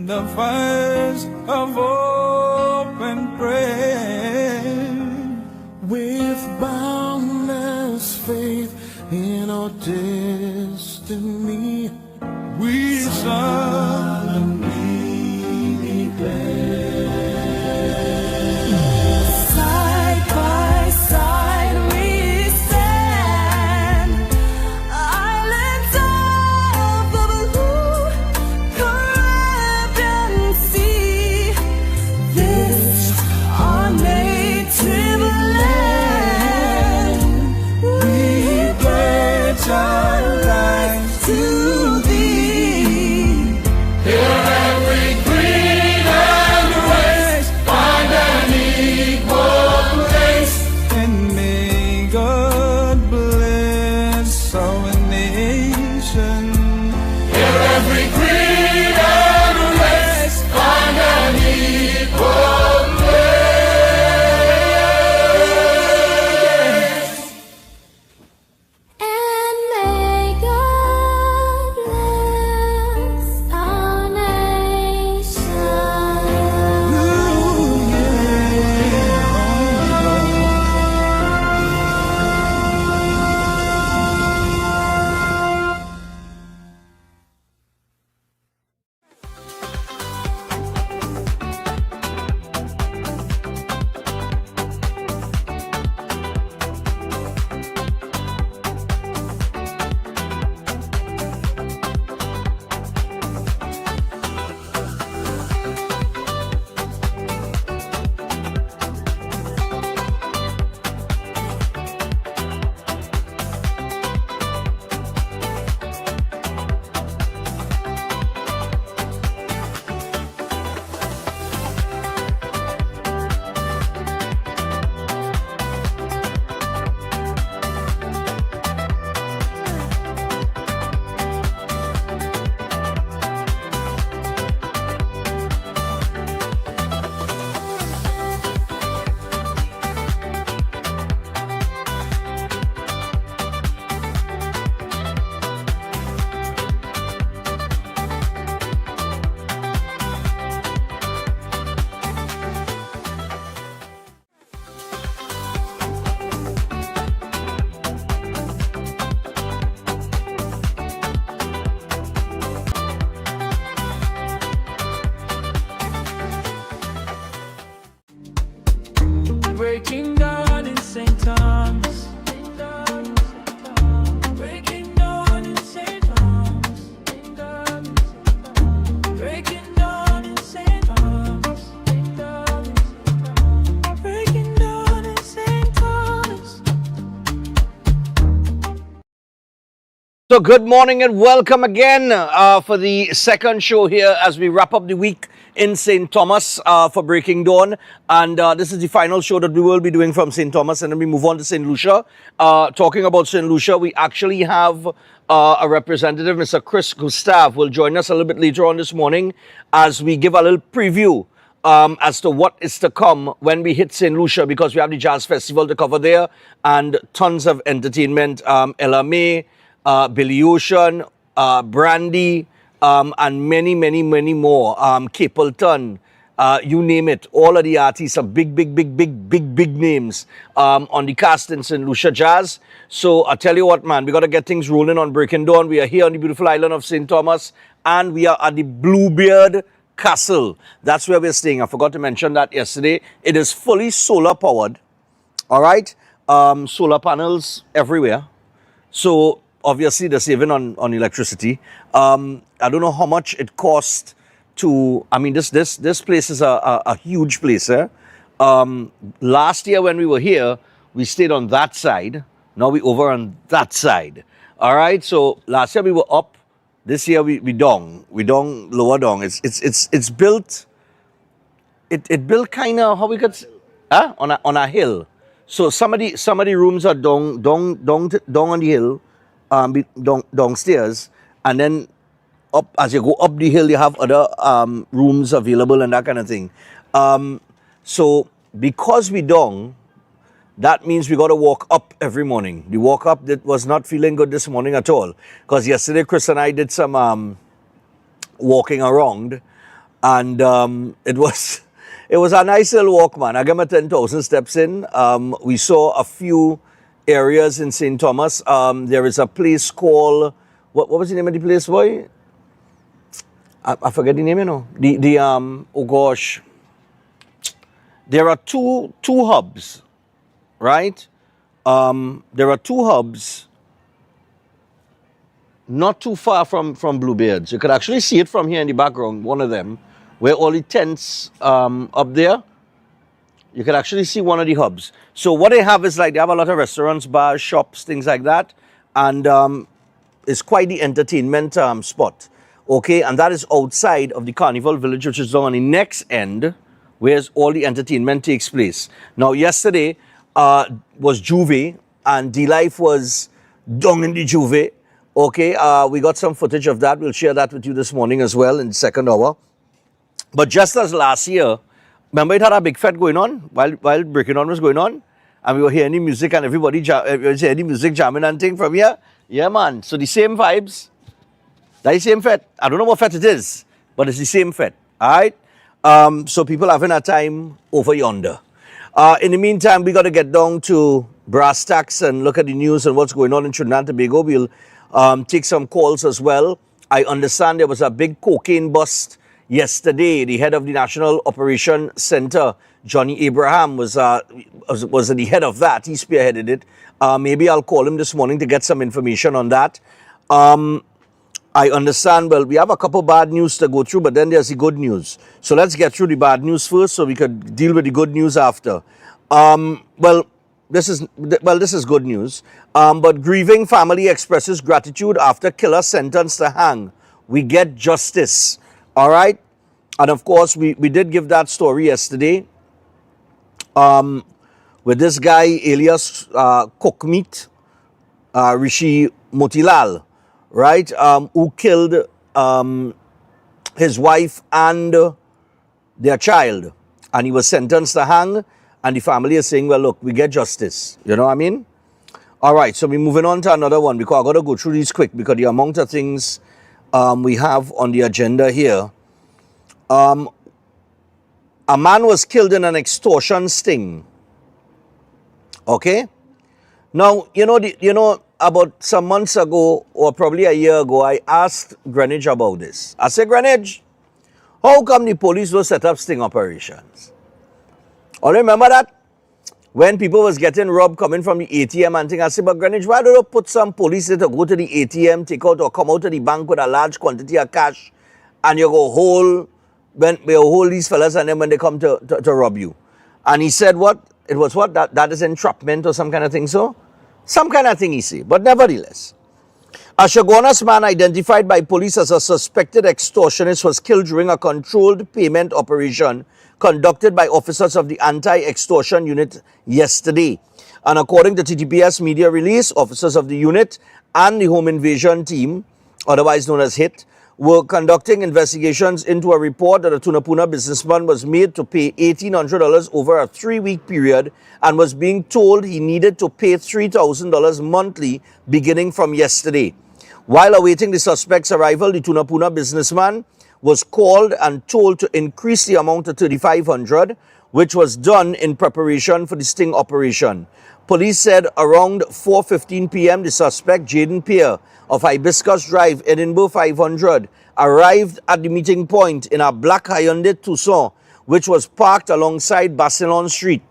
the fires of hope and prayer. With boundless faith in our destiny, We solemnly declare. Side by side we stand, islands of the blue Caribbean Sea. This our native land. We pledge our lives to thee. Here every creed and race find an equal place, and may God bless our nation. Here every creed and race find an equal place. And may God bless our nation. Ooh, yeah. Breaking dawn in St. Thomas. Breaking dawn in St. Thomas. Breaking dawn in St. Thomas. Breaking dawn in St. Thomas. So good morning and welcome again for the second show here as we wrap up the week in St. Thomas for Breaking Dawn. And this is the final show that we will be doing from St. Thomas, and then we move on to St. Lucia. Talking about St. Lucia, we actually have a representative, Mr. Chris Gustav, will join us a little bit later on this morning as we give a little preview as to what is to come when we hit St. Lucia, because we have the Jazz Festival to cover there and tons of entertainment. Ella May, Billy Ocean, Brandy, and many, many, many more. Capleton, you name it. All of the artists are big names on the cast in St. Lucia Jazz. So I tell you what, man, we got to get things rolling on Breaking Dawn. We are here on the beautiful island of St. Thomas, and we are at the Bluebeard Castle. That's where we're staying. I forgot to mention that yesterday. It is fully solar powered. All right, solar panels everywhere. So obviously they're saving on electricity. I don't know how much it cost to, I mean, this place is a huge place. Last year when we were here, we stayed on that side. Now we over on that side. All right, so last year we were up. This year we down lower down. It's built. It built kind of how we could, on a hill. So some of the rooms are down on the hill, downstairs, and then up as you go up the hill, you have other rooms available and that kind of thing. So because we down, that means we got to walk up every morning. The walk up that was not feeling good this morning at all, because yesterday Chris and I did some walking around, And it was it was a nice little walk, man. I got my 10,000 steps in. We saw a few areas in St. Thomas. There is a place called, what was the name of the place, boy? I forget the name, you know. Oh gosh. There are two hubs, right? There are two hubs not too far from Bluebeards. You could actually see it from here in the background, one of them, where all the tents up there. You can actually see one of the hubs. So what they have is like, they have a lot of restaurants, bars, shops, things like that. And it's quite the entertainment spot. Okay, and that is outside of the Carnival Village, which is on the next end, where all the entertainment takes place. Now, yesterday was Juve, and D-Life was down in the Juve. Okay, we got some footage of that. We'll share that with you this morning as well in the second hour. But just as last year, remember it had a big fete going on while Breaking On was going on? And we were hearing the music and everybody was hearing the music jamming and thing from here. Yeah, man. So the same vibes. That's the same fete. I don't know what fete it is, but it's the same fete. All right? So people having a time over yonder. In the meantime, we got to get down to brass tacks and look at the news and what's going on in Trinidad and Tobago. We'll take some calls as well. I understand there was a big cocaine bust yesterday. The head of the National Operation Center, Johnny Abraham, was at the head of that. He spearheaded it. Maybe I'll call him this morning to get some information on that. I understand, well, we have a couple bad news to go through, but then there's the good news. So let's get through the bad news first so we could deal with the good news after. This is good news. But grieving family expresses gratitude after killer sentenced to hang. We get justice. All right? And of course, we did give that story yesterday. With this guy, alias Cookmeat, Rishi Motilal, right, who killed his wife and their child. And he was sentenced to hang, and the family is saying, well, look, we get justice. You know what I mean? All right, so we're moving on to another one, because I've got to go through these quick, because the amount of things we have on the agenda here. A man was killed in an extortion sting. Okay? Now, you know, about some months ago, or probably a year ago, I asked Greenwich about this. I said, Greenwich, how come the police don't set up sting operations? All remember that? When people was getting robbed coming from the ATM and things, I said, but Greenwich, why don't you put some police there to go to the ATM, take out or come out of the bank with a large quantity of cash, and you go hold these fellas, and then when they come to rob you? And he said, what? It was what? That is entrapment or some kind of thing, so? Some kind of thing he said, but nevertheless. A Chaguanas man identified by police as a suspected extortionist was killed during a controlled payment operation conducted by officers of the Anti-Extortion Unit yesterday. And according to TTPS media release, officers of the unit and the home invasion team, otherwise known as HIT, were conducting investigations into a report that a Tunapuna businessman was made to pay $1,800 over a 3-week period and was being told he needed to pay $3,000 monthly beginning from yesterday. While awaiting the suspect's arrival, the Tunapuna businessman was called and told to increase the amount to $3,500, which was done in preparation for the sting operation. Police said around 4:15 p.m. the suspect, Jaden Peer, of Hibiscus Drive, Edinburgh 500, arrived at the meeting point in a black Hyundai Tucson, which was parked alongside Basilon Street.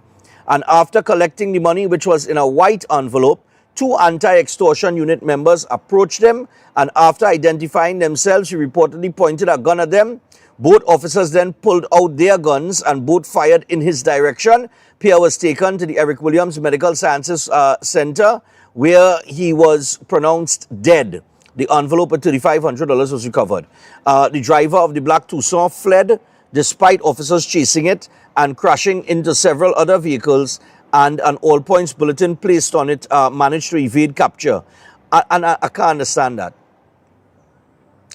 And after collecting the money, which was in a white envelope, 2 anti-extortion unit members approached them, and after identifying themselves, he reportedly pointed a gun at them. Both officers then pulled out their guns and both fired in his direction. Pierre was taken to the Eric Williams Medical Sciences Center, where he was pronounced dead. The envelope of $3,500 was recovered. The driver of the black Tucson fled despite officers chasing it and crashing into several other vehicles, and an all-points bulletin placed on it managed to evade capture. And I can't understand that.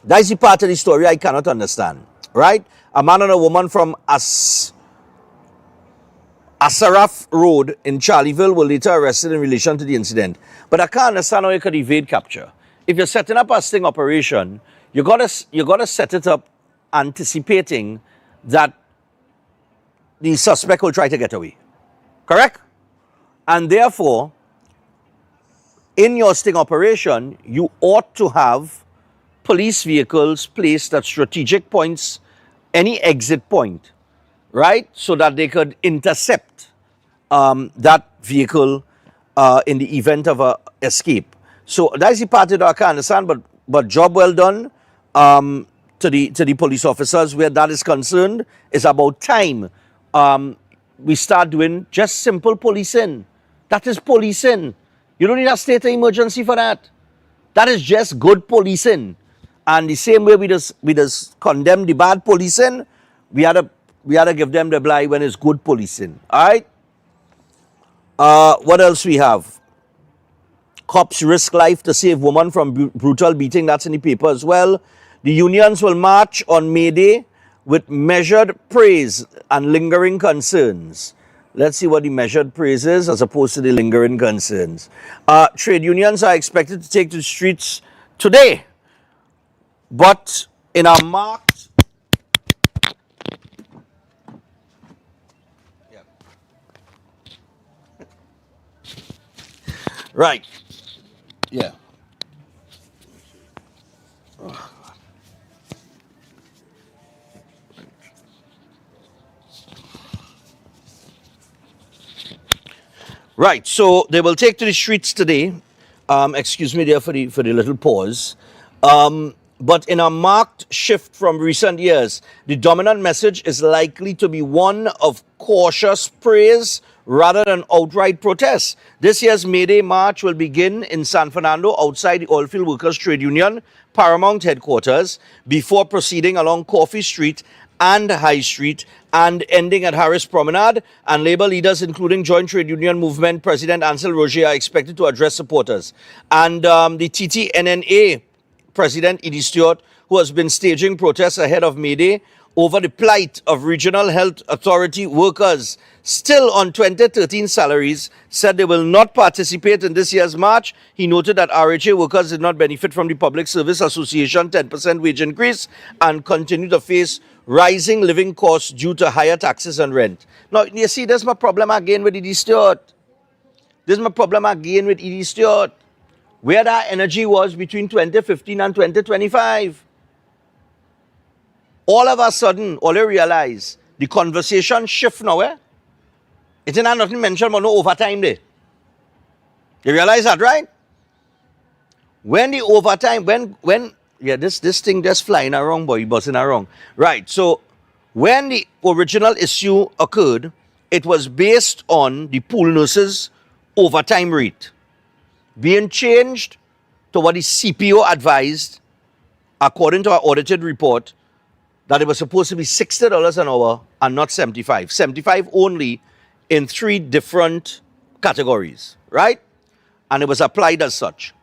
That's the part of the story I cannot understand, right? A man and a woman from Asaraf Road in Charleville were later arrested in relation to the incident. But I can't understand how you could evade capture. If you're setting up a sting operation, you gotta set it up anticipating that the suspect will try to get away. Correct? And therefore, in your sting operation, you ought to have police vehicles placed at strategic points, any exit point, right? So that they could intercept that vehicle in the event of a escape. So that's the part that I can understand, but job well done to the police officers where that is concerned. It's about time we start doing just simple policing. That is policing. You don't need a state of emergency for that. That is just good policing. And the same way we just condemn the bad policing, we had to give them the bly when it's good policing. All right? What else we have? Cops risk life to save woman from brutal beating. That's in the paper as well. The unions will march on May Day with measured praise and lingering concerns. Let's see what the measured praise is as opposed to the lingering concerns. Trade unions are expected to take to the streets today, but in our marked... Yeah. Right. Yeah. Right, so they will take to the streets today. Excuse me there for the little pause. But in a marked shift from recent years, the dominant message is likely to be one of cautious praise rather than outright protest. This year's May Day March will begin in San Fernando outside the Oilfield Workers Trade Union Paramount headquarters before proceeding along Coffee Street and High Street and ending at Harris Promenade. And labor leaders, including Joint Trade Union Movement President Ansel Roger, are expected to address supporters. And the TTNNA President Edie Stewart, who has been staging protests ahead of May Day over the plight of Regional Health Authority workers still on 2013 salaries, said they will not participate in this year's march. He noted that RHA workers did not benefit from the Public Service Association 10% wage increase and continue to face rising living costs due to higher taxes and rent. Now, you see, there's my problem again with Edie Stewart. This is my problem again with Edie Stewart. Where that energy was between 2015 and 2025. All of a sudden, all you realize, the conversation shift now, eh? It ain't nothing mentioned about no overtime there. You realize that, right? When the overtime, yeah, this thing just flying around, boy, busting around. Right, so when the original issue occurred, it was based on the pool nurses' overtime rate being changed to what the CPO advised, according to our audited report, that it was supposed to be $60 an hour and not 75. 75 only in 3 different categories, right? And it was applied as such.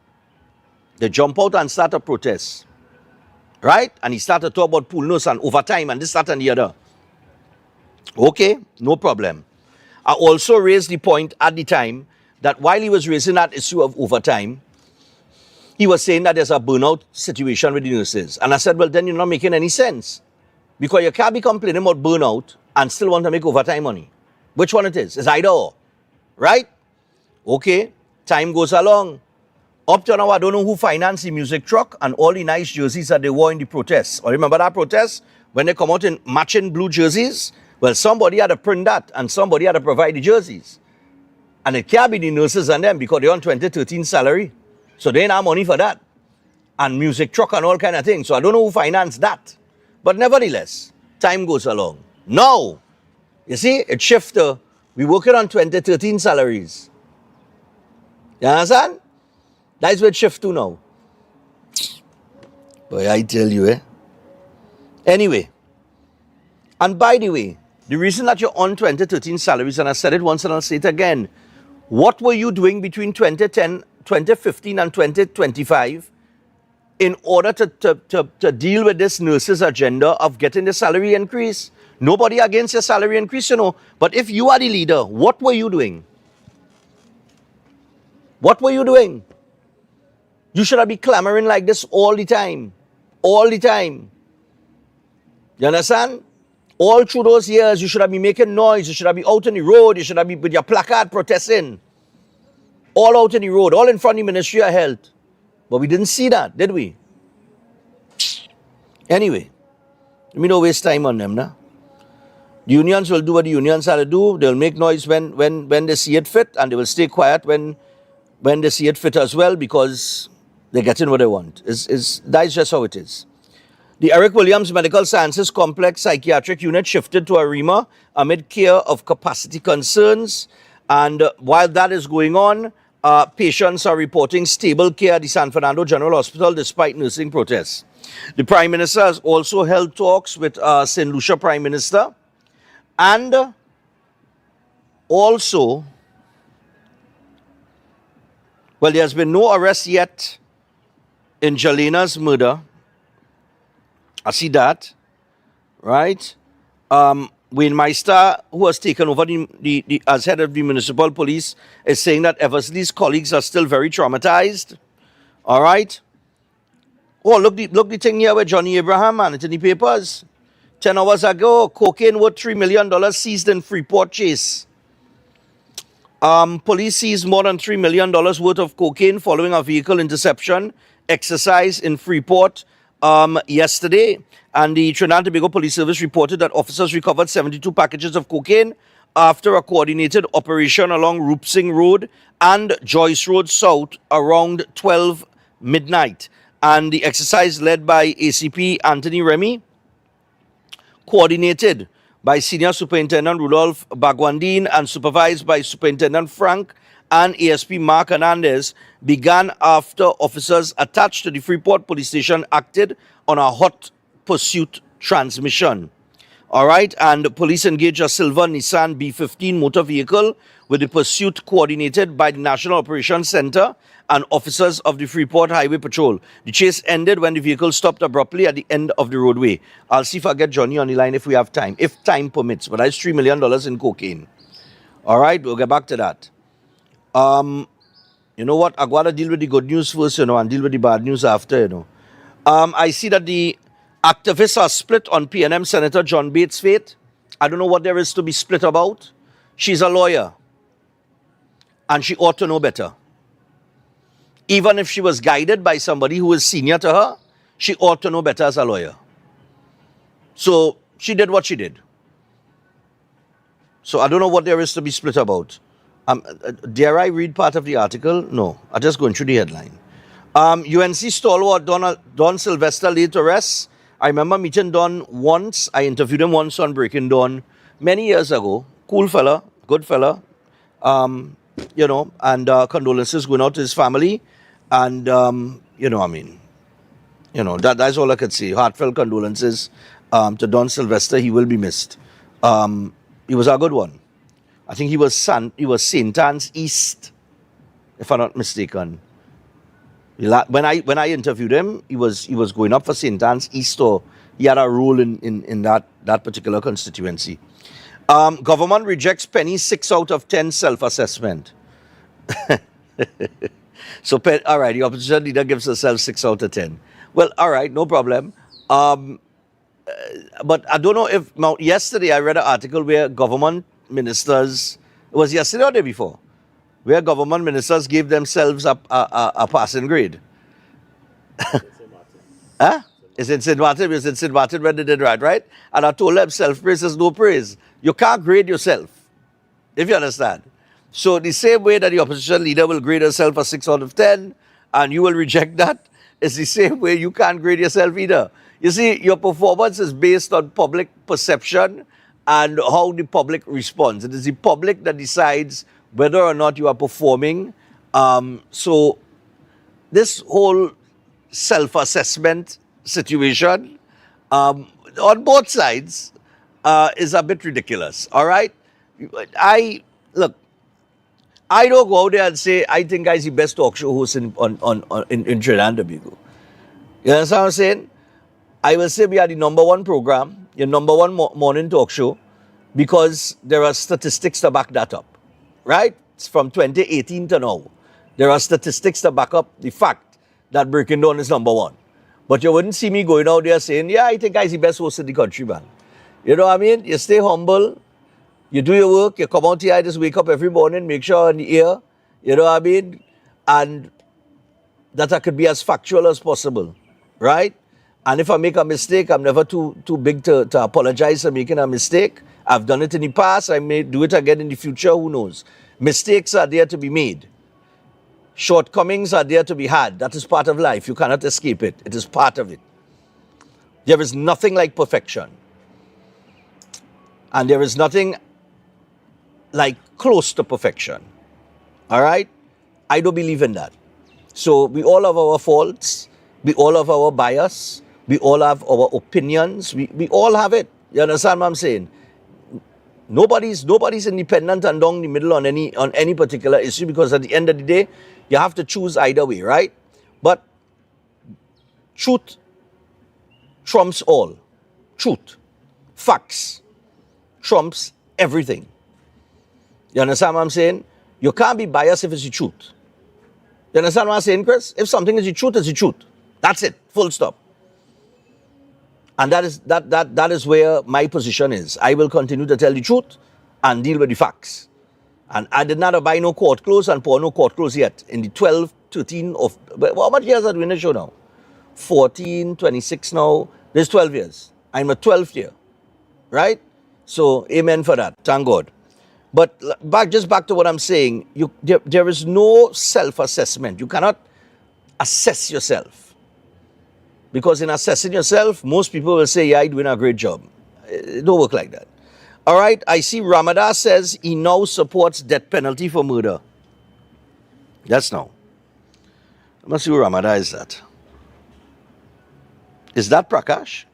They jump out and start a protest, right? And he started to talk about pool nurse and overtime and this, that, and the other. Okay, no problem. I also raised the point at the time that while he was raising that issue of overtime, he was saying that there's a burnout situation with the nurses. And I said, well, then you're not making any sense. Because you can't be complaining about burnout and still want to make overtime money. Which one it is? It's either or. Right? Okay, time goes along. Up to now, I don't know who financed the music truck and all the nice jerseys that they wore in the protests. Or remember that protest? When they come out in matching blue jerseys? Well, somebody had to print that and somebody had to provide the jerseys. And it can't be the nurses and them because they're on 2013 salary. So they ain't have money for that. And music truck and all kind of things. So I don't know who financed that. But nevertheless, time goes along. Now, you see, it shifts. We working on 2013 salaries. You understand? That's where it shifts to now. Boy, I tell you, eh? Anyway, and by the way, the reason that you're on 2013 salaries, and I said it once and I'll say it again, what were you doing between 2015 and 2025 in order to deal with this nurses' agenda of getting the salary increase? Nobody against your salary increase, you know. But if you are the leader, what were you doing? What were you doing? You should have been clamoring like this all the time. All the time. You understand? All through those years, you should have been making noise. You should have been out on the road. You should have been with your placard protesting. All out on the road, all in front of the Ministry of Health. But we didn't see that, did we? Anyway, let me not waste time on them now. The unions will do what the unions have to do. They'll make noise when they see it fit, and they will stay quiet when they see it fit as well, because they're getting what they want. That's just how it is. The Eric Williams Medical Sciences Complex Psychiatric Unit shifted to ARIMA amid care of capacity concerns. And while that is going on, patients are reporting stable care at the San Fernando General Hospital despite nursing protests. The Prime Minister has also held talks with St. Lucia Prime Minister, and also, well, there's been no arrest yet in Jalena's murder. I see that, right? Wayne Meister, who has taken over as head of the municipal police, is saying that Eversley's colleagues are still very traumatized. All right? Oh, look the thing here with Johnny Abraham, man. It's in the papers. 10 hours ago, cocaine worth $3 million seized in Freeport Chase. Police seized more than $3 million worth of cocaine following a vehicle interception exercise in Freeport yesterday. And the Trinidad and Tobago Police Service reported that officers recovered 72 packages of cocaine after a coordinated operation along Rup Singh Road and Joyce Road South around 12 midnight. And the exercise led by ACP Anthony Remy, coordinated by Senior Superintendent Rudolph Bagwandin and supervised by Superintendent Frank and ASP Mark Hernandez, began after officers attached to the Freeport Police Station acted on a hot pursuit transmission. All right, and police engaged a silver Nissan B15 motor vehicle with the pursuit coordinated by the National Operations Center and officers of the Freeport Highway Patrol. The chase ended when the vehicle stopped abruptly at the end of the roadway. I'll see if I get Johnny on the line if we have time, if time permits, but that's $3 million in cocaine. All right, we'll get back to that. You know what? I gotta deal with the good news first, and deal with the bad news after, I see that the activists are split on PNM Senator John Bates' fate. I don't know what there is to be split about. She's a lawyer, and she ought to know better. Even if she was guided by somebody who is senior to her, she ought to know better as a lawyer. So she did what she did. So I don't know what there is to be split about. Dare I read part of the article? No, I'm just going through the headline. UNC stalwart Don Sylvester laid to rest. I remember meeting Don once. I interviewed him once on Breaking Dawn many years ago. Cool fella, good fella. And condolences going out to his family. And, that's all I could say. Heartfelt condolences to Don Sylvester. He will be missed. He was a good one. I think he was St. Anne's East, if I'm not mistaken. When I interviewed him, he was going up for St. Anne's East, or he had a role in that particular constituency. Government rejects Penny's 6 out of 10 self-assessment. So, all right, the opposition leader gives herself 6 out of 10. Well, all right, no problem. But I don't know if, now, yesterday I read an article where government ministers, it was yesterday or the day before, where government ministers gave themselves a passing grade. Huh? It's in St. Martin. It's in St. Martin when they did right? And I told them self-praise is no praise. You can't grade yourself, if you understand. So the same way that the opposition leader will grade herself a 6 out of 10, and you will reject that, it's the same way you can't grade yourself either. You see, your performance is based on public perception and how the public responds. It is the public that decides whether or not you are performing. So this whole self-assessment situation on both sides is a bit ridiculous, all right? I don't go out there and say, I think I'm the best talk show host in Trinidad and Tobago. You understand what I'm saying? I will say we are the #1 program, your #1 morning talk show, because there are statistics to back that up, right? It's from 2018 to now. There are statistics to back up the fact that Breaking Dawn is #1. But you wouldn't see me going out there saying, yeah, I think I'm the best host in the country, man. You know what I mean? You stay humble, you do your work, you come out here, I just wake up every morning, make sure in the ear, you know what I mean? And that I could be as factual as possible, right? And if I make a mistake, I'm never too big to apologize for making a mistake. I've done it in the past, I may do it again in the future, who knows? Mistakes are there to be made. Shortcomings are there to be had. That is part of life. You cannot escape it. It is part of it. There is nothing like perfection. And there is nothing like close to perfection. All right? I don't believe in that. So we all have our faults. We all have our bias. We all have our opinions. We all have it. You understand what I'm saying? Nobody's independent and down the middle on any particular issue, because at the end of the day, you have to choose either way, right? But truth trumps all. Truth. Facts trumps everything. You understand what I'm saying? You can't be biased if it's the truth. You understand what I'm saying, Chris? If something is the truth, it's the truth. That's it. Full stop. And that is where my position is. I will continue to tell the truth and deal with the facts. And I did not buy no court clothes and pour no court clothes yet. In the 12, 13 of... How much years are we in the show now? 14, 26 now. There's 12 years. I'm a 12th year. Right? So, amen for that. Thank God. But back to what I'm saying. There is no self-assessment. You cannot assess yourself. Because in assessing yourself, most people will say, yeah, you're doing a great job. It don't work like that. All right, I see Ramadan says he now supports death penalty for murder. That's now. I must see who Ramadan is that. Is that Prakash?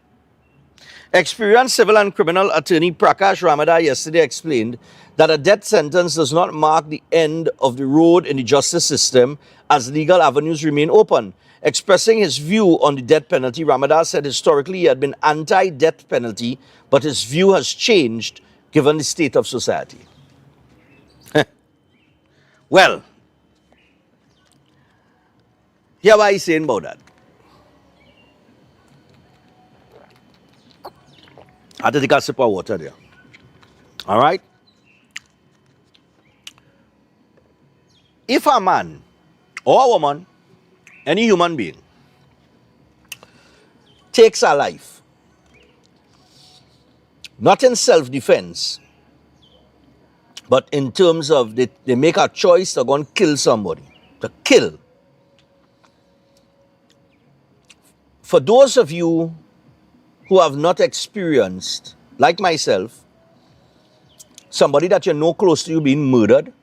Experienced civil and criminal attorney Prakash Ramadan yesterday explained that a death sentence does not mark the end of the road in the justice system, as legal avenues remain open. Expressing his view on the death penalty, Ramadan said historically he had been anti-death penalty, but his view has changed given the state of society. Well, here's what he's saying about that. I had to take a sip of water there. All right? If a man or a woman, any human being, takes a life, not in self-defense, but in terms of they make a choice to go and kill somebody, to kill. For those of you who have not experienced, like myself, somebody that you know close to you being murdered,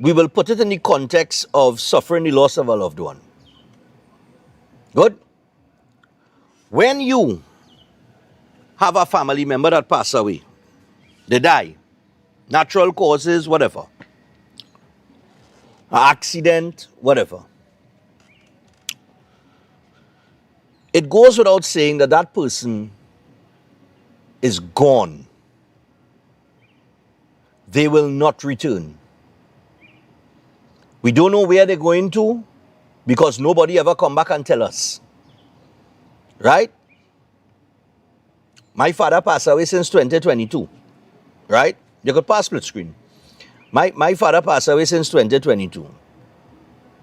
we will put it in the context of suffering the loss of a loved one. Good? When you have a family member that pass away, they die, natural causes, whatever, an accident, whatever, it goes without saying that that person is gone. They will not return. We don't know where they're going to because nobody ever come back and tell us. Right? My father passed away since 2022. Right? You could pass split screen. My father passed away since 2022.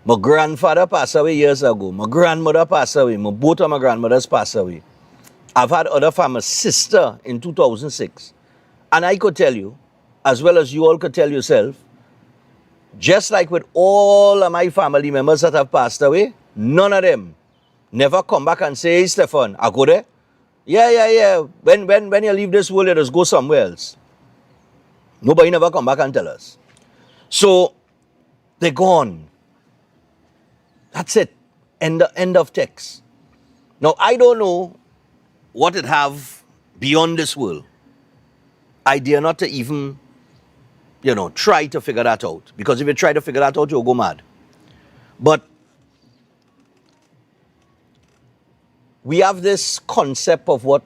My grandfather passed away years ago. My grandmother passed away. Both of my grandmothers passed away. I've had other family, sister in 2006. And I could tell you, as well as you all could tell yourself, just like with all of my family members that have passed away, none of them never come back and say, hey, Stefan, I go there? Yeah. When you leave this world, you just go somewhere else. Nobody never come back and tell us. So, they're gone. That's it. End of text. Now, I don't know what it have beyond this world. I dare not to even, try to figure that out. Because if you try to figure that out, you'll go mad. But we have this concept of what,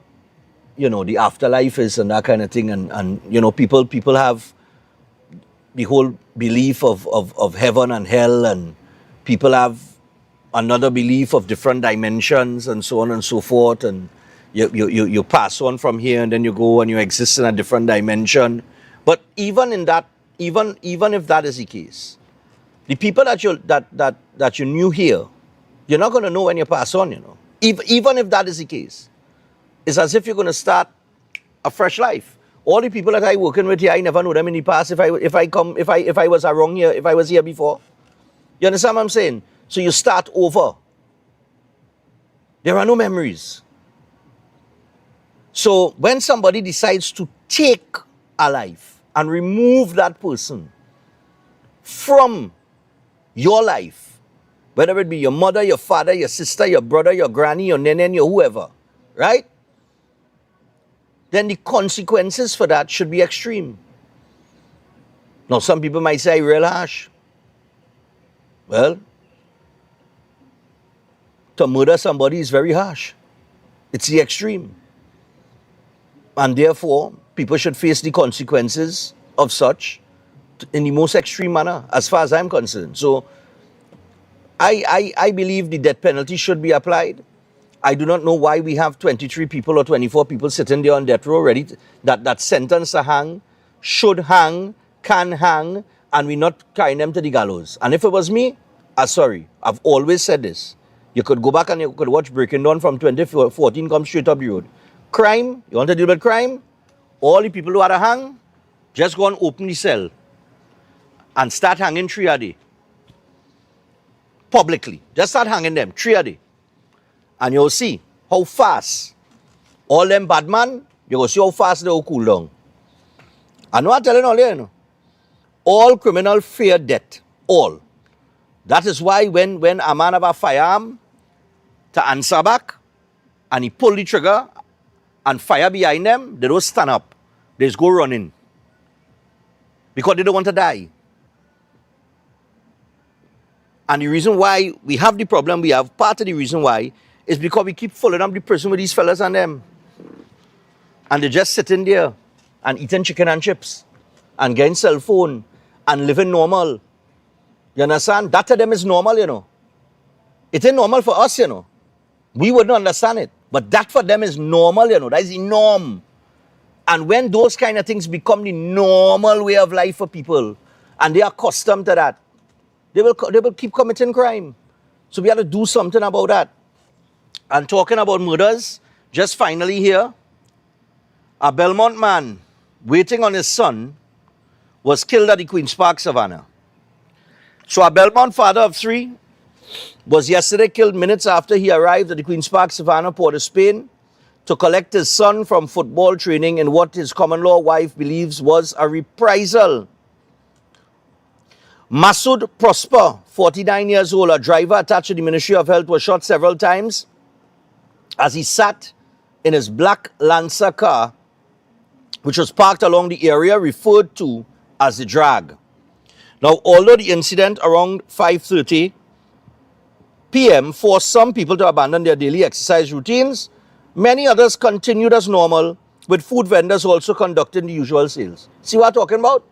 the afterlife is and that kind of thing. And people have the whole belief of heaven and hell, and people have another belief of different dimensions and so on and so forth. And, you pass on from here and then you go and you exist in a different dimension. But even in that, even if that is the case, the people that you knew here, you're not going to know when you pass on, you know. Even if that is the case, it's as if you're going to start a fresh life. All the people that I working with here, I never know them in the past. If I was around here, if I was here before, you understand what I'm saying? So you start over. There are no memories. So when somebody decides to take a life and remove that person from your life, whether it be your mother, your father, your sister, your brother, your granny, your nene, your whoever, right? Then the consequences for that should be extreme. Now, some people might say, real harsh. Well, to murder somebody is very harsh. It's the extreme. And therefore, people should face the consequences of such in the most extreme manner, as far as I'm concerned. So, I believe the death penalty should be applied. I do not know why we have 23 people or 24 people sitting there on death row ready that sentenced to hang, should hang, can hang, and we're not carrying them to the gallows. And if it was me, sorry, I've always said this. You could go back and you could watch Breaking Dawn from 2014 come straight up the road. Crime, you want to deal with crime? All the people who had a hang, just go and open the cell and start hanging 3 a day. Publicly. Just start hanging them 3 a day. And you'll see how fast all them bad man, you'll see how fast they will cool down. I know I'm telling all you know. All criminals fear death. All. That is why when a man have a firearm to answer back and he pull the trigger and fire behind them, they don't stand up. They just go running. Because they don't want to die. And the reason why we have the problem we have, part of the reason why, is because we keep following up the prison with these fellas and them. And they're just sitting there and eating chicken and chips and getting cell phone and living normal. You understand? That to them is normal, you know. It ain't normal for us, you know. We wouldn't understand it. But that for them is normal, you know. That is the norm. And when those kind of things become the normal way of life for people, and they are accustomed to that, they will keep committing crime. So we have to do something about that. And talking about murders, just finally here, a Belmont man waiting on his son was killed at the Queen's Park, Savannah. So a Belmont father of 3 was yesterday killed minutes after he arrived at the Queen's Park, Savannah, Port of Spain, to collect his son from football training in what his common-law wife believes was a reprisal. Masood Prosper, 49 years old, a driver attached to the Ministry of Health, was shot several times as he sat in his black Lancer car, which was parked along the area referred to as the drag. Now, although the incident around 5:30 p.m. forced some people to abandon their daily exercise routines, many others continued as normal, with food vendors also conducting the usual sales. See what I'm talking about?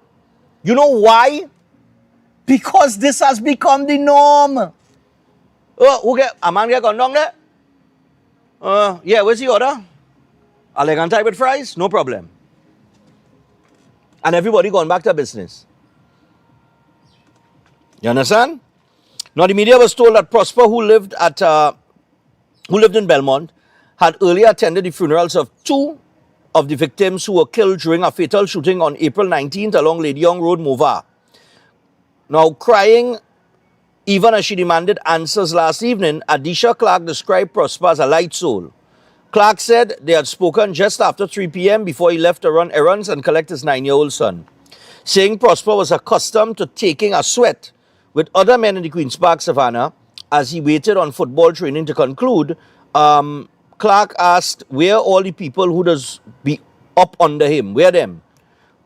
You know why? Because this has become the norm. Oh, a man get gone down there? Yeah, where's the order? A leg and tie with fries? No problem. And everybody gone back to business. You understand? Now the media was told that Prosper, who lived in Belmont, had earlier attended the funerals of 2 of the victims who were killed during a fatal shooting on April 19th along Lady Young Road, Mova. Now, crying even as she demanded answers last evening, Adisha Clark described Prosper as a light soul. Clark said they had spoken just after 3 p.m. before he left to run errands and collect his 9-year-old son, saying Prosper was accustomed to taking a sweat with other men in the Queen's Park, Savannah, as he waited on football training to conclude. Clark asked where all the people who does be up under him, where them?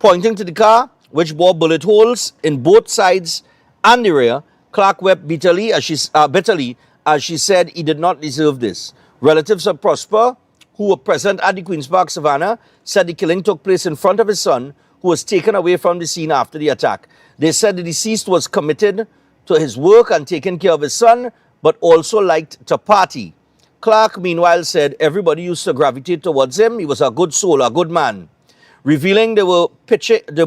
Pointing to the car, which bore bullet holes in both sides and the rear, Clark wept bitterly as she said he did not deserve this. Relatives of Prosper, who were present at the Queen's Park, Savannah, said the killing took place in front of his son, who was taken away from the scene after the attack. They said the deceased was committed to his work and taking care of his son, but also liked to party. Clark, meanwhile, said everybody used to gravitate towards him. He was a good soul, a good man. Revealing they were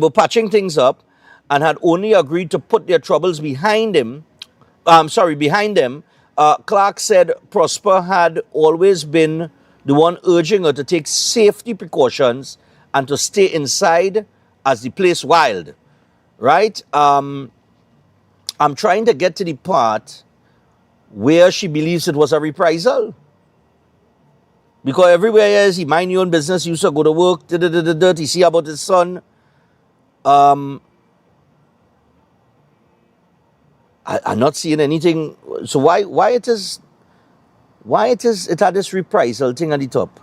patching things up and had only agreed to put their troubles behind them. Clark said Prosper had always been the one urging her to take safety precautions and to stay inside as the place wild. Right? I'm trying to get to the part where she believes it was a reprisal. Because everywhere else, he mind your own business, he used to go to work, he see about his son. I'm not seeing anything. So why it had this reprisal thing at the top?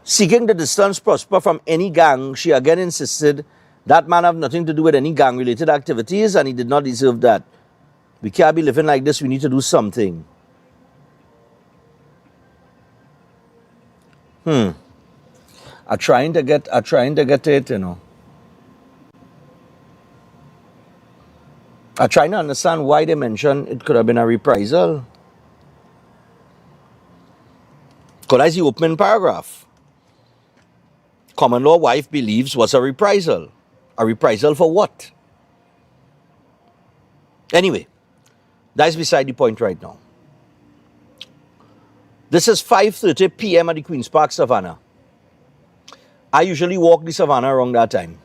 Seeking to distance Prosper from any gang, she again insisted that man have nothing to do with any gang-related activities and he did not deserve that. We can't be living like this, we need to do something. I'm trying to get it, you know. I'm trying to understand why they mentioned it could have been a reprisal. Because that's the opening paragraph. Common law wife believes was a reprisal. A reprisal for what? Anyway, that's beside the point right now. This is 5:30 p.m. at the Queen's Park Savannah. I usually walk the Savannah around that time.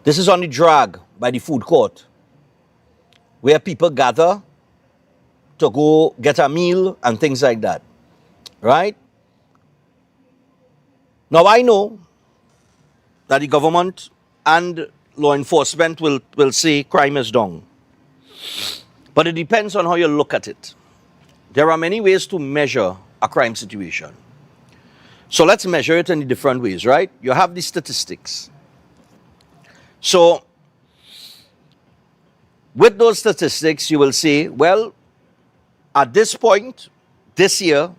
This is on the drag by the food court, where people gather to go get a meal and things like that. Right? Now I know that the government and law enforcement will say crime is down. But it depends on how you look at it. There are many ways to measure a crime situation. So let's measure it in different ways, right? You have the statistics. So with those statistics, you will say, well, at this point, this year,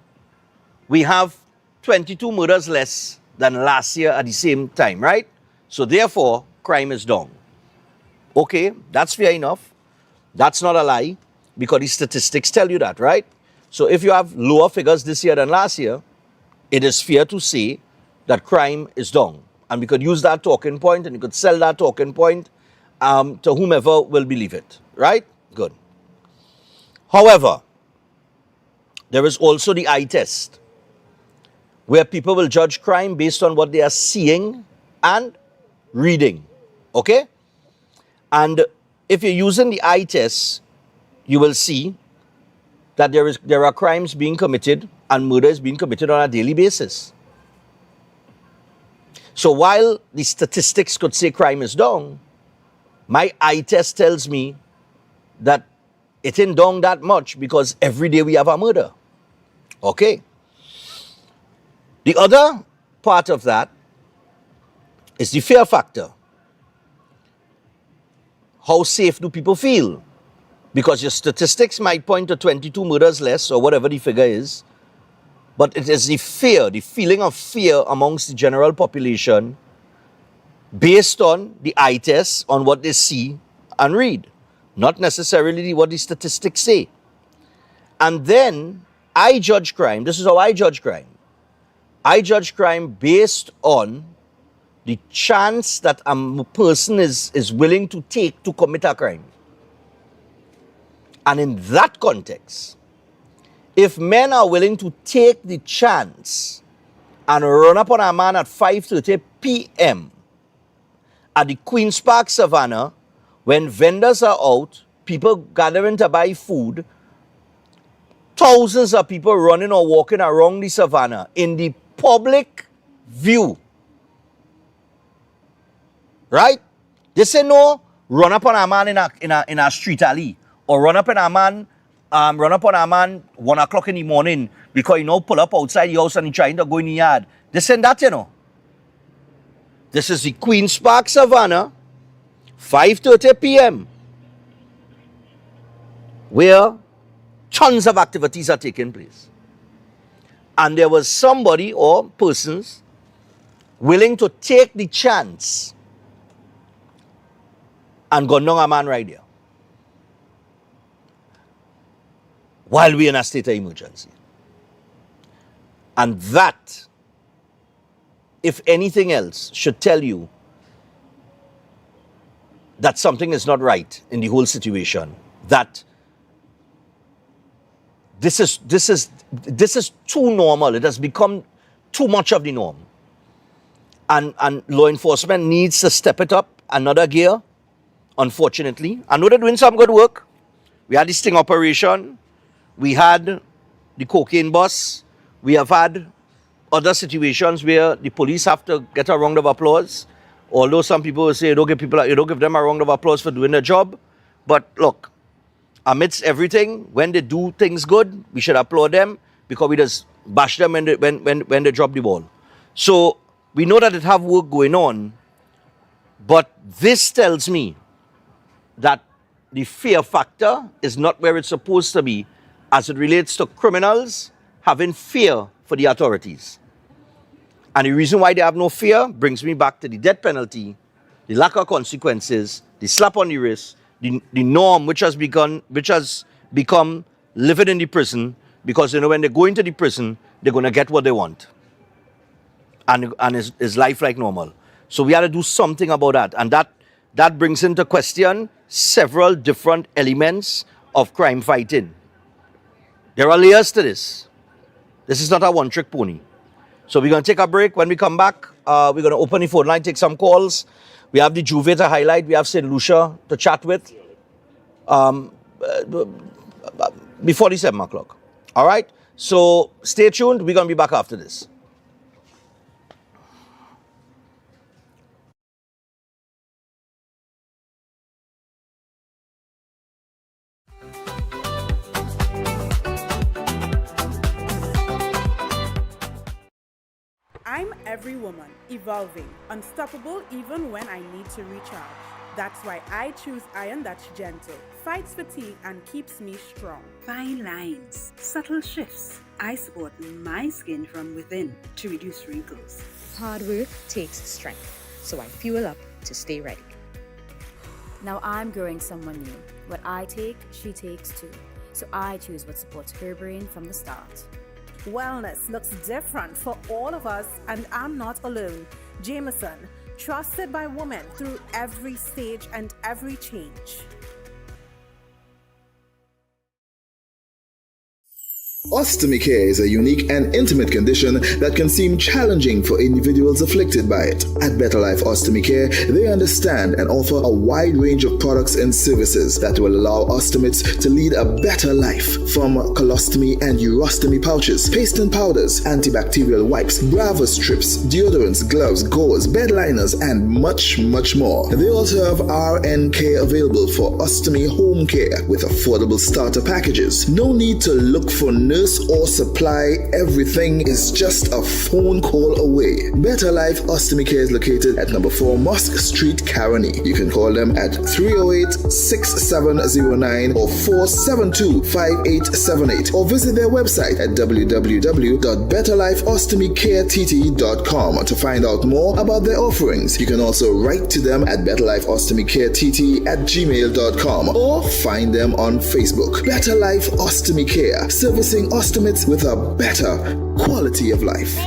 we have 22 murders less than last year at the same time, right? So therefore, crime is down. Okay, that's fair enough. That's not a lie, because the statistics tell you that, right? So if you have lower figures this year than last year, it is fair to say that crime is down. And we could use that talking point and you could sell that talking point to whomever will believe it, right? Good. However, there is also the eye test, where people will judge crime based on what they are seeing and reading, okay? And if you're using the eye test, you will see that there are crimes being committed and murders being committed on a daily basis. So while the statistics could say crime is down, my eye test tells me that it ain't down that much because every day we have a murder. Okay. The other part of that is the fear factor. How safe do people feel? Because your statistics might point to 22 murders less or whatever the figure is, but it is the fear, the feeling of fear amongst the general population based on the eye test, on what they see and read, not necessarily what the statistics say. And then I judge crime. This is how I judge crime. I judge crime based on the chance that a person is willing to take to commit a crime. And in that context, if men are willing to take the chance and run up on a man at 5:30 p.m. at the Queen's Park Savannah, when vendors are out, people gathering to buy food, thousands of people running or walking around the Savannah in the public view, right? They say no, run up on a man in a street alley, or run up on a man 1 o'clock in the morning because pull up outside the house and he trying to go in the yard. This and that, This is the Queen's Park Savannah, 5:30 p.m., where tons of activities are taking place. And there was somebody or persons willing to take the chance and gun down a man right there. while we're in a state of emergency. And that, if anything else, should tell you that something is not right in the whole situation. That this is too normal. It has become too much of the norm. And law enforcement needs to step it up another gear, unfortunately. I know they're doing some good work. We had the sting operation. We had the cocaine bus. We have had other situations where the police have to get a round of applause. Although some people will say you don't give them a round of applause for doing their job. But look, amidst everything, when they do things good, we should applaud them because we just bash them when they drop the ball. So we know that they have work going on, but this tells me that the fear factor is not where it's supposed to be as it relates to criminals having fear for the authorities. And the reason why they have no fear brings me back to the death penalty, the lack of consequences, the slap on the wrist, the norm which has become living in the prison, because you know when they go into the prison, they're going to get what they want. And is life like normal. So we have to do something about that. And that brings into question several different elements of crime fighting. There are layers to this. This is not a one-trick pony. So we're going to take a break. When we come back, we're going to open the phone line, take some calls. We have the Juve to highlight. We have St. Lucia to chat with before the 7 o'clock. All right? So stay tuned. We're going to be back after this. I'm every woman, evolving, unstoppable even when I need to recharge. That's why I choose iron that's gentle, fights fatigue, and keeps me strong. Fine lines, subtle shifts. I support my skin from within to reduce wrinkles. Hard work takes strength, so I fuel up to stay ready. Now I'm growing someone new. What I take, she takes too. So I choose what supports her brain from the start. Wellness looks different for all of us, and I'm not alone. Jameson, trusted by women through every stage and every change. Ostomy care is a unique and intimate condition that can seem challenging for individuals afflicted by it. At Better Life Ostomy Care, they understand and offer a wide range of products and services that will allow ostomates to lead a better life. From colostomy and urostomy pouches, paste and powders, antibacterial wipes, Brava strips, deodorants, gloves, gauze, bed liners, and much, much more. They also have RN care available for ostomy home care with affordable starter packages. No need to look for nurse or supply. Everything is just a phone call away. Better Life Ostomy Care is located at number 4 Mosque Street, Caroni. You can call them at 308-6709 or 472-5878 or visit their website at www.betterlifeostomycareTT.com to find out more about their offerings. You can also write to them at betterlifeostomycareTT@gmail.com or find them on Facebook. Better Life Ostomy Care, servicing ostomates with a better quality of life.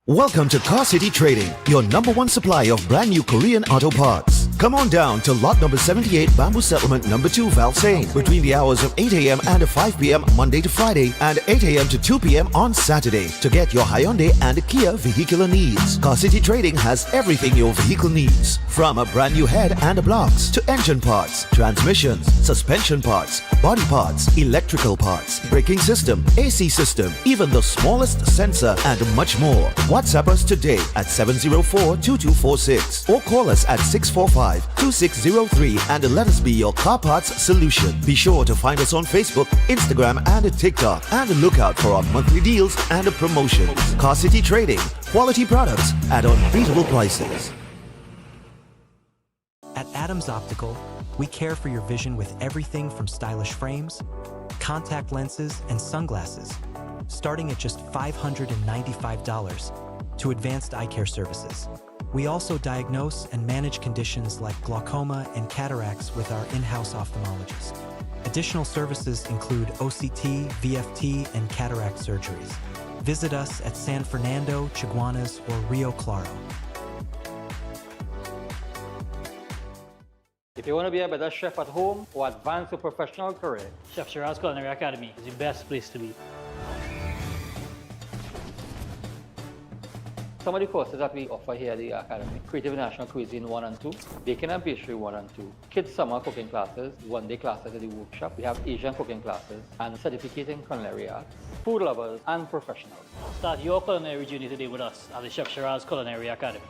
Welcome to Car City Trading, your #1 supply of brand new Korean auto parts. Come on down to lot number 78, Bamboo Settlement number 2, Valsain, between the hours of 8 a.m. and 5 p.m. Monday to Friday and 8 a.m. to 2 p.m. on Saturday to get your Hyundai and Kia vehicular needs. Car City Trading has everything your vehicle needs, from a brand new head and blocks to engine parts, transmissions, suspension parts, body parts, electrical parts, braking system, AC system, even the smallest sensor, and much more. WhatsApp us today at 704-2246 or call us at 645-2603 and let us be your car parts solution. Be sure to find us on Facebook, Instagram, and TikTok, and look out for our monthly deals and promotions. Car City Trading, quality products at unbeatable prices. At Adams Optical, we care for your vision with everything from stylish frames, contact lenses, and sunglasses, starting at just $595, to advanced eye care services. We also diagnose and manage conditions like glaucoma and cataracts with our in-house ophthalmologist. Additional services include OCT, VFT, and cataract surgeries. Visit us at San Fernando, Chaguanas, or Rio Claro. If you want to be a better chef at home or advance your professional career, Chef Shiraz Culinary Academy is the best place to be. some of the courses that we offer here at the Academy: Creative National Cuisine 1 and 2, Baking and Pastry 1 and 2, Kids Summer Cooking Classes, one-day classes at the workshop. We have Asian cooking classes and certificate in culinary arts, food lovers and professionals. Start your culinary journey today with us at the Chef Shiraz Culinary Academy.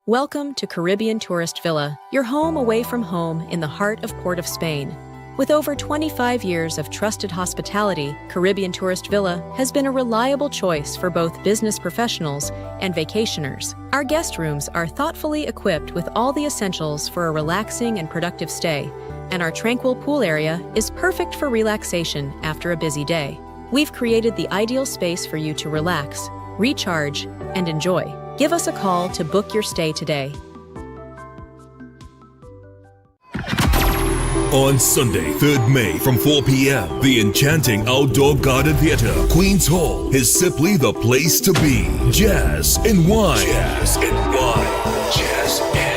Welcome to Caribbean Tourist Villa, your home away from home in the heart of Port of Spain. With over 25 years of trusted hospitality, Caribbean Tourist Villa has been a reliable choice for both business professionals and vacationers. Our guest rooms are thoughtfully equipped with all the essentials for a relaxing and productive stay, and our tranquil pool area is perfect for relaxation after a busy day. We've created the ideal space for you to relax, recharge, and enjoy. Give us a call to book your stay today. On Sunday, 3rd May from 4 p.m., the enchanting outdoor garden theater, Queen's Hall, is simply the place to be. Jazz and wine. Jazz and wine. Jazz and wine.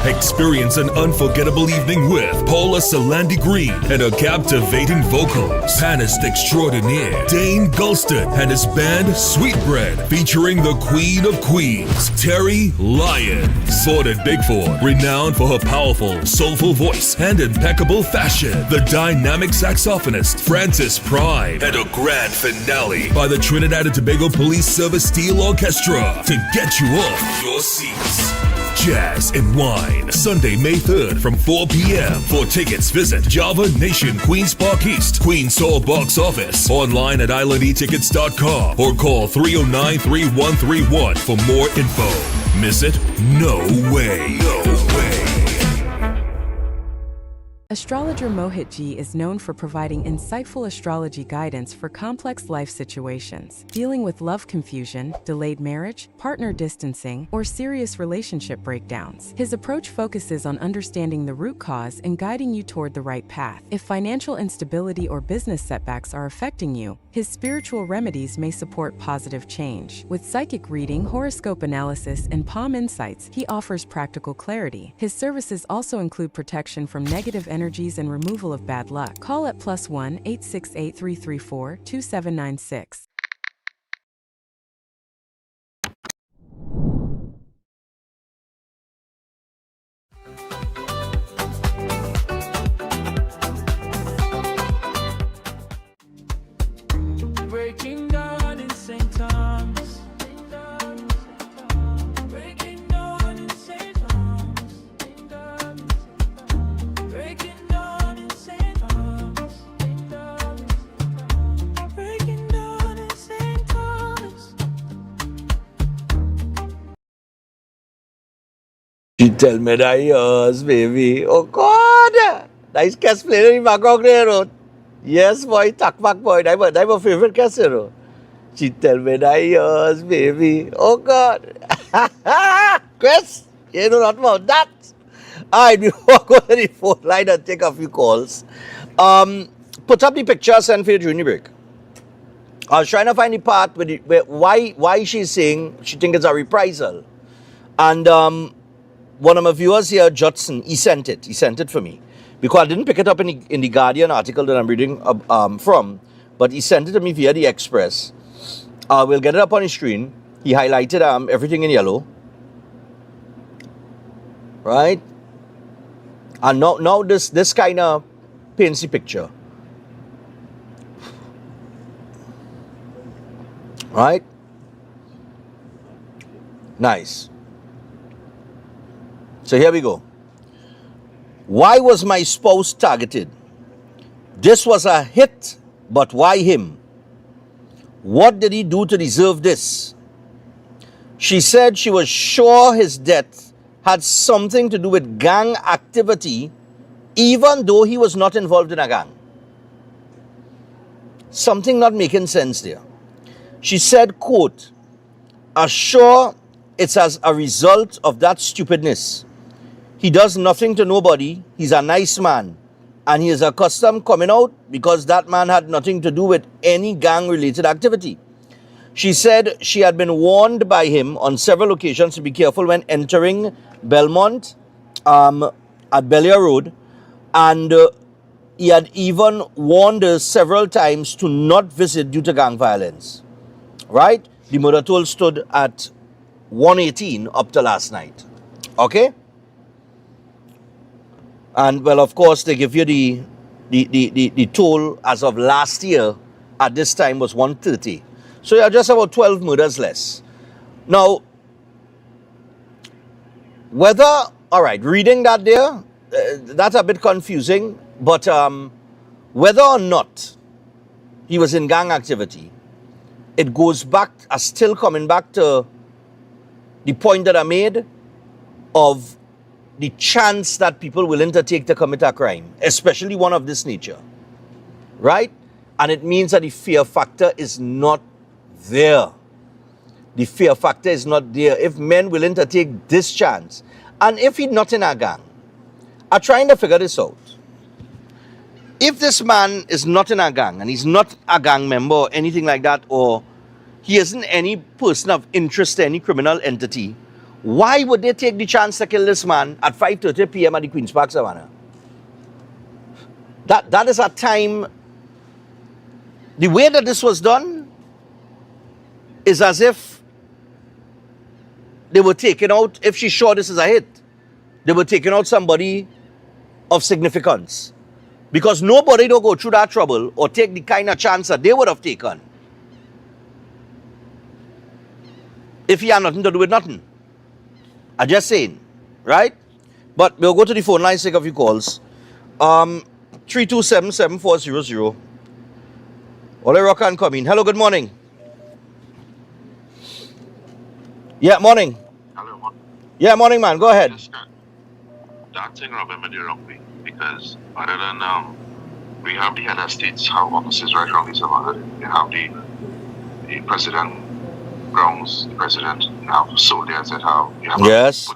Experience an unforgettable evening with Paula Salandi Green and her captivating vocals. Pianist extraordinaire Dane Gulston and his band Sweetbread, featuring the Queen of Queens, Terry Lyons. Ford at Bigford, renowned for her powerful, soulful voice and impeccable fashion. The dynamic saxophonist Francis Pride, and a grand finale by the Trinidad and Tobago Police Service Steel Orchestra to get you off your seats. Jazz and Wine, Sunday, May 3rd from 4 p.m. For tickets, visit Java Nation Queen's Park East, Queen's Hall box office, online at islandetickets.com or call 309-3131 for more info. Miss it? No way. No way. Astrologer Mohit Ji is known for providing insightful astrology guidance for complex life situations, dealing with love confusion, delayed marriage, partner distancing, or serious relationship breakdowns. His approach focuses on understanding the root cause and guiding you toward the right path. If financial instability or business setbacks are affecting you, his spiritual remedies may support positive change. With psychic reading, horoscope analysis, and palm insights, he offers practical clarity. His services also include protection from negative energies and removal of bad luck. Call at +1 868 334 2796. Breaking down in St. Thomas. Breaking down in St. Thomas. Breaking down in St. Thomas. Breaking down in St. Thomas. She tell me that yours, baby. Oh God! Nice cast player in the background there. Yes, boy, talk back, boy. That's my favorite cast, She tell me that yours, baby. Oh God! Chris, you know not about that. Alright, before I go to the phone line and take a few calls, put up the picture I sent for your junior break. I was trying to find the part where why she's saying she thinks it's a reprisal. And one of my viewers here, Judson, he sent it for me. Because I didn't pick it up in the Guardian article that I'm reading from, but he sent it to me via the Express. We'll get it up on the screen. He highlighted everything in yellow. Right? And now this kind of paints the picture. Right? Nice. So here we go. Why was my spouse targeted? This was a hit, but why him? What did he do to deserve this? She said she was sure his death had something to do with gang activity, even though he was not involved in a gang. Something not making sense there. She said, quote, assure it's as a result of that stupidness. He does nothing to nobody. He's a nice man. And he is accustomed coming out because that man had nothing to do with any gang-related activity. She said she had been warned by him on several occasions to be careful when entering Belmont at Belia Road. And he had even warned her several times to not visit due to gang violence. Right? The murder toll stood at 118 up to last night. Okay? And well, of course, they give you the toll as of last year at this time was 130. So you're just about 12 murders less. Now, whether, all right, reading that there, that's a bit confusing, but whether or not he was in gang activity, it goes back, still coming back to the point that I made of the chance that people willing to take to commit a crime, especially one of this nature, right? And it means that the fear factor is not there. The fear factor is not there. If men willing to take this chance, and if he's not in a gang, I'm trying to figure this out. If this man is not in a gang, and he's not a gang member or anything like that, or he isn't any person of interest to any criminal entity, why would they take the chance to kill this man at 5:30 p.m. at the Queen's Park Savannah? That is a time, the way that this was done is as if they were taking out, if she's sure this is a hit, they were taking out somebody of significance. Because nobody don't go through that trouble or take the kind of chance that they would have taken if he had nothing to do with nothing. I'm just saying, right? But we'll go to the phone line, take a few calls. 327-7400. Ole Rock and come in. Hello, good morning. Yeah, morning. Hello. Yeah, morning, man. Go ahead. That thing Robin made the wrong way because other than we have the other states have offices right around the Savannah. You have the president grounds, the president, you have soldiers that have, you have yes.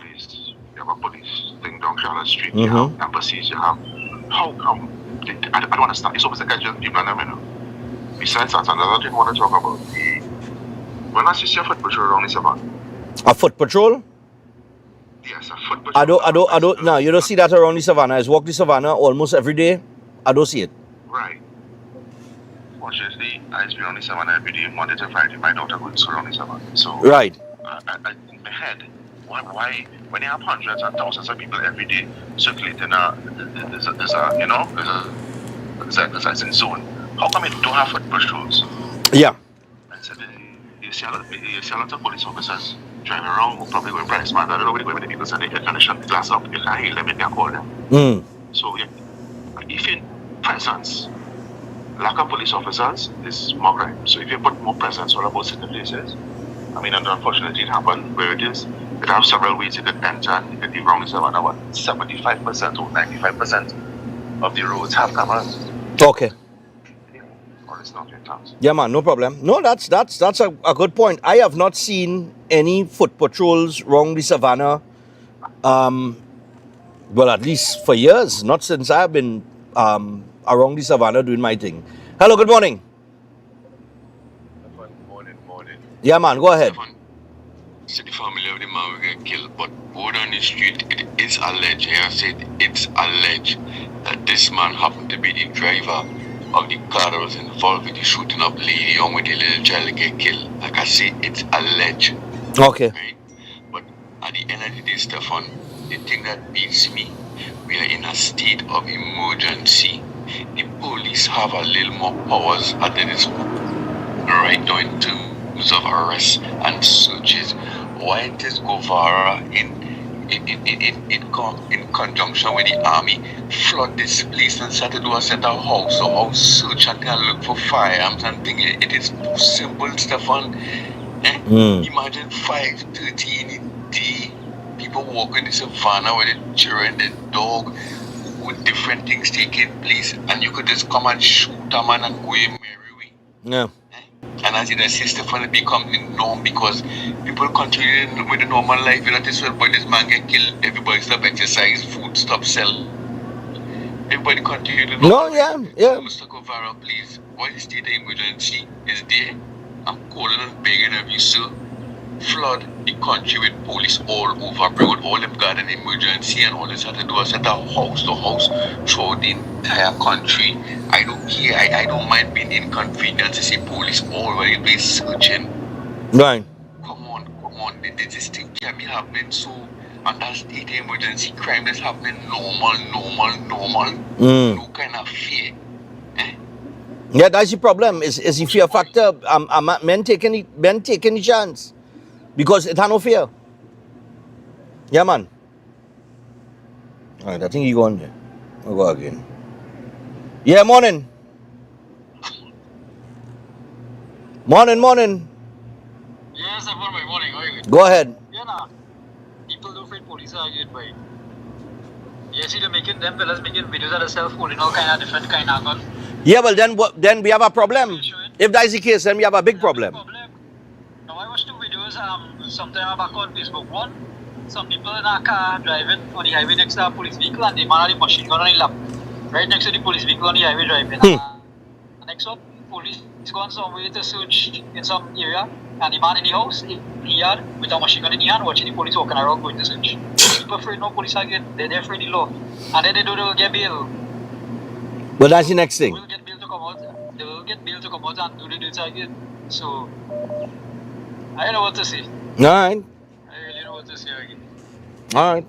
You have a police thing down Charlotte Street, you have embassies, you have, how come, I don't understand, it's almost like I just people and them, you know. Besides that, another thing I want to talk about, when I see a foot patrol around the Savannah. A foot patrol? Yes, a foot patrol. I don't, no, you don't see that around the Savannah. I walk the Savannah almost every day. I don't see it. Right. Fortunately, I used to be on the Savannah every day, Monday to Friday. My daughter goes to school on the Savannah. So, right. In my head, why, when you have hundreds and thousands of people every day circulating, there's a zone, how come you don't have foot patrols? Yeah. And so you see a lot of police officers driving around who probably going price man. I don't know where the people say they air condition the glass up. You can't hear them, you can't call them. So, if in presence, lack of police officers is more crime. So if you put more presence all about certain places, I mean, and unfortunately it happened where it is. It have several ways you can enter and you can be wrong in Savannah. But 75% or 95% of the roads have cameras. Okay. Or it's not your chance. Yeah, man, no problem. No, that's a good point. I have not seen any foot patrols wrong the Savannah. Well, at least for years, not since I have been around the Savannah doing my thing. Hello, good morning. Morning. Yeah, man, go ahead. See the family of the man will get killed, but word on the street, it is alleged, I said it's alleged that this man happened to be the driver of the car that was involved with the shooting up lady on with the little child get killed. Like I say, it's alleged. Okay. Right? But at the end of the day, Stefan, the thing that beats me, we are in a state of emergency. The police have a little more powers at this right now in terms of arrests and searches. Why does Guevara in conjunction with the army flood this place and start to do a set of house search and can look for firearms and things? It is simple, Stefan. Imagine 5:30 in the day, people walking the Savannah with the children, the dog, with different things taking place, and you could just come and shoot a man and go your merry way. Yeah. And as the system finally become the norm because people continue with the normal life. You know, this way, but this man get killed, everybody stop exercise, food stop sell. Everybody continue to No, yeah. So Mr. Guevara, please, while the state of emergency is there, I'm calling and begging of you, sir, flood the country with police all over, bring out all them garden emergency and all this have to do. I set a house to house throughout the entire country. I don't care, I don't mind being inconvenienced to see police all over the place searching. Right. Come on, this thing can't be happening so. And that state of emergency crime is happening normal. No kind of fear. Yeah, that's the problem. Is the fear factor. Men taking the chance because it has no fear. Yeah, man. All right, I think you go on there. I'll go again. Yeah, morning. Morning. Yes, everyone, morning. How are you? Go ahead. Yeah, nah. People don't afraid police are again, boy. You see, they're making videos of themselves holding all kind of different kind of gun. Yeah, well then we have a problem. If that is the case, then we have a big problem. Now I watched two videos sometime back on Facebook. One, some people in a car driving on the highway next to a police vehicle and the man had a machine gun on the lap. Right next to the police vehicle on the highway driving. Next up, police gone somewhere to search in some area and the man in the house, in the yard, with a machine gun in the hand, watching the police walking around going to search. People afraid no police again, they're afraid of the law. And then they'll get bail. But that's the next thing. They will get bail to come out and do the duty again. So, I don't know what to say. All right. I really know what to say again. All right.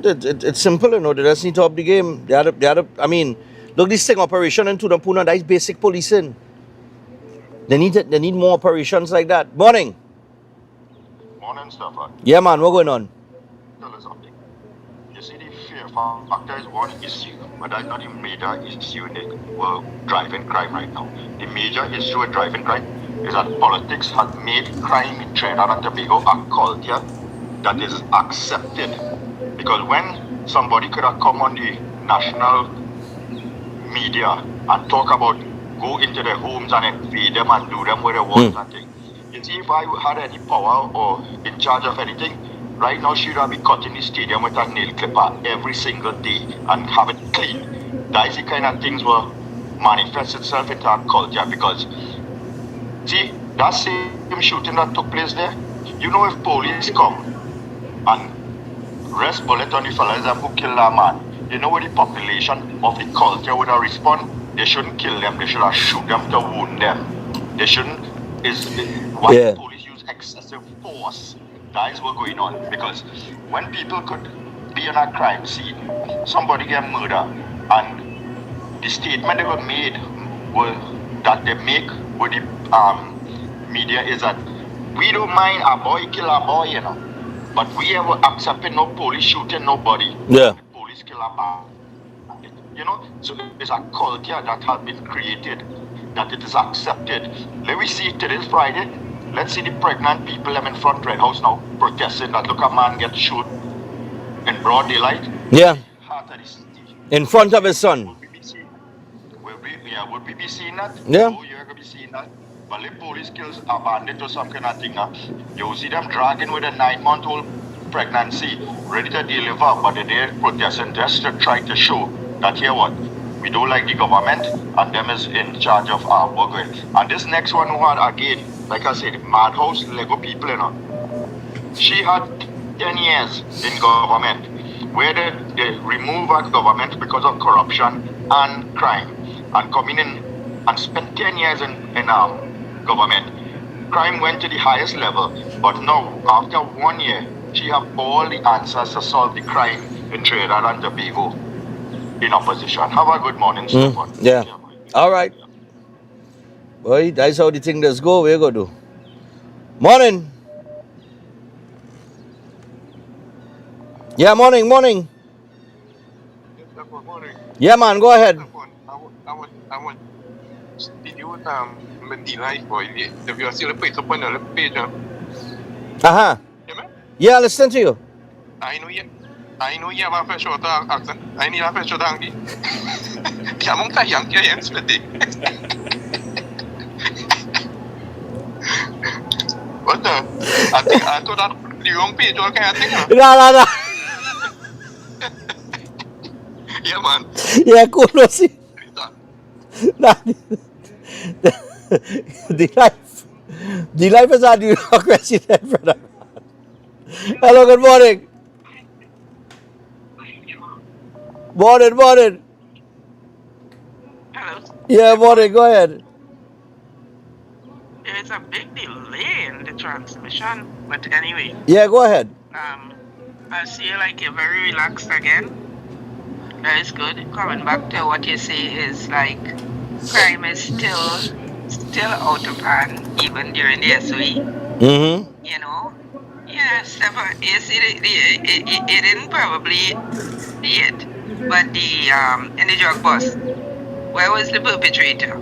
It's simple, you know. They just need to up the game. I mean, look, this thing operation in Tudapuna, that is basic policing. They need more operations like that. Morning, Stefan. Yeah, man. What's going on? Tell us something. You see, the fear factor is one issue, but that's not the major issue in driving crime right now. The major issue with driving crime is that politics has made crime in Trinidad and Tobago a culture that is accepted. Because when somebody could have come on the national media and talk about go into their homes and invade them and do them where they want and things. You see, if I had any power or in charge of anything, right now should I be cutting the stadium with a nail clipper every single day and have it clean. That is the kind of things will manifest itself into our culture because see, that same shooting that took place there, you know if police come and rest bullet on the fellas who kill that man, you know what the population of the culture would have respond? They shouldn't kill them, they should have shoot them to wound them. They shouldn't, why police use excessive force. That is what's going on. Because when people could be in a crime scene, somebody get murdered, and the statement they were made that they make with the media is that we don't mind a boy kill a boy, you know. But we ever accepting no police shooting nobody. Yeah. Police kill a man. You know, so it's a culture that has been created, that it is accepted. Let me see today's Friday. Let's see the pregnant people in front of Red House now protesting that look a man get shot in broad daylight. Yeah. Heart of the city. In front of his son. Would we be seeing that? Yeah. No, you're going to be seeing that. But if police kills a bandit or some kind of thing, you'll see them dragging with a 9-month-old pregnancy, ready to deliver, but they're protesting just to try to show that here what? We don't like the government and them is in charge of our work. And this next one who had again, like I said, Madhouse Lego people, you know. She had 10 years in government where they remove our government because of corruption and crime and coming in and spent 10 years in government. Crime went to the highest level, but now after 1 year, she have all the answers to solve the crime in Trinidad and Tobago in opposition. Have a good morning, Stefan. Yeah. All right. Boy, that's how the thing does go. We're going to do. Morning. Yeah, morning. Yeah, man, go ahead. I want did you deny for it? If you are still a page upon the page. Yeah, listen to you. I know you have a short accent. I need a short accent. But I think I thought that the wrong page all kind of thing. No. Yeah, man. Yeah, cool. No, see. Nah, the life is our New York resident, brother. Hello, good morning. Morning. Hello. Yeah, morning. Go ahead. There's a big delay in the transmission, but anyway. Yeah, go ahead. I see like you're very relaxed again. That is good. Coming back to what you say is like crime is still out of hand even during the SOE. Mm-hmm. You know. Yeah, Stefan. You see, it didn't probably see it, but in the drug bus, where was the perpetrator?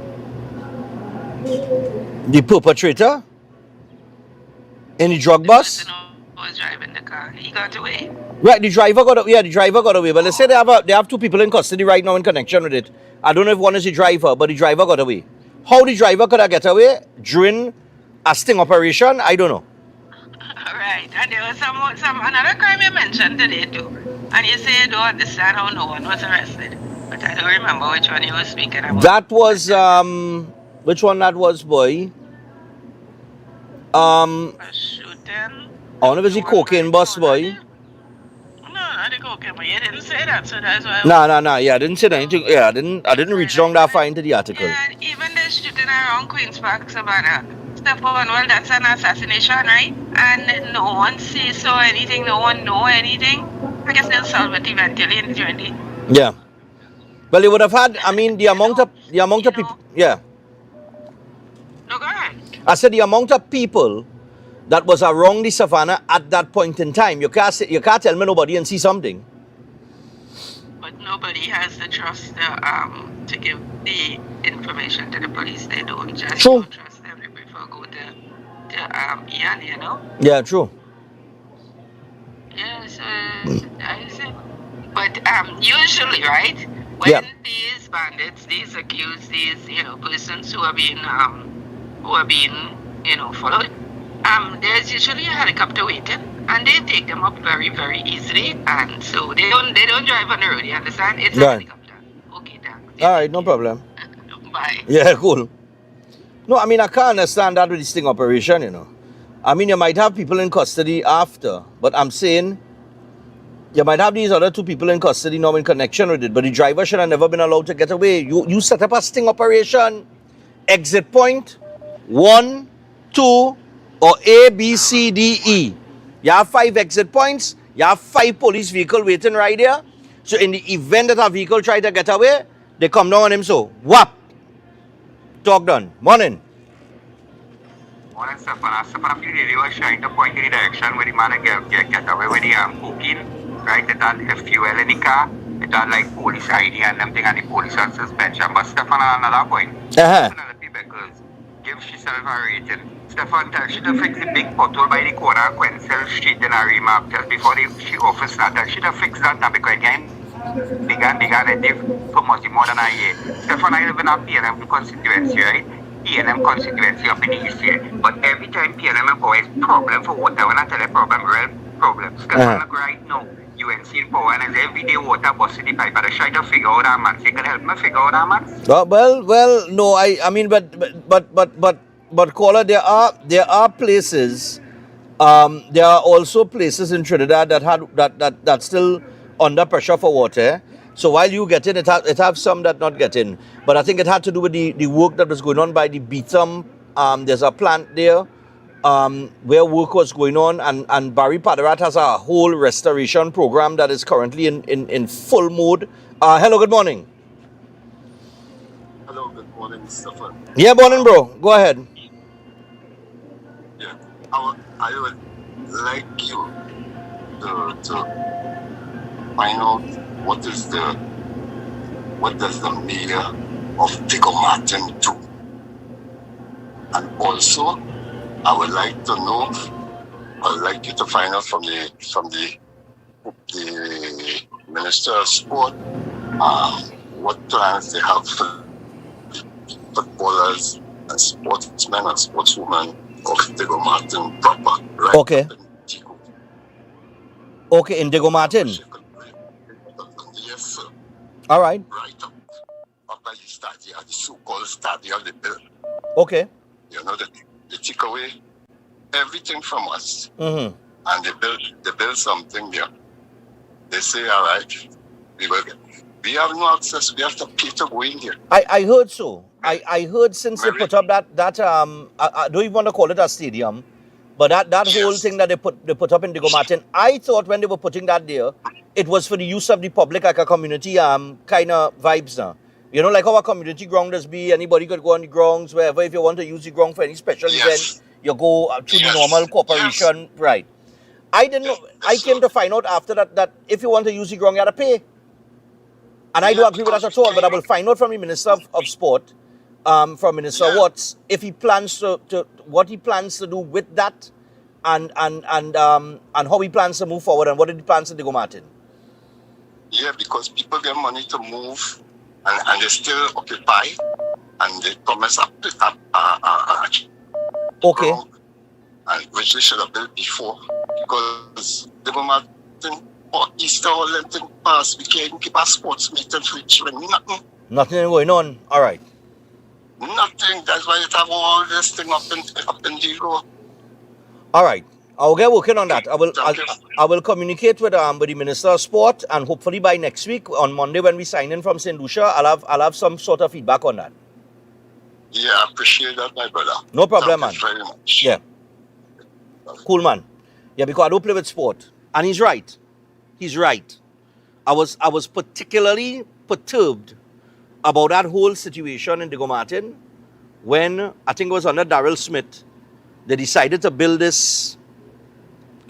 The perpetrator? In the drug bus? Who was driving the car? He got away. Right, the driver got away. But they say they have two people in custody right now in connection with it. I don't know if one is the driver, but the driver got away. How the driver could have get away during a sting operation, I don't know. Right, and there was some another crime you mentioned today too. And you say you don't understand how no one was arrested. But I don't remember which one you were speaking about. That was which one that was, boy? Shooting. I wonder if it's the cocaine bus, boy. No, not the cocaine, but you didn't say that, so that's why. No. Yeah, I didn't say anything. Yeah, I didn't reach down that far into the article. Yeah, even the shooting around Queen's Park, Savannah. Stefan, well, that's an assassination, right? And no one sees or anything, no one know anything. I guess they'll solve it eventually in the journey. Yeah. Well, they would have had. I mean, the amount of people. Yeah. No, go ahead. I said the amount of people that was around the Savannah at that point in time. You can't tell me nobody and see something. But nobody has the trust to give the information to the police. They don't just True. trust them. They prefer go to Ian, you know. Yeah, true. Yes, that is it. But usually, right, when these bandits, these accused, these persons who are being followed, there's usually a helicopter waiting, and they take them up very, very easily, and so they don't drive on the road. You understand? It's a helicopter. Okay, thanks. All right, no problem. Bye. Yeah, cool. No, I mean, I can't understand that with this sting operation, you know. I mean, you might have people in custody after, but I'm saying you might have these other two people in custody now in connection with it, but the driver should have never been allowed to get away. You set up a sting operation, exit point 1, 2, or A, B, C, D, E. You have 5 exit points. You have 5 police vehicles waiting right there. So in the event that a vehicle try to get away, they come down on him, so whap. Talk done. Morning. Morning, Stefan. Stefan, a few days ago, I was trying to point in the direction where the man get away with the cocaine. Right, it had fuel in the car, it had like police ID and them thing, and the police on suspension. But Stefan, at another point, another people girls, give herself a rating. Stefan tell she to fix the big pothole by the corner of Queensell Street in a remark just before she office started. She to fix that now because again, bigger and they for much more than a year. Stefan, I live in a PNM constituency, right? PNM constituency up in the east here. But every time PNM have always problem for water, when I tell a problem, real problem. Stefan, look right now. UNC in power and every day water busting the pipe. I try to figure out that man. So you can help me figure out that man? Well, no. I mean, but caller, there are places. There are also places in Trinidad that still under pressure for water. So while you get in, it have some that not get in. But I think it had to do with the work that was going on by the Beetham. There's a plant there. Where work was going on, and Barry Padarat has a whole restoration program that is currently in full mode. Hello, good morning. Hello, good morning, Stefan. Yeah, morning, bro. Go ahead. Yeah, I would like you to find out what does the mayor of Vigo Martin do, and also I would like to know. I would like you to find out from the Minister of Sport what plans they have for footballers and sportsmen and sportswomen of Diego Martin proper, right? Okay. Okay, in Diego Martin. Yes, sir. All right. Right up by the stadium, the so-called stadium they built. Okay. You know, they took away everything from us. Mm-hmm. And they build something there. They say, all right, we have no access, we have to pay to go in there. I heard so. I heard since they put up that I don't even want to call it a stadium, but that whole thing that they put up in Diego Martin, I thought when they were putting that there, it was for the use of the public, like a community kind of vibes now. You know, like how a community ground does be, anybody could go on the grounds, wherever. If you want to use the ground for any special event, you go to the normal corporation, right. I didn't know, I came to find out after that if you want to use the ground, you have to pay. And I don't agree with that at all, but I will find out from the Minister of Sport, from Minister Watts, if he plans to what he plans to do with that, and how he plans to move forward, and what he plans to do, Martin. Yeah, because people get money to move, and they still occupy, and they promise okay, and which they should have built before, because the Martin or Easter or Lenten pass, we can't keep our sports meetings with nothing. Nothing going on. All right. Nothing. That's why you have all this thing up in the road. All right. I'll get working on that. I will communicate with the Minister of Sport, and hopefully by next week on Monday when we sign in from St. Lucia, I'll have some sort of feedback on that. Yeah, I appreciate that, my brother. No problem, man. Thank you very much. Yeah. Cool, man. Yeah, because I don't play with sport, and he's right. He's right. I was particularly perturbed about that whole situation in Diego Martin when I think it was under Daryl Smith. They decided to build this.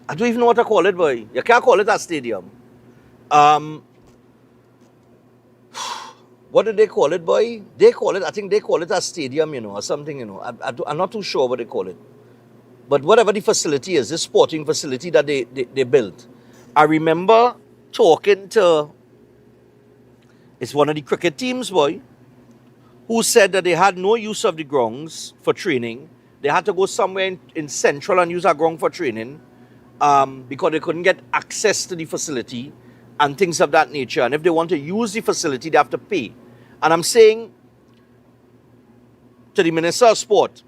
I don't even know what to call it, boy. You can't call it a stadium. What did they call it, boy? I think they call it a stadium, or something, I'm not too sure what they call it. But whatever the facility is, this sporting facility that they built. I remember talking to, it's one of the cricket teams, boy, who said that they had no use of the grounds for training. They had to go somewhere in Central and use our ground for training because they couldn't get access to the facility and things of that nature. And if they want to use the facility, they have to pay. And I'm saying to the Minister of Sport,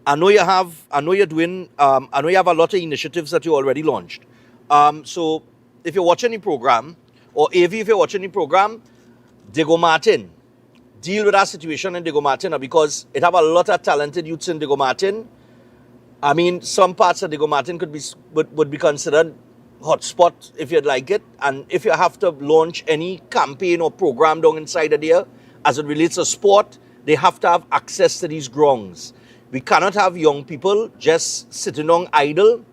I know you have a lot of initiatives that you already launched. So if you're watching the program, or AV, if you're watching the program, Diego Martin, deal with that situation in Diego Martin because it have a lot of talented youths in Diego Martin. I mean, some parts of Diego Martin would be considered hotspot if you'd like it. And if you have to launch any campaign or program down inside of there, as it relates to sport, they have to have access to these grounds. We cannot have young people just sitting on idle.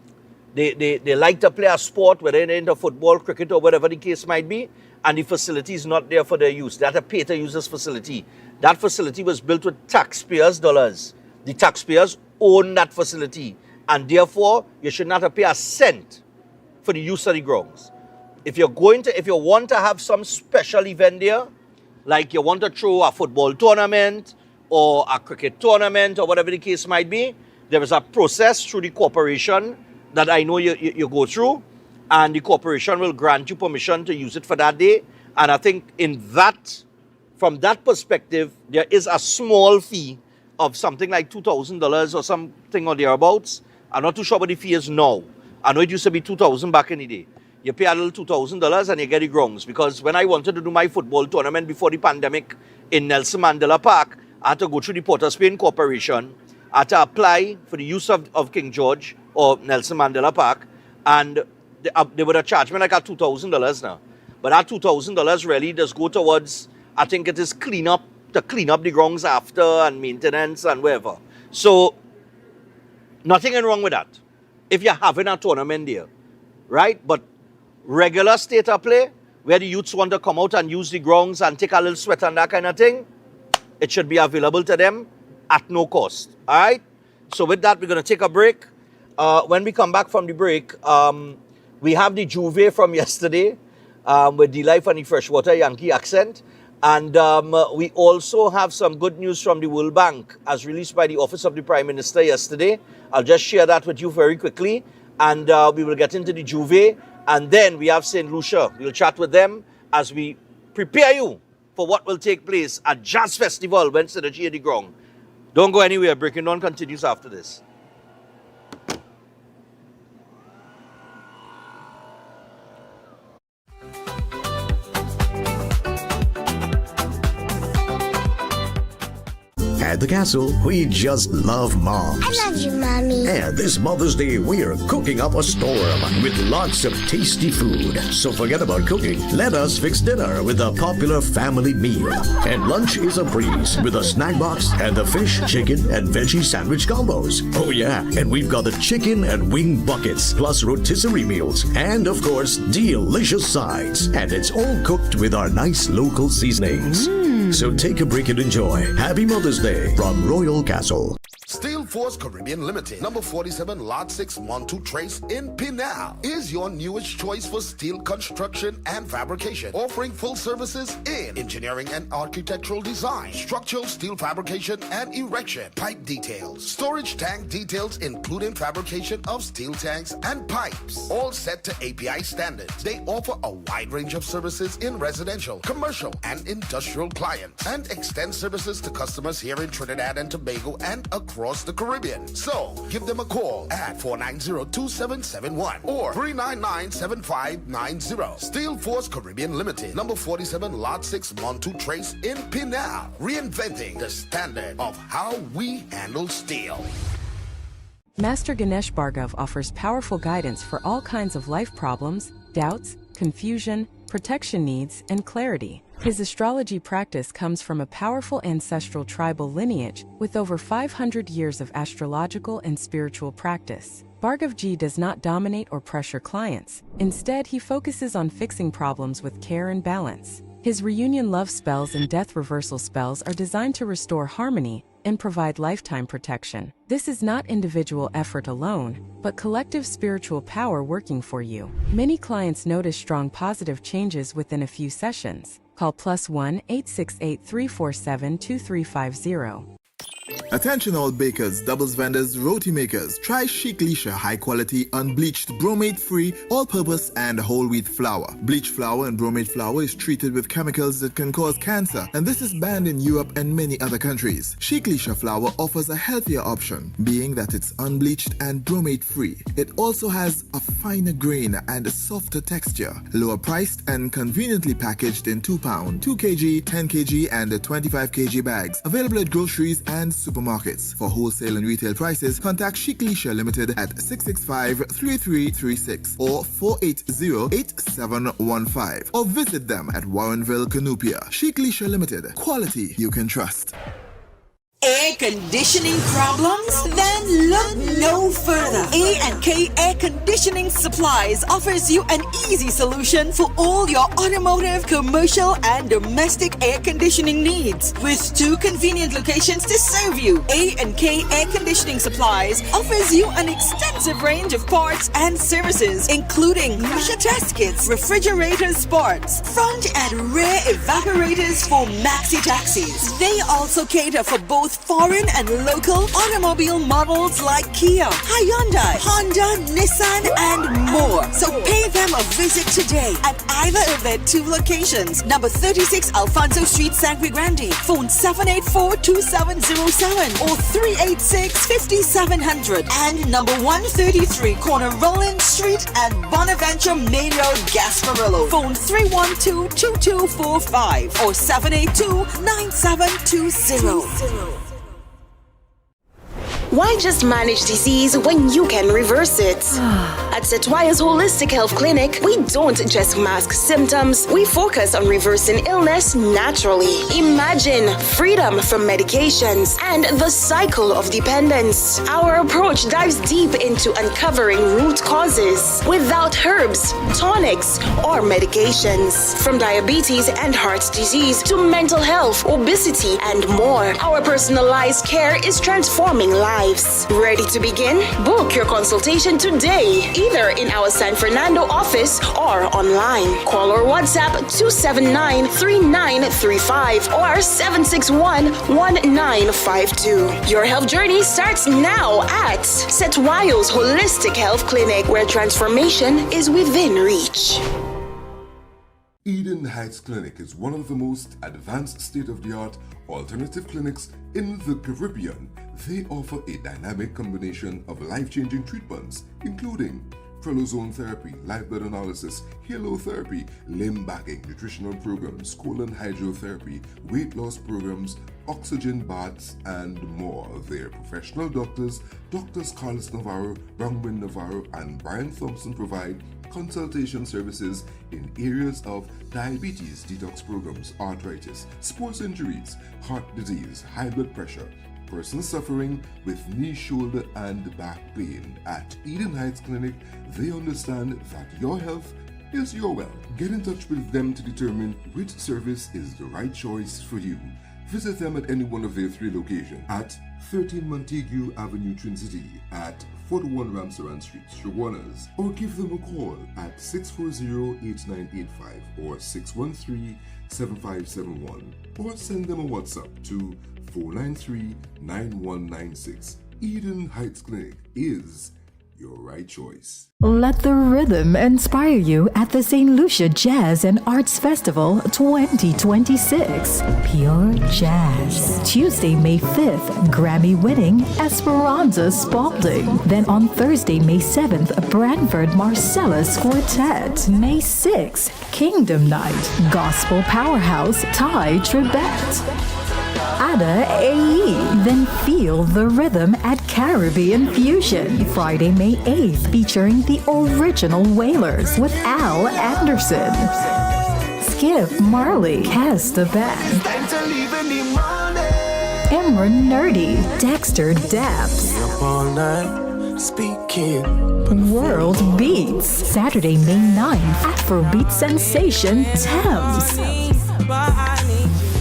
They like to play a sport, whether they're into football, cricket, or whatever the case might be, and the facility is not there for their use. They have to pay to use this facility. That facility was built with taxpayers' dollars. The taxpayers own that facility, and therefore, you should not have to pay a cent for the use of the grounds. If you want to have some special event there, like you want to throw a football tournament, or a cricket tournament, or whatever the case might be, there is a process through the corporation that I know you go through, and the corporation will grant you permission to use it for that day. And I think from that perspective, there is a small fee of something like $2,000 or something or thereabouts. I'm not too sure what the fee is now. I know it used to be $2,000 back in the day. You pay a little $2,000 and you get the grounds. Because when I wanted to do my football tournament before the pandemic in Nelson Mandela Park, I had to go through the Port of Spain Corporation. I had to apply for the use of King George or Nelson Mandela Park, and they would have charged me like a $2,000 now. But that $2,000 really does go towards, I think it is to clean up the grounds after and maintenance and whatever. So, nothing wrong with that. If you're having a tournament there, right? But regular state of play, where the youths want to come out and use the grounds and take a little sweat and that kind of thing, it should be available to them at no cost. All right? So with that, we're going to take a break. When we come back from the break, we have the Juve from yesterday with the Life and the Freshwater Yankee accent. And we also have some good news from the World Bank as released by the Office of the Prime Minister yesterday. I'll just share that with you very quickly. And we will get into the Juve. And then we have St. Lucia. We'll chat with them as we prepare you for what will take place at Jazz Festival when Synergy at the ground. Don't go anywhere. Breaking Dawn continues after this. At the castle, we just love moms. I love you, Mommy. And this Mother's Day, we're cooking up a storm with lots of tasty food. So forget about cooking. Let us fix dinner with a popular family meal. And lunch is a breeze with a snack box and the fish, chicken, and veggie sandwich combos. Oh yeah, and we've got the chicken and wing buckets, plus rotisserie meals, and of course, delicious sides. And it's all cooked with our nice local seasonings. So take a break and enjoy. Happy Mother's Day from Royal Castle. Steel Force Caribbean Limited, number 47, Lot 6, Montu Trace in Pinal, is your newest choice for steel construction and fabrication, offering full services in engineering and architectural design, structural steel fabrication and erection, pipe details, storage tank details including fabrication of steel tanks and pipes, all set to API standards. They offer a wide range of services in residential, commercial, and industrial clients, and extend services to customers here in Trinidad and Tobago and across the Caribbean. So, give them a call at 490-2771 or 399-7590. Steel Force Caribbean Limited, number 47, Lot 6, Montu Trace in Pinal. Reinventing the standard of how we handle steel. Master Ganesh Bhargav offers powerful guidance for all kinds of life problems, doubts, confusion, protection needs, and clarity. His astrology practice comes from a powerful ancestral tribal lineage with over 500 years of astrological and spiritual practice. Bhargavji does not dominate or pressure clients. Instead, he focuses on fixing problems with care and balance. His reunion love spells and death reversal spells are designed to restore harmony and provide lifetime protection. This is not individual effort alone, but collective spiritual power working for you. Many clients notice strong positive changes within a few sessions. Call +1 868-347 2350. Attention all bakers, doubles vendors, roti makers. Try Chic Lisha high quality, unbleached, bromate free, all purpose and whole wheat flour. Bleached flour and bromate flour is treated with chemicals that can cause cancer, and this is banned in Europe and many other countries. Chic Lisha flour offers a healthier option, being that it's unbleached and bromate free. It also has a finer grain and a softer texture, lower priced and conveniently packaged in 2 pound, 2 kg, 10 kg and 25 kg bags. Available at groceries and supermarkets. For wholesale and retail prices, contact Chic Lisha Limited at 665-3336 or 480-8715 or visit them at Warrenville, Canupia. Chic Lisha Limited. Quality you can trust. Air conditioning problems? Then look no further. A&K Air Conditioning Supplies offers you an easy solution for all your automotive, commercial, and domestic air conditioning needs. With 2 convenient locations to serve you, A&K Air Conditioning Supplies offers you an extensive range of parts and services, including pressure test kits, refrigerator parts, front and rear evaporators for maxi taxis. They also cater for both foreign and local automobile models like Kia, Hyundai, Honda, Nissan, and more. So pay them a visit today at either of their 2 locations. Number 36 Alfonso Street, Sangre Grande. Phone 784-2707 or 386-5700. And number 133 corner Roland Street and Bonaventure Main Road, Gasparillo. Phone 312-2245 or 782-9720. Why just manage disease when you can reverse it? At Setwaya's Holistic Health Clinic, we don't just mask symptoms, we focus on reversing illness naturally. Imagine freedom from medications and the cycle of dependence. Our approach dives deep into uncovering root causes without herbs, tonics, or medications. From diabetes and heart disease to mental health, obesity, and more, our personalized care is transforming lives. lives. Ready to begin? Book your consultation today, either in our San Fernando office or online. Call or WhatsApp 279-3935 or 761-1952. Your health journey starts now at Setwayos Holistic Health Clinic, where transformation is within reach. Eden Heights Clinic is one of the most advanced state-of-the-art alternative clinics in the Caribbean. They offer a dynamic combination of life-changing treatments, including prolozone therapy, live blood analysis, halotherapy, limb bagging, nutritional programs, colon hydrotherapy, weight loss programs, oxygen baths, and more. Their professional doctors, Drs. Carlos Navarro, Bronwyn Navarro, and Brian Thompson, provide consultation services in areas of diabetes, detox programs, arthritis, sports injuries, heart disease, high blood pressure, persons suffering with knee, shoulder, and back pain. At Eden Heights Clinic, they understand that your health is your wealth. Get in touch with them to determine which service is the right choice for you. Visit them at any one of their 3 locations at 13 Montague Avenue, Twin City, at 41 Ramsaran Street, Shoguanas, or give them a call at 640-8985 or 613-7571, or send them a WhatsApp to 493-9196. Eden Heights Clinic is your right choice. Let the rhythm inspire you at the St. Lucia Jazz and Arts Festival 2026. Pure Jazz. Tuesday, May 5th, Grammy-winning Esperanza Spalding. Then on Thursday, May 7th, Branford Marcellus Quartet. May 6th, Kingdom Night, Gospel Powerhouse Ty Trebet. Ada AE. Then feel the rhythm at Caribbean Fusion. Friday, May 8th, featuring the original Wailers with Al Anderson. Skip Marley, Cass the Band. Imran Nerdy, Dexter Daps. World Beats. Saturday, May 9th, Afrobeat sensation Thames.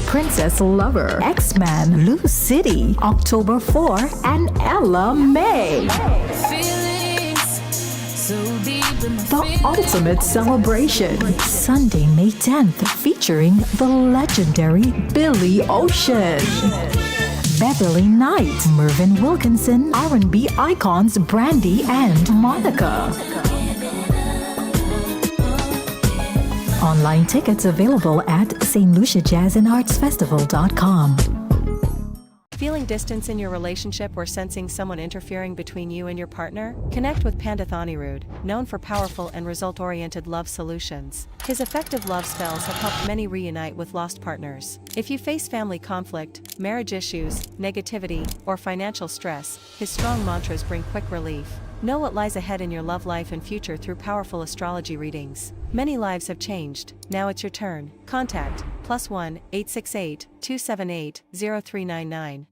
Princess Lover, X-Man, Blue City, October 4, and Ella May. The Ultimate Celebration, Sunday, May 10th, featuring the legendary Billy Ocean. Beverly Knight, Mervyn Wilkinson, R&B icons Brandy and Monica. Online tickets available at stluciajazzandartsfestival.com. Feeling distance in your relationship or sensing someone interfering between you and your partner? Connect with Pandit Anirudh, known for powerful and result-oriented love solutions. His effective love spells have helped many reunite with lost partners. If you face family conflict, marriage issues, negativity, or financial stress, his strong mantras bring quick relief. Know what lies ahead in your love life and future through powerful astrology readings. Many lives have changed. Now it's your turn. Contact +1 868 278 0399.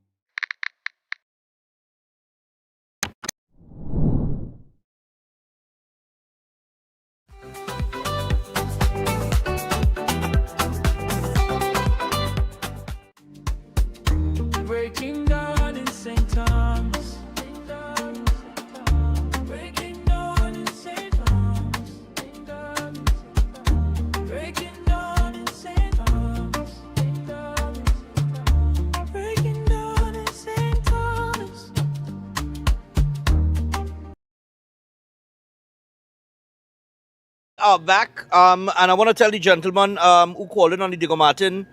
Breaking down in St. Thomas. Breaking down in St. Thomas. Breaking down in St. Thomas. Breaking down in St. Thomas. Back, and I want to tell the gentleman who called in on the Diego Martin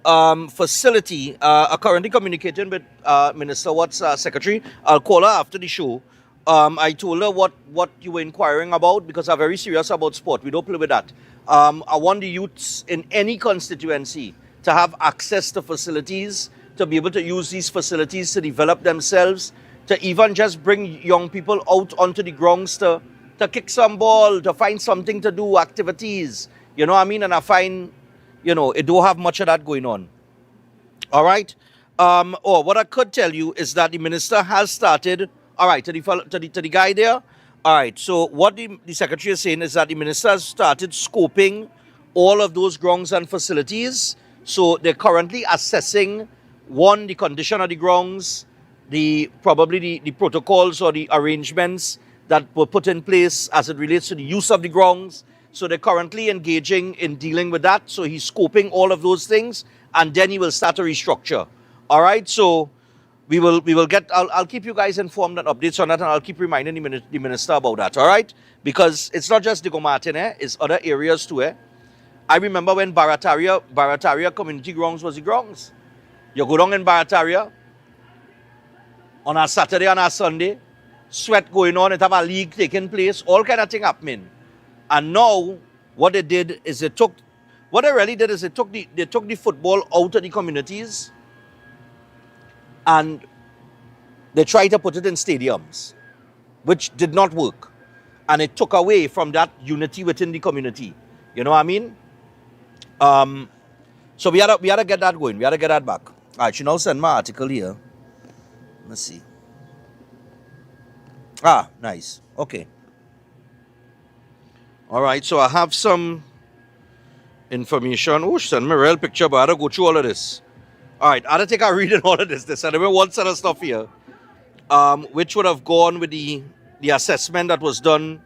facility, are currently communicating with Minister Watt's secretary. I'll call her after the show. I told her what you were inquiring about, because I'm very serious about sport. We don't play with that. I want the youths in any constituency to have access to facilities, to be able to use these facilities to develop themselves, to even just bring young people out onto the grounds to kick some ball, to find something to do, activities. You know what I mean? And I find, it don't have much of that going on. All right? What I could tell you is that the minister has started, all right, to the guy there. All right, so what the secretary is saying is that the minister has started scoping all of those grounds and facilities. So they're currently assessing, one, the condition of the grounds, probably the protocols or the arrangements that were put in place as it relates to the use of the grounds. So they're currently engaging in dealing with that. So he's scoping all of those things, and then he will start to restructure. All right. So we will get. I'll keep you guys informed and updates on that, and I'll keep reminding the minister about that. All right. Because it's not just Diego Martin, it's other areas too. I remember when Barataria Community Grounds was the grounds. You go down in Barataria on a Saturday and a Sunday, sweat going on, it have a league taking place, all kind of thing happening. And now what they did is they took the football out of the communities and they tried to put it in stadiums, which did not work. And it took away from that unity within the community. You know what I mean? So we had to get that going. We had to get that back. All right, you now send my article here. Let's see. Ah, nice. Okay. All right, so I have some information. Oh, send me a real picture, but I had to go through all of this. All right, I had to take a read in all of this. They sent me one set of stuff here, which would have gone with the assessment that was done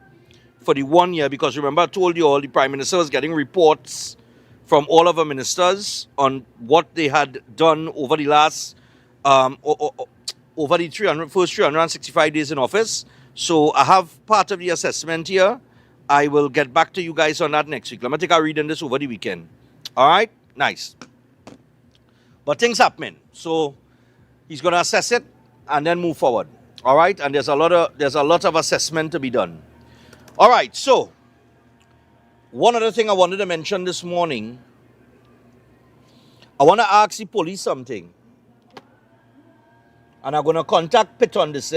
for the 1 year, because remember I told you all the Prime Minister was getting reports from all of the ministers on what they had done over the last, over the first 365 days in office. So I have part of the assessment here. I will get back to you guys on that next week. Let me take a read on this over the weekend. All right? Nice. But things happening. So he's going to assess it and then move forward. All right? And there's a lot of assessment to be done. All right. So one other thing I wanted to mention this morning, I want to ask the police something. And I'm going to contact Pitt on this,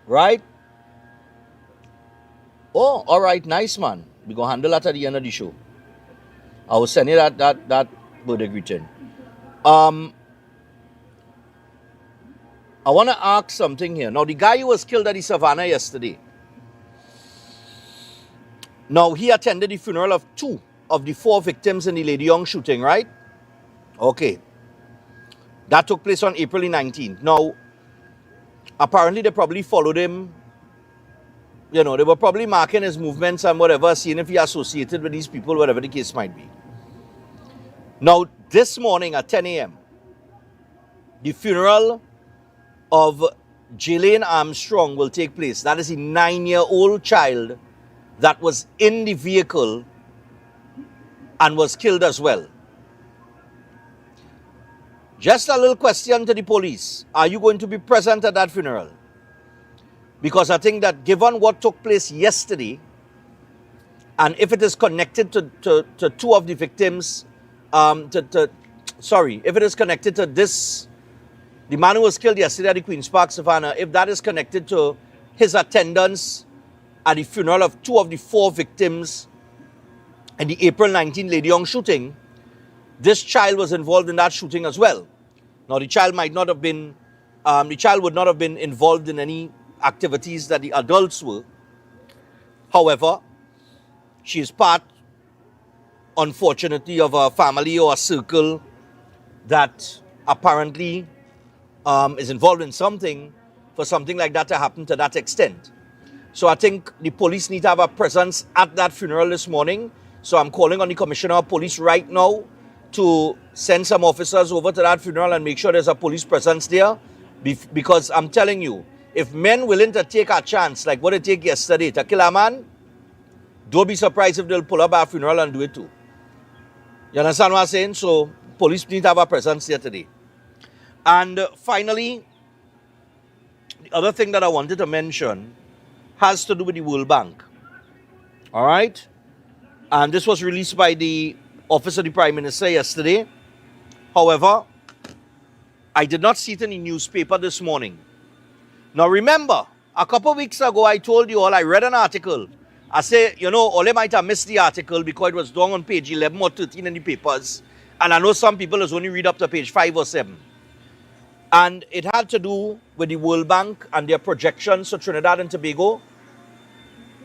right? Oh, all right. Nice, man. We're going to handle that at the end of the show. I will send you that birthday greeting. I want to ask something here. Now, the guy who was killed at the Savannah yesterday, now he attended the funeral of 2 of the 4 victims in the Lady Young shooting, right? Okay. That took place on April 19th. Now, apparently they probably followed him. You know, they were probably marking his movements and whatever, seeing if he associated with these people, whatever the case might be. Now, this morning at 10 a.m., the funeral of Jelaine Armstrong will take place. That is a 9-year-old child that was in the vehicle and was killed as well. Just a little question to the police. Are you going to be present at that funeral? Because I think that given what took place yesterday, and if it is connected to 2 of the victims, if it is connected to this, the man who was killed yesterday at the Queen's Park Savannah, if that is connected to his attendance at the funeral of 2 of the 4 victims in the April 19 Lady Young shooting, this child was involved in that shooting as well. Now, the child would not have been involved in any activities that the adults were. However, she is part, unfortunately, of a family or a circle that apparently is involved in something for something like that to happen to that extent. So I think the police need to have a presence at that funeral this morning. So I'm calling on the Commissioner of Police right now to send some officers over to that funeral and make sure there's a police presence there. Because I'm telling you, if men willing to take a chance, like what they take yesterday, to kill a man, don't be surprised if they'll pull up our funeral and do it too. You understand what I'm saying? So police need to have a presence here today. And finally, the other thing that I wanted to mention has to do with the World Bank. All right? And this was released by the Office of the Prime Minister yesterday. However, I did not see it in the newspaper this morning. Now remember, a couple of weeks ago I told you all, I read an article. I say, you know, Ole might have missed the article because it was down on page 11 or 13 in the papers. And I know some people has only read up to page 5 or 7. And it had to do with the World Bank and their projections for Trinidad and Tobago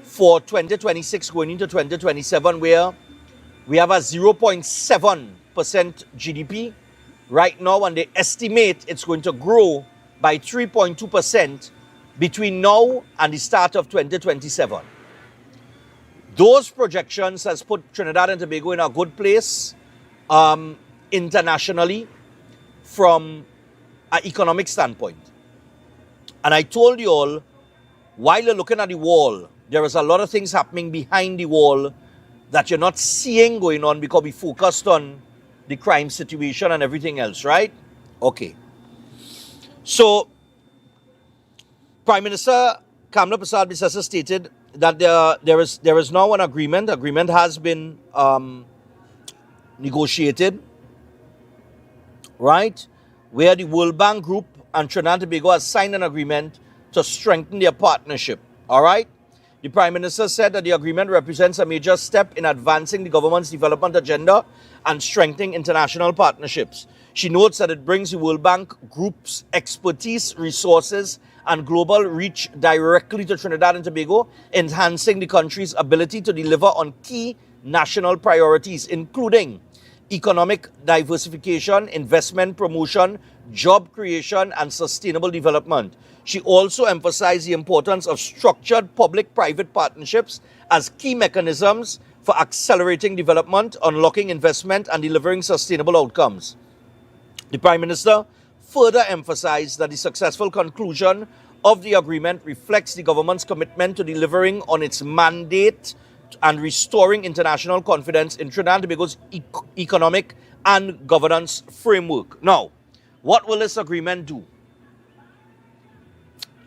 for 2026 going into 2027, where we have a 0.7% GDP right now, and they estimate it's going to grow by 3.2% between now and the start of 2027. Those projections has put Trinidad and Tobago in a good place internationally from an economic standpoint. And I told you all, while you're looking at the wall, there is a lot of things happening behind the wall that you're not seeing going on because we focused on the crime situation and everything else, right? Okay. So, Prime Minister Kamla Persad-Bissessar stated that there is now an agreement. Agreement has been negotiated, right? Where the World Bank Group and Trinidad and Tobago has signed an agreement to strengthen their partnership, all right? The Prime Minister said that the agreement represents a major step in advancing the government's development agenda and strengthening international partnerships. She notes that it brings the World Bank Group's expertise, resources, and global reach directly to Trinidad and Tobago, enhancing the country's ability to deliver on key national priorities, including economic diversification, investment promotion, job creation, and sustainable development. She also emphasized the importance of structured public-private partnerships as key mechanisms for accelerating development, unlocking investment, and delivering sustainable outcomes. The Prime Minister further emphasized that the successful conclusion of the agreement reflects the government's commitment to delivering on its mandate and restoring international confidence in Trinidad and Tobago's economic and governance framework. Now, what will this agreement do?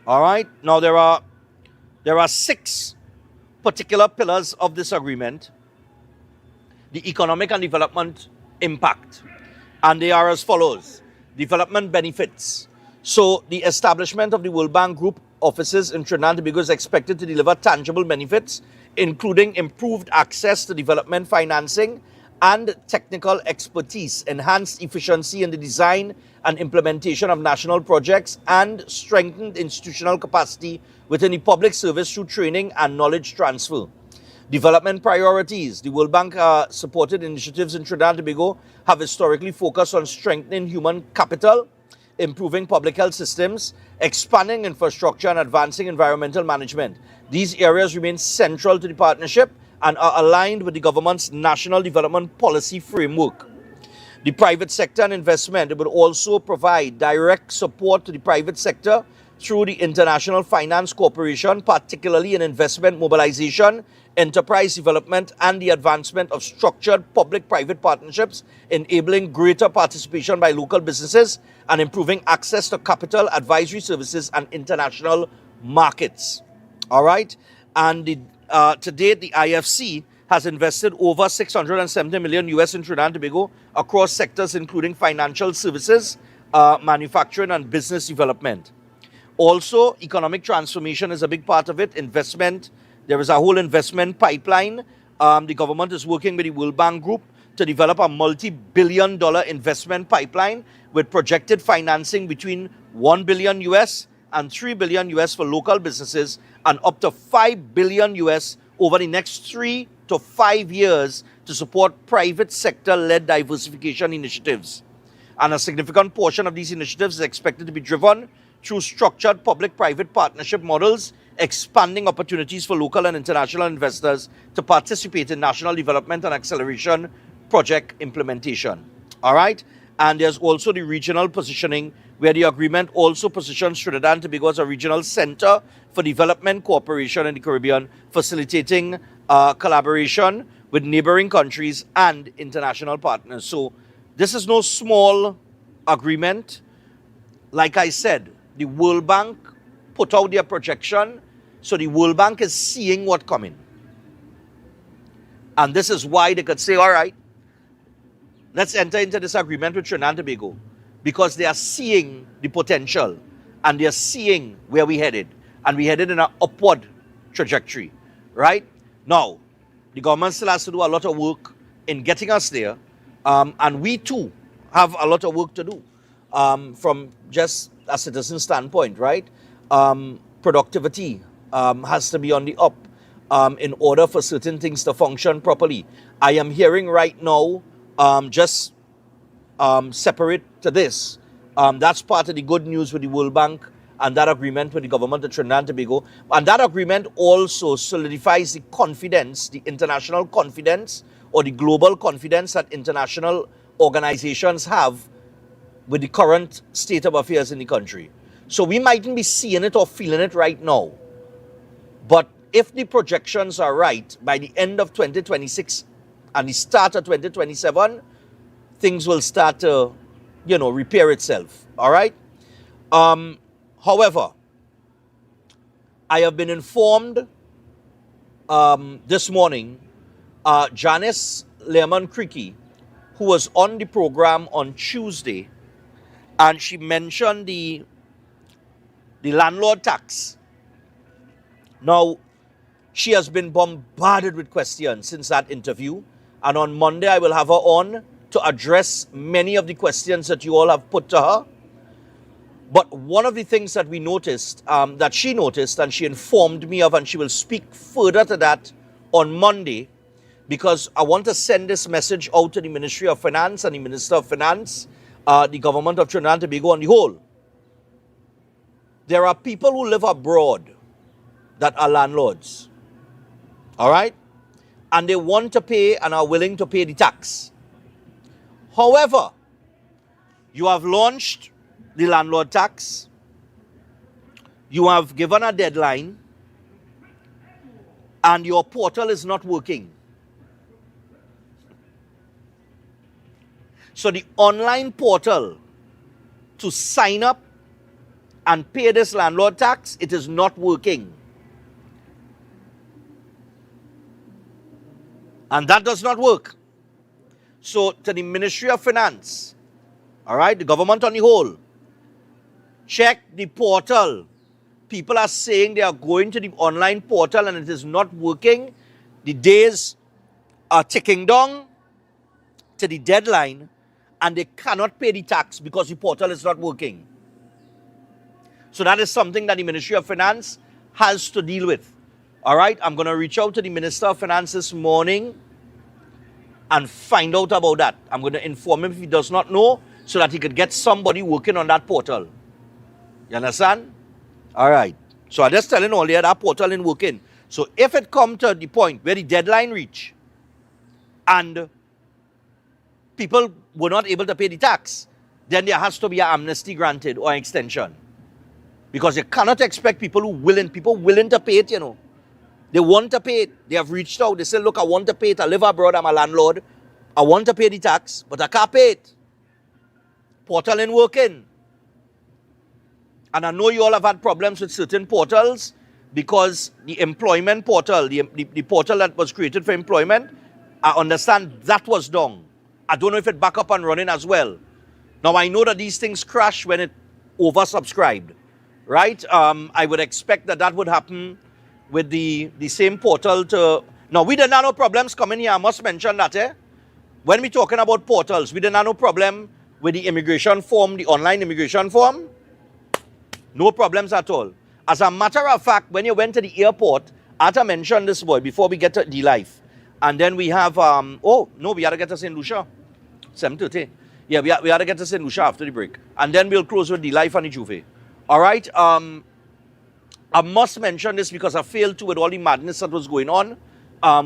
All right. Now, there are 6 particular pillars of this agreement. The economic and development impact. And they are as follows. Development benefits. So, the establishment of the World Bank Group offices in Trinidad and Tobago is expected to deliver tangible benefits, including improved access to development financing and technical expertise, enhanced efficiency in the design and implementation of national projects, and strengthened institutional capacity within the public service through training and knowledge transfer. Development priorities. The World Bank supported initiatives in Trinidad and Tobago have historically focused on strengthening human capital, improving public health systems, expanding infrastructure, and advancing environmental management. These areas remain central to the partnership and are aligned with the government's national development policy framework. The private sector and investment, it would also provide direct support to the private sector through the International Finance Corporation, particularly in investment mobilization, enterprise development, and the advancement of structured public-private partnerships, enabling greater participation by local businesses and improving access to capital, advisory services, and international markets. All right? And to date, the IFC has invested over $670 million US in Trinidad and Tobago across sectors including financial services, manufacturing, and business development. Also, economic transformation is a big part of it. Investment, there is a whole investment pipeline. The government is working with the World Bank Group to develop a multi-billion-dollar investment pipeline with projected financing between $1 billion US and $3 billion US for local businesses and up to $5 billion US over the next 3 to 5 years to support private sector-led diversification initiatives. And a significant portion of these initiatives is expected to be driven through structured public-private partnership models, expanding opportunities for local and international investors to participate in national development and acceleration project implementation. All right? And there's also the regional positioning, where the agreement also positions Trinidad and Tobago as a regional center for development cooperation in the Caribbean, facilitating collaboration with neighboring countries and international partners. So this is no small agreement. Like I said, the World Bank put out their projection, so the World Bank is seeing what's coming. And this is why they could say, all right, let's enter into this agreement with Trinidad and Tobago, because they are seeing the potential and they are seeing where we're headed. And we're headed in an upward trajectory, right? Now, the government still has to do a lot of work in getting us there. And we too have a lot of work to do from just a citizen standpoint, right? Productivity has to be on the up in order for certain things to function properly. I am hearing right now, just separate to this. That's part of the good news with the World Bank and that agreement with the government of Trinidad and Tobago. And that agreement also solidifies the confidence, the international confidence or the global confidence that international organizations have with the current state of affairs in the country. So we mightn't be seeing it or feeling it right now. But if the projections are right, by the end of 2026 and the start of 2027, things will start to, repair itself. All right? However, I have been informed this morning, Janice Lehrman-Criqui, who was on the program on Tuesday, and she mentioned the landlord tax. Now, she has been bombarded with questions since that interview, and on Monday I will have her on to address many of the questions that you all have put to her. But one of the things that we noticed, that she noticed and she informed me of, and she will speak further to that on Monday, because I want to send this message out to the Ministry of Finance and the Minister of Finance, the government of Trinidad and Tobago on the whole. There are people who live abroad that are landlords. All right? And they want to pay and are willing to pay the tax. However, you have launched the landlord tax. You have given a deadline, and your portal is not working. So the online portal to sign up and pay this landlord tax, it is not working. And that does not work. So to the Ministry of Finance, all right, the government on the whole, check the portal. People are saying they are going to the online portal and it is not working. The days are ticking down to the deadline and they cannot pay the tax because the portal is not working. So that is something that the Ministry of Finance has to deal with. All right, I'm going to reach out to the Minister of Finance this morning and find out about that. I'm going to inform him if he does not know so that he could get somebody working on that portal. You understand? All right. So I'm just telling all you that portal ain't working. So if it come to the point where the deadline reach and people were not able to pay the tax, then there has to be an amnesty granted or an extension. Because you cannot expect people willing to pay it, They want to pay it. They have reached out. They say, look, I want to pay it. I live abroad. I'm a landlord. I want to pay the tax, but I can't pay it. Portal ain't working. And I know you all have had problems with certain portals because the employment portal, the portal that was created for employment, I understand that was down. I don't know if it back up and running as well. Now, I know that these things crash when it oversubscribed, right? I would expect that would happen with the same portal to... Now, we did not have no problems coming here. I must mention that, When we're talking about portals, we did not have no problem with the immigration form, the online immigration form. No problems at all. As a matter of fact, when you went to the airport, I had to mention this, boy, before we get to D-Life. And then we have, we had to get to St. Lucia. 7:30. Yeah, we had to get to St. Lucia after the break. And then we'll close with D-Life and the Juve. All right? I must mention this because I failed to with all the madness that was going on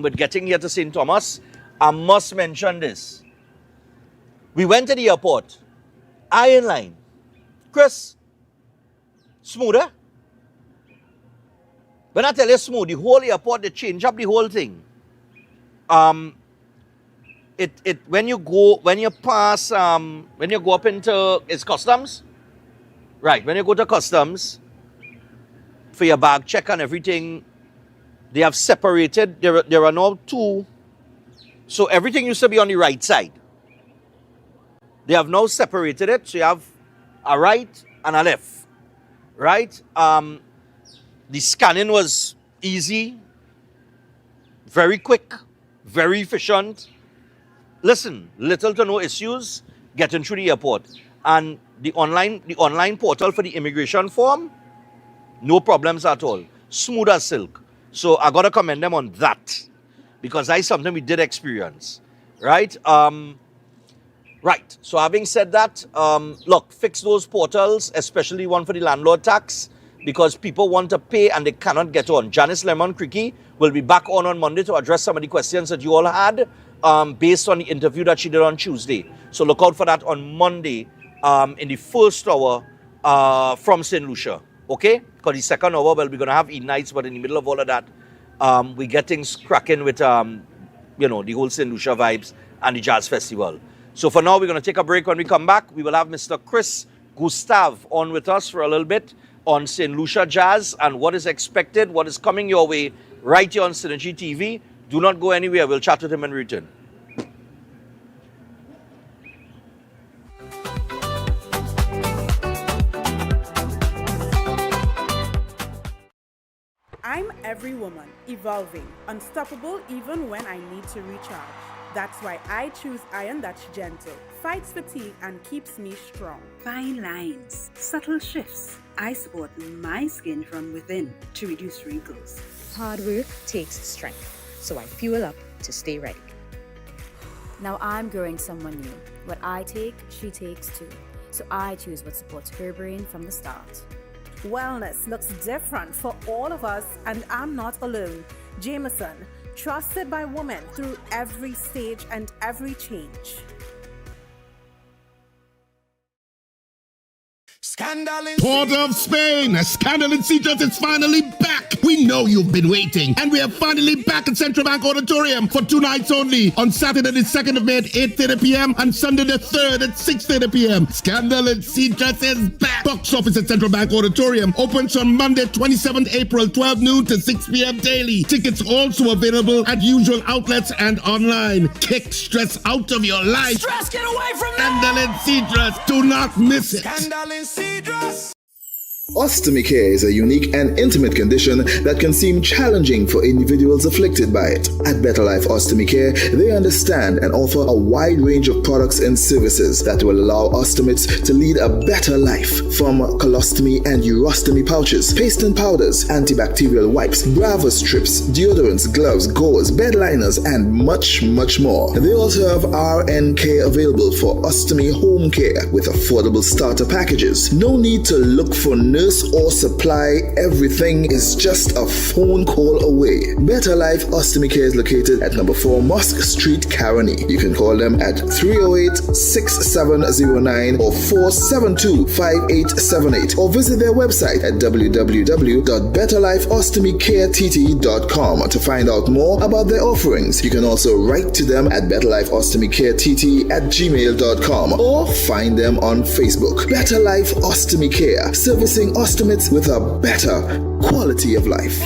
with getting here to St. Thomas. I must mention this. We went to the airport. Iron Line. Chris, smoother? When I tell you smooth, the whole airport, they change up the whole thing. When you go up into, it's customs? Right, when you go to customs, for your bag check and everything, they have separated, there are now two, so everything used to be on the right side. They have now separated it, so you have a right and a left, right? The scanning was easy, very quick, very efficient. Listen, little to no issues getting through the airport. And the online portal for the immigration form, no problems at all. Smooth as silk. So I got to commend them on that because that's something we did experience, right? Right. So having said that, look, fix those portals, especially one for the landlord tax, because people want to pay and they cannot get on. Janice Lemon Creaky will be back on Monday to address some of the questions that you all had based on the interview that she did on Tuesday. So look out for that on Monday in the first hour from St. Lucia. Okay? Because the second hour, well, we're going to have E-Nights, but in the middle of all of that, we get things cracking with, you know, the whole St. Lucia vibes and the Jazz Festival. So for now, we're going to take a break. When we come back, we will have Mr. Chris Gustav on with us for a little bit on St. Lucia Jazz and what is expected, what is coming your way right here on Synergy TV. Do not go anywhere. We'll chat with him and return. I'm every woman, evolving, unstoppable even when I need to recharge. That's why I choose iron that's gentle, fights fatigue, and keeps me strong. Fine lines, subtle shifts. I support my skin from within to reduce wrinkles. Hard work takes strength, so I fuel up to stay ready. Now I'm growing someone new. What I take, she takes too. So I choose what supports her brain from the start. Wellness looks different for all of us, and I'm not alone. Jameson, trusted by women through every stage and every change. Port of Spain, Scandal in Citrus is finally back. We know you've been waiting, and we are finally back at Central Bank Auditorium for 2 nights only, on Saturday the 2nd of May at 8:30 p.m. and Sunday the 3rd at 6:30 p.m. Scandal in Citrus is back. Box office at Central Bank Auditorium opens on Monday 27th April, 12 noon to 6 p.m. daily. Tickets also available at usual outlets and online. Kick stress out of your life. Stress, get away from me! Scandal in Citrus. Do not miss it. Scandal in Citrus. Ostomy care is a unique and intimate condition that can seem challenging for individuals afflicted by it. At Better Life Ostomy Care, they understand and offer a wide range of products and services that will allow ostomates to lead a better life. From colostomy and urostomy pouches, paste and powders, antibacterial wipes, Brava strips, deodorants, gloves, gauze, bed liners, and much, much more. They also have RNK available for ostomy home care with affordable starter packages. No need to look for nurse or supply. Everything is just a phone call away. Better Life Ostomy Care is located at number 4 Mosque Street, Caroni. You can call them at 308-6709 or 472-5878 or visit their website at www.betterlifeostomycareTT.com to find out more about their offerings. You can also write to them at betterlifeostomycareTT@gmail.com or find them on Facebook. Better Life Ostomy Care, servicing ostomates with a better quality of life.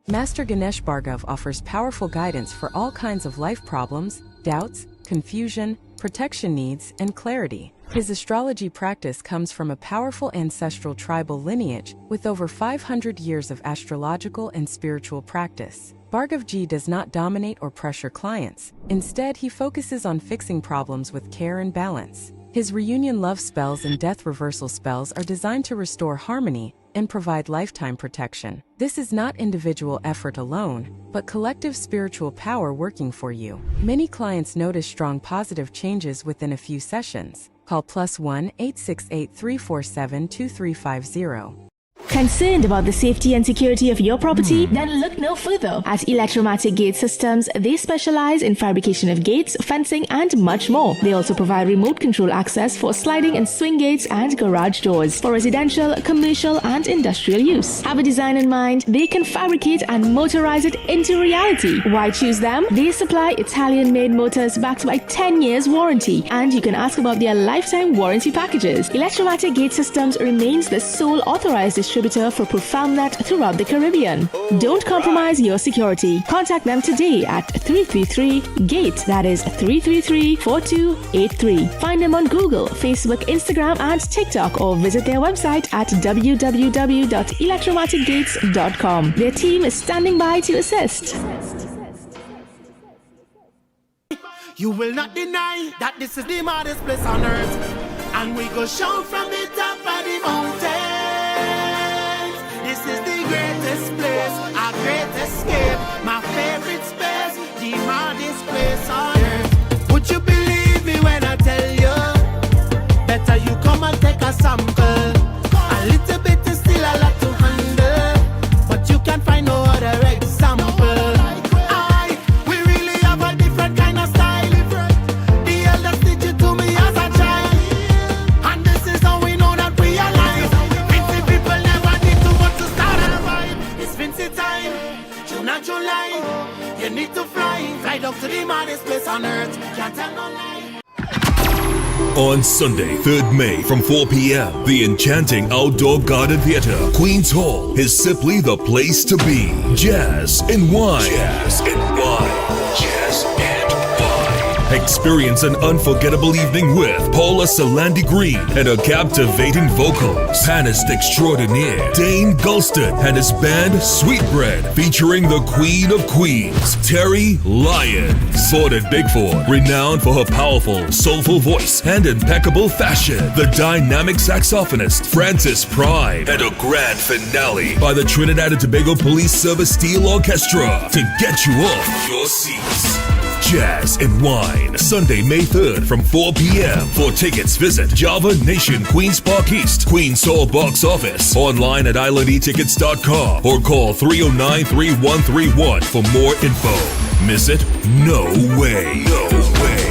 Master Ganesh Bhargav offers powerful guidance for all kinds of life problems, doubts, confusion, protection needs, and clarity. His astrology practice comes from a powerful ancestral tribal lineage with over 500 years of astrological and spiritual practice. Bhargavji does not dominate or pressure clients. Instead, he focuses on fixing problems with care and balance. His reunion love spells and death reversal spells are designed to restore harmony and provide lifetime protection. This is not individual effort alone, but collective spiritual power working for you. Many clients notice strong positive changes within a few sessions. Call +1 868 347 2350. Concerned about the safety and security of your property? Then look no further. At Electromatic Gate Systems, they specialize in fabrication of gates, fencing, and much more. They also provide remote control access for sliding and swing gates and garage doors for residential, commercial, and industrial use. Have a design in mind? They can fabricate and motorize it into reality. Why choose them? They supply Italian-made motors backed by 10 years warranty, and you can ask about their lifetime warranty packages. Electromatic Gate Systems remains the sole authorized distributor for ProfoundNet throughout the Caribbean. Don't compromise your security. Contact them today at 333-GATE, that is 333-4283. Find them on Google, Facebook, Instagram, and TikTok, or visit their website at www.electromaticgates.com. Their team is standing by to assist. You will not deny that this is the maddest place on earth, and we go shout from the top of the mountain. This is the greatest place, our great escape, my favorite space, the maddest place on earth. is the maddest place on earth. Can't tell no lie. On Sunday, 3rd May from 4 p.m., the enchanting outdoor garden theater, Queen's Hall, is simply the place to be. Jazz and wine. Jazz and wine. Jazz and wine. Experience an unforgettable evening with Paula Salandi Green and her captivating vocals. Pianist extraordinaire Dane Gulston and his band Sweetbread, featuring the Queen of Queens, Terry Lyons. Ford at Bigford, renowned for her powerful, soulful voice and impeccable fashion. The dynamic saxophonist Francis Pride, and a grand finale by the Trinidad and Tobago Police Service Steel Orchestra to get you off your seats. Jazz and Wine, Sunday, May 3rd from 4 p.m. For tickets, visit Java Nation Queen's Park East, Queen's Hall box office, online at islandetickets.com or call 309-3131 for more info. Miss it? No way. No way.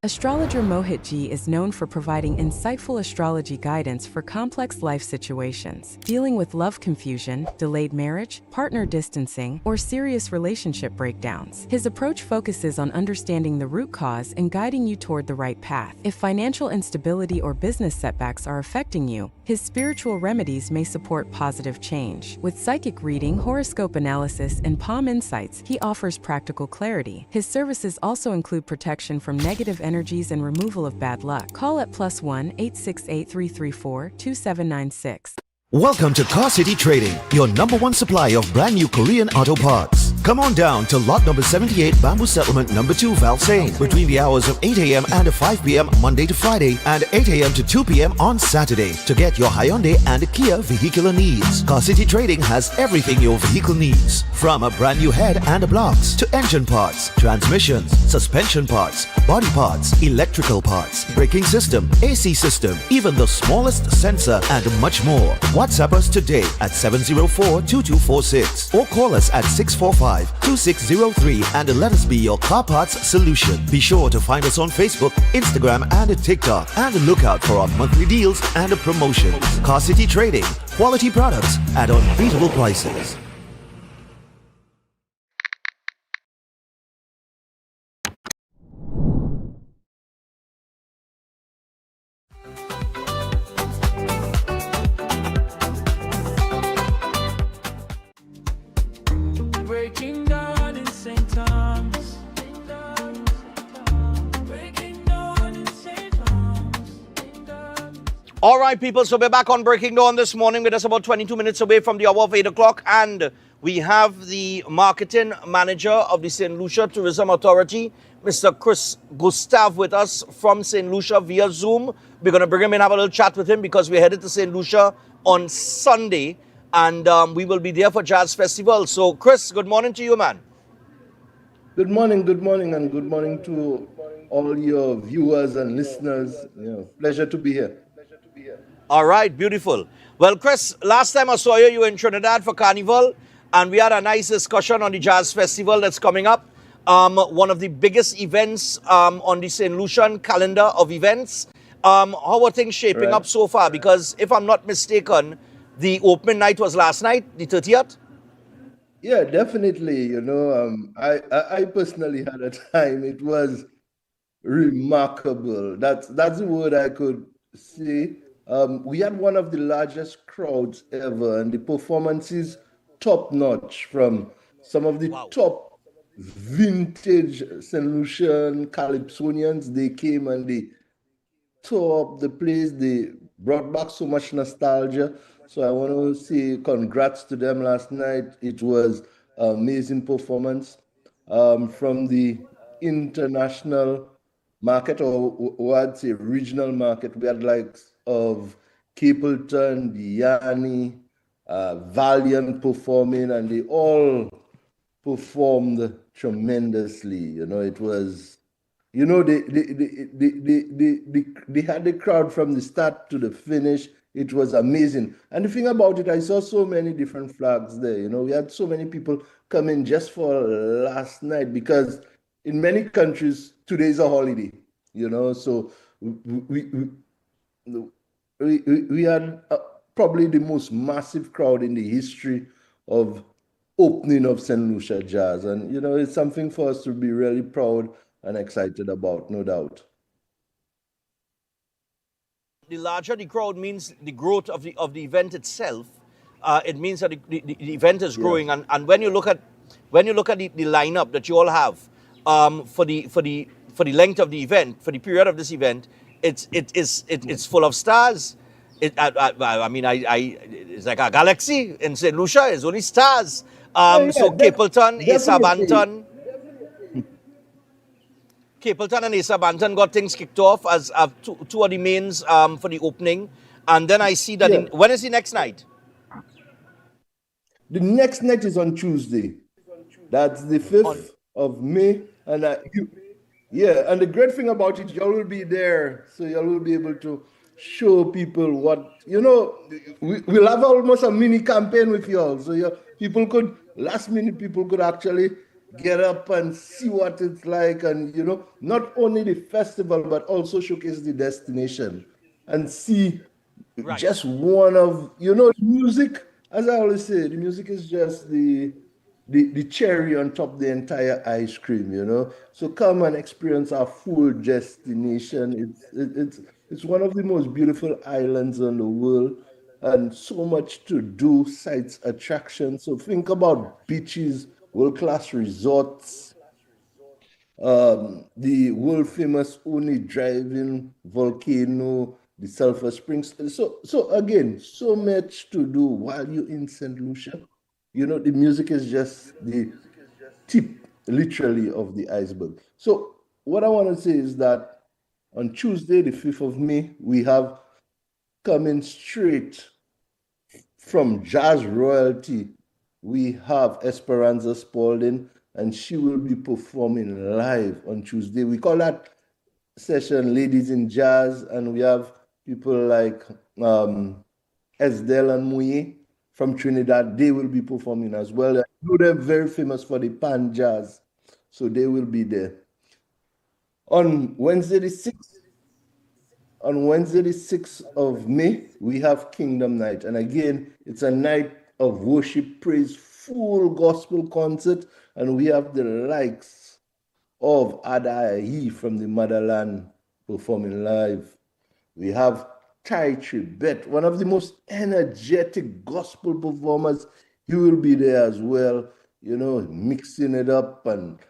Astrologer Mohit Ji is known for providing insightful astrology guidance for complex life situations, dealing with love confusion, delayed marriage, partner distancing, or serious relationship breakdowns. His approach focuses on understanding the root cause and guiding you toward the right path. If financial instability or business setbacks are affecting you, his spiritual remedies may support positive change. With psychic reading, horoscope analysis, and palm insights, he offers practical clarity. His services also include protection from negative energies and removal of bad luck. Call at +1 868 334 2796. Welcome to Car City Trading, your #1 supply of brand new Korean auto parts. Come on down to lot number 78, Bamboo Settlement number 2, Valsain, between the hours of 8 a.m. and 5 p.m. Monday to Friday, and 8 a.m. to 2 p.m. on Saturday to get your Hyundai and Kia vehicular needs. Car City Trading has everything your vehicle needs, from a brand new head and blocks to engine parts, transmissions, suspension parts, body parts, electrical parts, braking system, AC system, even the smallest sensor, and much more. WhatsApp us today at 704-2246 or call us at 645-2603 and let us be your car parts solution. Be sure to find us on Facebook, Instagram, and TikTok, and look out for our monthly deals and promotions. Car City Trading, quality products at unbeatable prices. Breaking down in St. Thomas. Breaking down in St. Thomas. All right, people, so we're back on Breaking Dawn this morning. We're just about 22 minutes away from the hour of 8 o'clock, and we have the marketing manager of the St. Lucia Tourism Authority, Mr. Chris Gustav, with us from St. Lucia via Zoom. We're going to bring him in, have a little chat with him, because we're headed to St. Lucia on Sunday, and we will be there for Jazz Festival. So, Chris, good morning to you, man. Good morning, and good morning to all your viewers and listeners. Pleasure to be here. All right, beautiful. Well, Chris, last time I saw you, you were in Trinidad for Carnival, and we had a nice discussion on the Jazz Festival that's coming up. One of the biggest events on the St. Lucian calendar of events. How are things shaping up so far? Because if I'm not mistaken, the opening night was last night, the 30th? Yeah, definitely. I personally had a time. It was remarkable. That's the word I could say. We had one of the largest crowds ever, and the performances top notch from some of the top vintage St. Lucian Calypsonians. They came and they tore up the place. They brought back so much nostalgia. So I want to say congrats to them last night. It was an amazing performance from the international market, or I'd say regional market. We had likes of Capleton, Diani, Valiant performing, and they all performed tremendously. It was, they had the crowd from the start to the finish. It was amazing. And the thing about it, I saw so many different flags there. We had so many people come in just for last night, because in many countries, today is a holiday, so we had probably the most massive crowd in the history of opening of St. Lucia Jazz. And, you know, it's something for us to be really proud and excited about, no doubt. The larger the crowd means the growth of the event itself. It means that the event is growing. And when you look at the lineup that you all have for the length of the event, for the period of this event, it's full of stars. It's like a galaxy in St. Lucia. It's only stars. So Capleton, Asa Banton. Capleton and Asa Banton got things kicked off as two of the mains for the opening. And then I see that when is the next night? The next night is on Tuesday. That's the 5th of May. And and the great thing about it, y'all will be there. So y'all will be able to show people what, you know, we'll have almost a mini campaign with y'all. So last minute people could actually get up and see what it's like, and, you know, not only the festival, but also showcase the destination and see just one of, you know, music. As I always say, the music is just the cherry on top of the entire ice cream, you know. So come and experience our full destination. It's one of the most beautiful islands in the world, and so much to do, sites, attractions. So think about beaches, world-class resorts, the world-famous Oni driving volcano, the Sulphur Springs. So again, so much to do while you're in St. Lucia. You know, the music is just the tip, literally, of the iceberg. So what I want to say is that on Tuesday, the 5th of May, we have coming straight from jazz royalty, we have Esperanza Spalding, and she will be performing live on Tuesday. We call that session Ladies in Jazz, and we have people like Esdel and Muye from Trinidad. They will be performing as well. I know they're very famous for the pan jazz, so they will be there. On Wednesday the 6th of May, we have Kingdom Night. And again, it's a night of worship, praise, full gospel concert. And we have the likes of Adai from the motherland performing live. We have Tai Tribet, one of the most energetic gospel performers. He will be there as well, you know, mixing it up and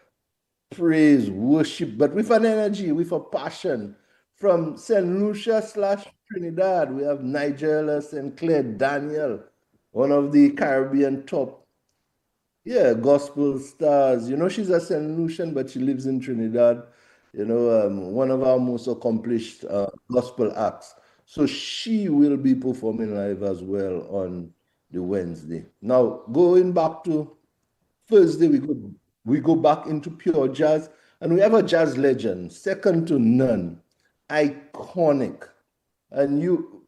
praise, worship, but with an energy, with a passion. From St. Lucia / Trinidad, we have Nigella St. Clair Daniel, one of the Caribbean top, gospel stars. You know, she's a St. Lucian, but she lives in Trinidad. You know, one of our most accomplished gospel acts. So she will be performing live as well on the Wednesday. Now, going back to Thursday, we go back into pure jazz, and we have a jazz legend, second to none, iconic. And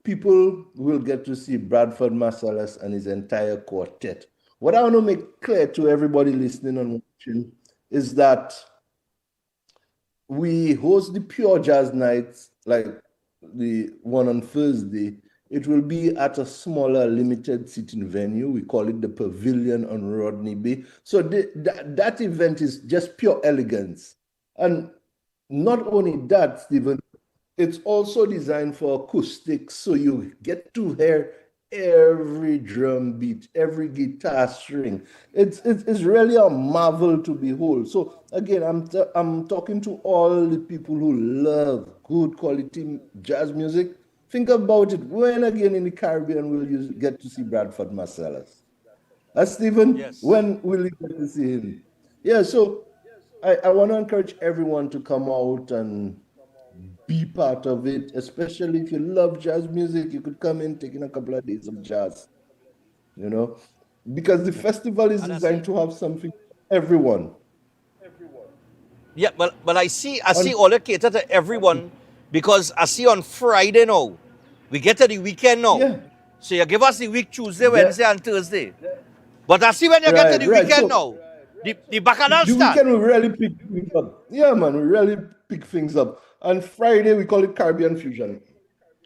people will get to see Bradford Marsalis and his entire quartet. What I want to make clear to everybody listening and watching is that we host the pure jazz nights, like the one on Thursday. It will be at a smaller, limited seating venue. We call it the Pavilion on Rodney Bay. So that event is just pure elegance. And not only that, Stephen, it's also designed for acoustics. So you get to hear every drum beat, every guitar string. It's really a marvel to behold. So again, I'm talking to all the people who love good quality jazz music. Think about it. When again in the Caribbean will you get to see Bradford Marsalis? Stephen, yes. When will you get to see him? Yeah, so I want to encourage everyone to come out and be part of it, especially if you love jazz music. You could come in, take in a couple of days of jazz, you know, because the festival is designed to have something for everyone. Yeah, but I see all it cater to everyone, because I see on Friday now, we get to the weekend now. Yeah. So you give us the week Tuesday, Wednesday, and Thursday. But I see when you get to the weekend now, the bacchanal the start. Weekend we really pick things up. Yeah, man, we really pick things up. And Friday we call it Caribbean Fusion.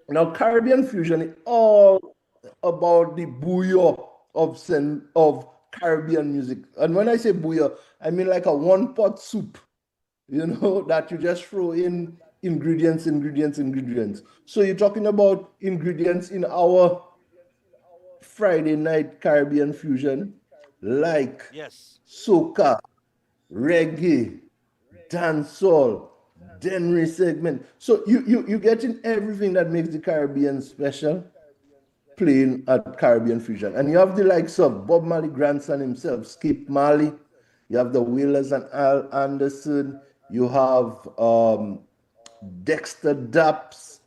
Now Caribbean Fusion is all about the bouillon of Caribbean music. And when I say bouillon, I mean like a one-pot soup, that you just throw in ingredients. So you're talking about ingredients in our Friday night Caribbean fusion, like soca, reggae, dancehall, Dennery segment. So you getting everything that makes the Caribbean special playing at Caribbean Fusion. And you have the likes of Bob Marley grandson himself, Skip Marley. You have the Wailers and Al Anderson. You have Dexter Daps.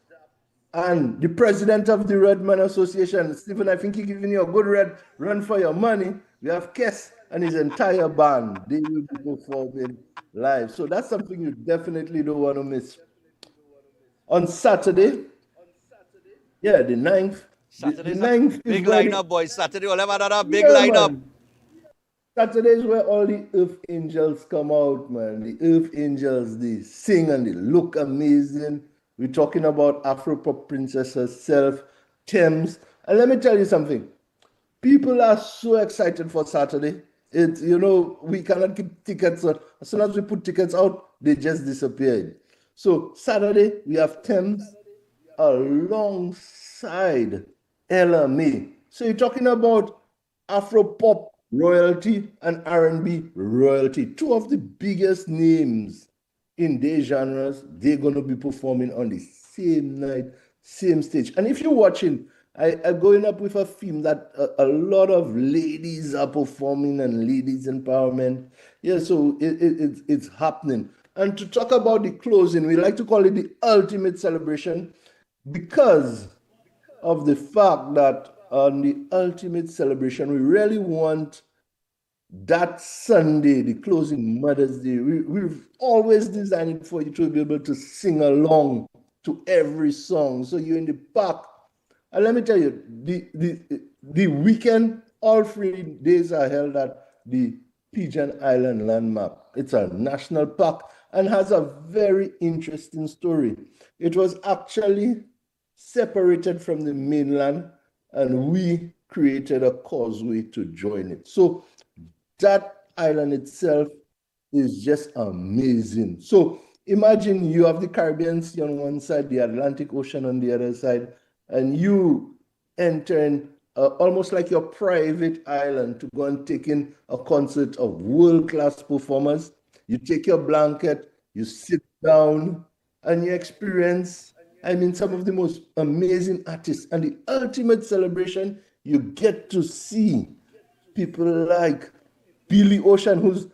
And the president of the Redman Association, Stephen, I think he's giving you a good run for your money. We have Kes and his entire band. They will be performing live. So that's something you definitely don't want to miss. On Saturday, the 9th. Saturday, the 9th big is lineup, boys. Saturday, we'll have another big lineup. Man. Saturday is where all the Earth Angels come out, man. The Earth Angels, they sing and they look amazing. We're talking about Afropop Princess herself, Thames. And let me tell you something. People are so excited for Saturday. We cannot keep tickets. As soon as we put tickets out, they just disappeared. So Saturday, we have Thames alongside Ella May. So you're talking about Afropop royalty and R&B royalty. Two of the biggest names in their genres, they're going to be performing on the same night, same stage. And if you're watching, I'm going up with a theme that a lot of ladies are performing and ladies empowerment. Yeah, so it's happening. And to talk about the closing, we like to call it the ultimate celebration because of the fact that on the ultimate celebration, we really want that Sunday, the closing Mother's Day. We've always designed it for you to be able to sing along to every song. So you're in the park. And let me tell you, the weekend, all 3 days are held at the Pigeon Island Landmark. It's a national park and has a very interesting story. It was actually separated from the mainland and we created a causeway to join it. So that island itself is just amazing. So imagine you have the Caribbean Sea on one side, the Atlantic Ocean on the other side, and you entering almost like your private island to go and take in a concert of world-class performers. You take your blanket, you sit down, and you experience, some of the most amazing artists. And the ultimate celebration, you get to see people like Billy Ocean, who's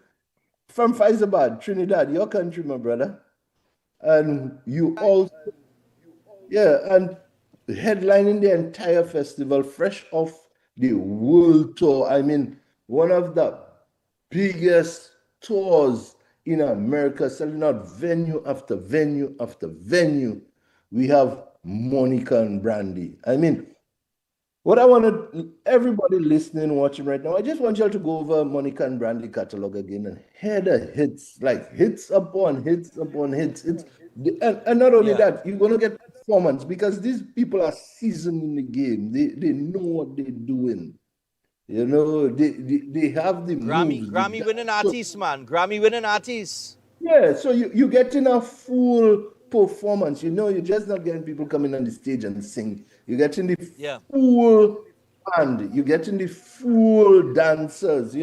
from Faizabad, Trinidad, your country, my brother. And you also, and headlining the entire festival, fresh off the world tour. One of the biggest tours in America, selling out venue after venue after venue. We have Monica and Brandy. What I wanted everybody listening, watching right now, I just want y'all to go over Monica and Brandy catalog again and hear the hits, like hits upon hits upon hits. And not only that, you're going to get performance because these people are seasoned in the game. They know what they're doing. They have the Grammy winning artists, man. Grammy winning artists. Yeah, so you getting a full performance. You're just not getting people coming on the stage and sing. You're getting the full band. You're getting the full dancers.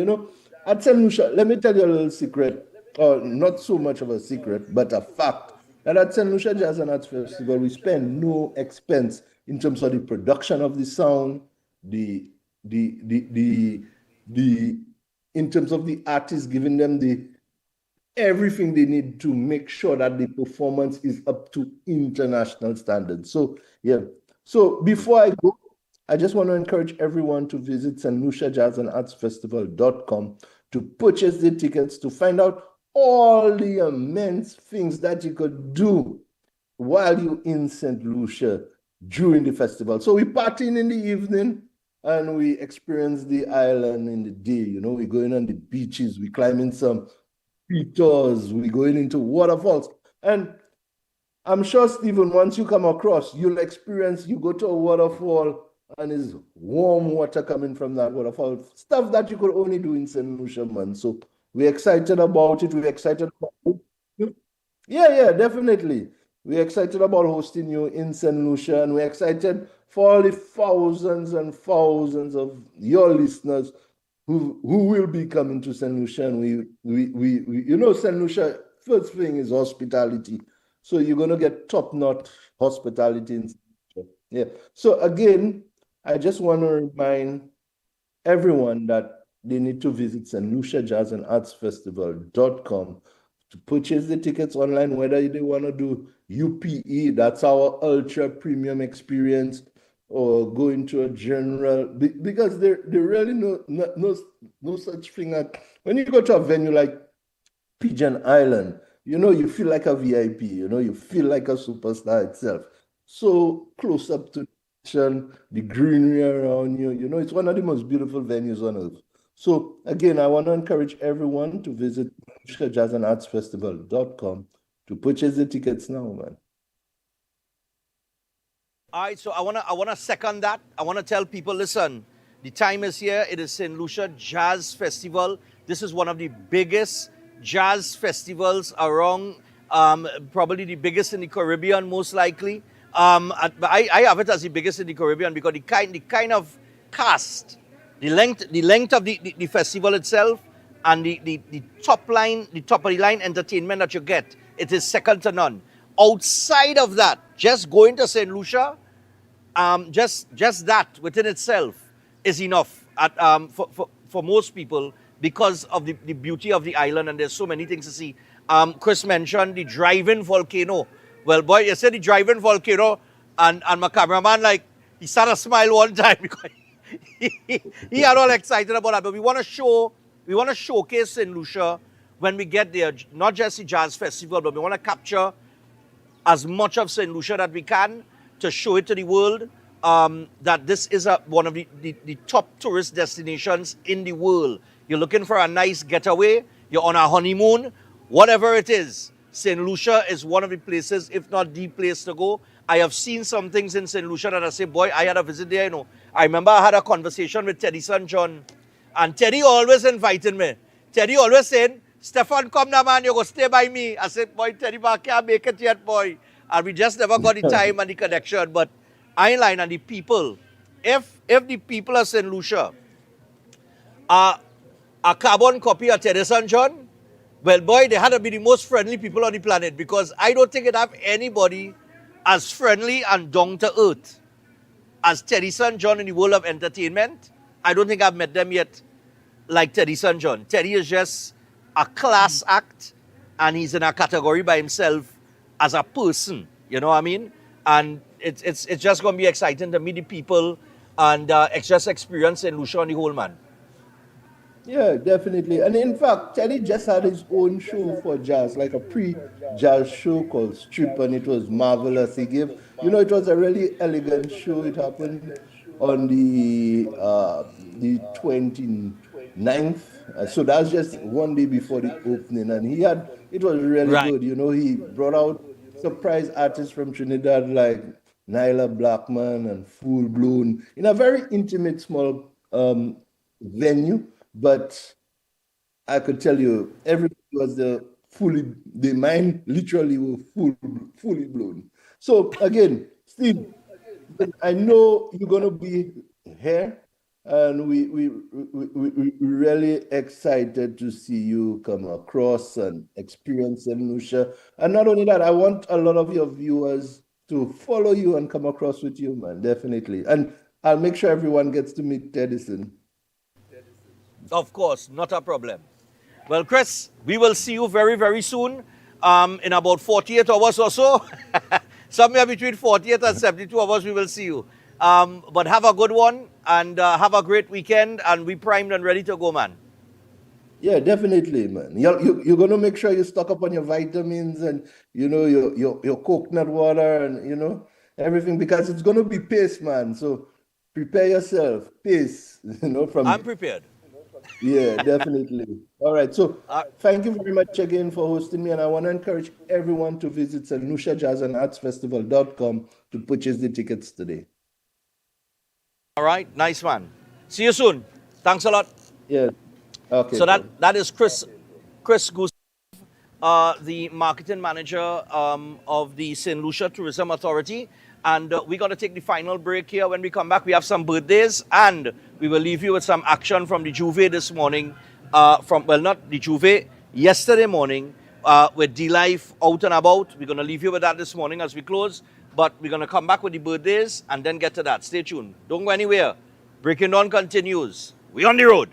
At St. Lucia, let me tell you a little secret, or not so much of a secret, but a fact. That at St. Lucia Jazz and Arts Festival, we spend no expense in terms of the production of the sound, in terms of the artists, giving them everything they need to make sure that the performance is up to international standards. So before I go, I just want to encourage everyone to visit stluciajazzandartsfestival.com to purchase the tickets, to find out all the immense things that you could do while you're in St. Lucia during the festival. So we partying in the evening and we experience the island in the day. We're going on the beaches, we're climbing some beaches, we're going into waterfalls. And I'm sure, Stephen, once you come across, you go to a waterfall and it's warm water coming from that waterfall. Stuff that you could only do in St. Lucia, man. So we're excited about it. We're excited about it. Yeah, definitely. We're excited about hosting you in St. Lucia, and we're excited for all the thousands and thousands of your listeners who will be coming to St. Lucia. And we you know, St. Lucia, first thing is hospitality. So you're gonna get top-notch hospitality in St. Lucia. Yeah. So again, I just want to remind everyone that they need to visit St. Lucia Jazz and Arts Festival.com to purchase the tickets online, whether they want to do UPE, that's our ultra premium experience, or go into a general, because there really no such thing as, when you go to a venue like Pigeon Island, you know, you feel like a VIP, you know, you feel like a superstar itself. So close up to the greenery around you, you know, it's one of the most beautiful venues on earth. So again, I want to encourage everyone to visit Jazz and Arts Festival.com to purchase the tickets now, man. All right, so I wanna second that. I wanna tell people, listen, the time is here. It is St. Lucia Jazz Festival. This is one of the biggest jazz festivals around, probably the biggest in the Caribbean, most likely. I have it as the biggest in the Caribbean because the kind of cast, the length of the festival itself, and the top of the line entertainment that you get, it is second to none. Outside of that, just going to St. Lucia, just that within itself is enough for most people because of the beauty of the island, and there's so many things to see. Chris mentioned the drive-in volcano. Well, boy, you said the drive-in volcano, and my cameraman, like, he started to smile one time because he got all excited about that. But we want to showcase St. Lucia when we get there, not just the jazz festival, but we want to capture as much of St. Lucia that we can to show it to the world, that this is one of the top tourist destinations in the world. You're looking for a nice getaway, you're on a honeymoon, whatever it is, St. Lucia is one of the places, if not the place to go. I have seen some things in St. Lucia that I say, boy, I had a visit there, you know. I remember I had a conversation with Teddy St. John, and Teddy always invited me. Teddy always saying, Stefan, come now, man, you go stay by me. I said, boy, Teddy, I can't make it yet, boy. And we just never got the time and the connection. But Island and the people, if the people of St. Lucia are a carbon copy of Teddy St. John, well, boy, they had to be the most friendly people on the planet, because I don't think it have anybody as friendly and down to earth as Teddy St. John in the world of entertainment. I don't think I've met them yet like Teddy St. John. Teddy is just a class act, and he's in a category by himself as a person, you know what I mean? And it's just going to be exciting to meet the people and just experience St. Lucia on the whole, man. Yeah, definitely. And in fact, Teddy just had his own show for jazz, like a pre-jazz show called Strip, and it was marvelous. He gave, you know, it was a really elegant show. It happened on the 29th. So that's just one day before the opening, and it was really good. You know, he brought out surprise artists from Trinidad like Nyla Blackman and Full Blown in a very intimate, small venue. But I could tell you, everybody was the mind literally were fully blown. So again, Steve, I know you're gonna be here, and we really excited to see you come across and experience St. Lucia. And not only that, I want a lot of your viewers to follow you and come across with you, man, definitely. And I'll make sure everyone gets to meet Teddyson. Of course, not a problem. Well, Chris, we will see you very, very soon, in about 48 hours or so. Somewhere between 48 and 72 hours, we will see you. But have a good one, and have a great weekend, and we primed and ready to go, man. Yeah, definitely, man. You're going to make sure you stock up on your vitamins and, you know, your coconut water and, you know, everything, because it's going to be pace, man. So prepare yourself, pace, you know, I'm prepared. Yeah, definitely. All right. So thank you very much again for hosting me. And I want to encourage everyone to visit St. Lucia Jazz and Arts Festival.com to purchase the tickets today. All right, nice man. See you soon. Thanks a lot. Yeah. Okay. So that is Chris Gustav, the marketing manager of the St. Lucia Tourism Authority. And we're going to take the final break here. When we come back, we have some birthdays, and we will leave you with some action from the Juve this morning. Not the Juve, yesterday morning with D-Life out and about. We're going to leave you with that this morning as we close. But we're going to come back with the birthdays and then get to that. Stay tuned. Don't go anywhere. Breaking Dawn continues. We on the road.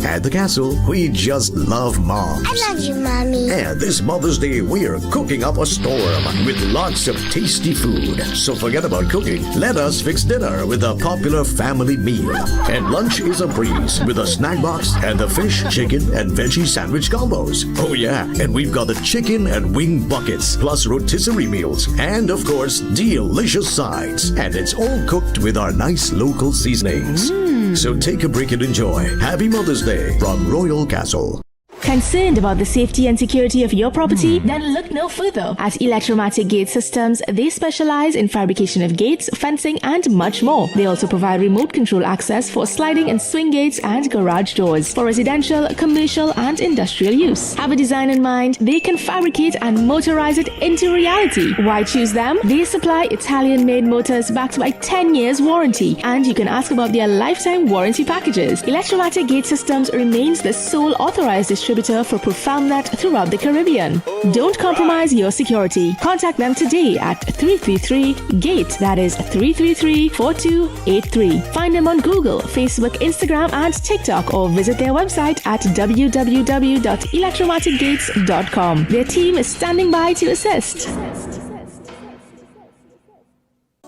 At the castle, we just love moms. I love you, Mommy. And this Mother's Day, we are cooking up a storm with lots of tasty food. So forget about cooking. Let us fix dinner with a popular family meal. And lunch is a breeze with a snack box and the fish, chicken, and veggie sandwich combos. Oh yeah, and we've got the chicken and wing buckets, plus rotisserie meals, and of course, delicious sides. And it's all cooked with our nice local seasonings. So take a break and enjoy. Happy Mother's Day from Royal Castle. Concerned about the safety and security of your property? Then look no further. At Electromatic Gate Systems, they specialize in fabrication of gates, fencing, and much more. They also provide remote control access for sliding and swing gates and garage doors for residential, commercial, and industrial use. Have a design in mind? They can fabricate and motorize it into reality. Why choose them? They supply Italian-made motors backed by 10 years warranty, and you can ask about their lifetime warranty packages. Electromatic Gate Systems remains the sole authorized distributor for ProfoundNet throughout the Caribbean. Don't compromise your security. Contact them today at 333-GATE. That is 333-4283. Find them on Google, Facebook, Instagram, and TikTok, or visit their website at www.electromaticgates.com. Their team is standing by to assist.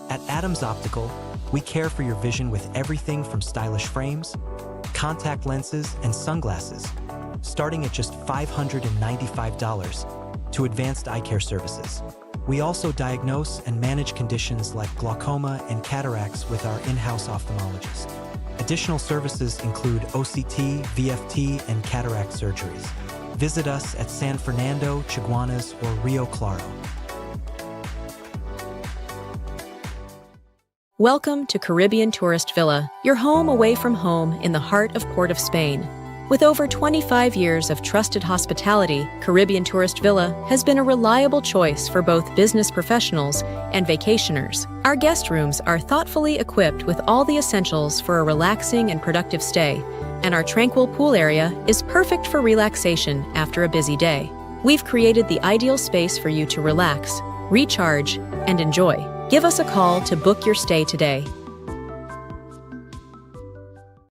At Adams Optical, we care for your vision with everything from stylish frames, contact lenses, and sunglasses, starting at just $595, to advanced eye care services. We also diagnose and manage conditions like glaucoma and cataracts with our in-house ophthalmologist. Additional services include OCT, VFT, and cataract surgeries. Visit us at San Fernando, Chaguanas, or Rio Claro. Welcome to Caribbean Tourist Villa, your home away from home in the heart of Port of Spain. With over 25 years of trusted hospitality, Caribbean Tourist Villa has been a reliable choice for both business professionals and vacationers. Our guest rooms are thoughtfully equipped with all the essentials for a relaxing and productive stay, and our tranquil pool area is perfect for relaxation after a busy day. We've created the ideal space for you to relax, recharge, and enjoy. Give us a call to book your stay today.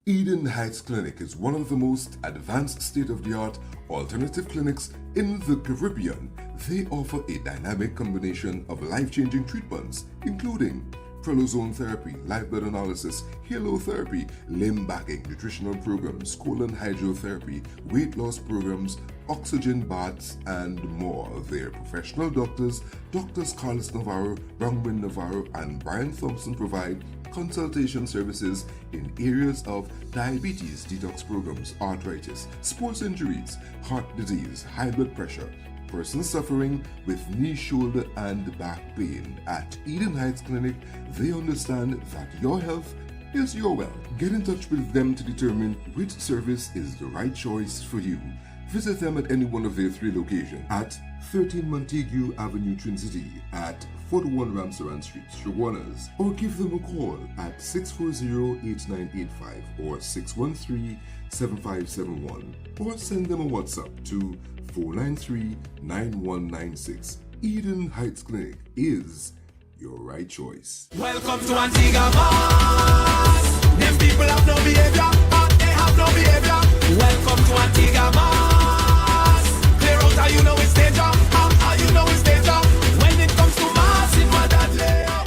Eden Heights Clinic is one of the most advanced state-of-the-art alternative clinics in the Caribbean. They offer a dynamic combination of life-changing treatments, including prolozone therapy, live blood analysis, halotherapy, limb backing, nutritional programs, colon hydrotherapy, weight loss programs, oxygen baths, and more. Their professional doctors, Drs. Carlos Navarro, Bronwyn Navarro, and Brian Thompson, provide consultation services in areas of diabetes detox programs, arthritis, sports injuries, heart disease, high blood pressure, persons suffering with knee, shoulder, and back pain. At Eden Heights Clinic, they understand that your health is your wealth. Get in touch with them to determine which service is the right choice for you. Visit them at any one of their 3 locations at 13 Montague Avenue, Twin City, at 41 Ramsaran Street, Chaguanas, or give them a call at 640-8985 or 613-7571, or send them a WhatsApp to 493-9196. Eden Heights Clinic is your right choice. Welcome to Antigua Mars. Them people have no behavior, they have no behavior. Welcome to Antigua Mars. Clear out how you know it's danger, how you know it's danger. When it comes to Mars, in my dad layer.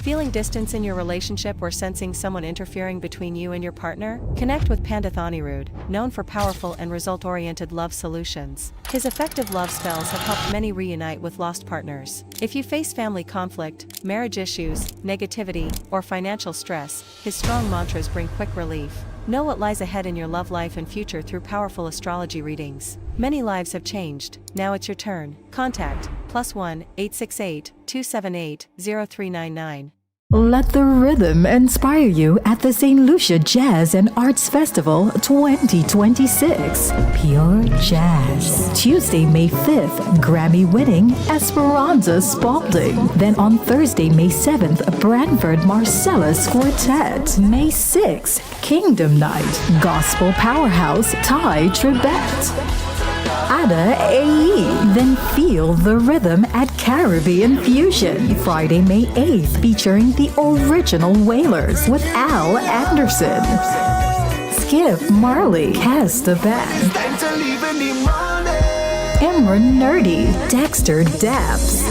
Feeling distance in your relationship or sensing someone interfering between you and your partner? Connect with Pandit Anirudh, known for powerful and result-oriented love solutions. His effective love spells have helped many reunite with lost partners. If you face family conflict, marriage issues, negativity, or financial stress, his strong mantras bring quick relief. Know what lies ahead in your love life and future through powerful astrology readings. Many lives have changed. Now it's your turn. Contact +1 868 278 0399. Let the rhythm inspire you at the St. Lucia Jazz and Arts Festival 2026. Pure Jazz. Tuesday, May 5th, Grammy-winning Esperanza Spalding. Then on Thursday, May 7th, Branford Marcellus Quartet. May 6th, Kingdom Night. Gospel powerhouse Ty Tribbett. Ada AE. Then feel the rhythm at Caribbean Fusion. Friday, May 8th, featuring the original Wailers with Al Anderson. Skip Marley, Cast the Band. Imran Nerdy, Dexter Daps.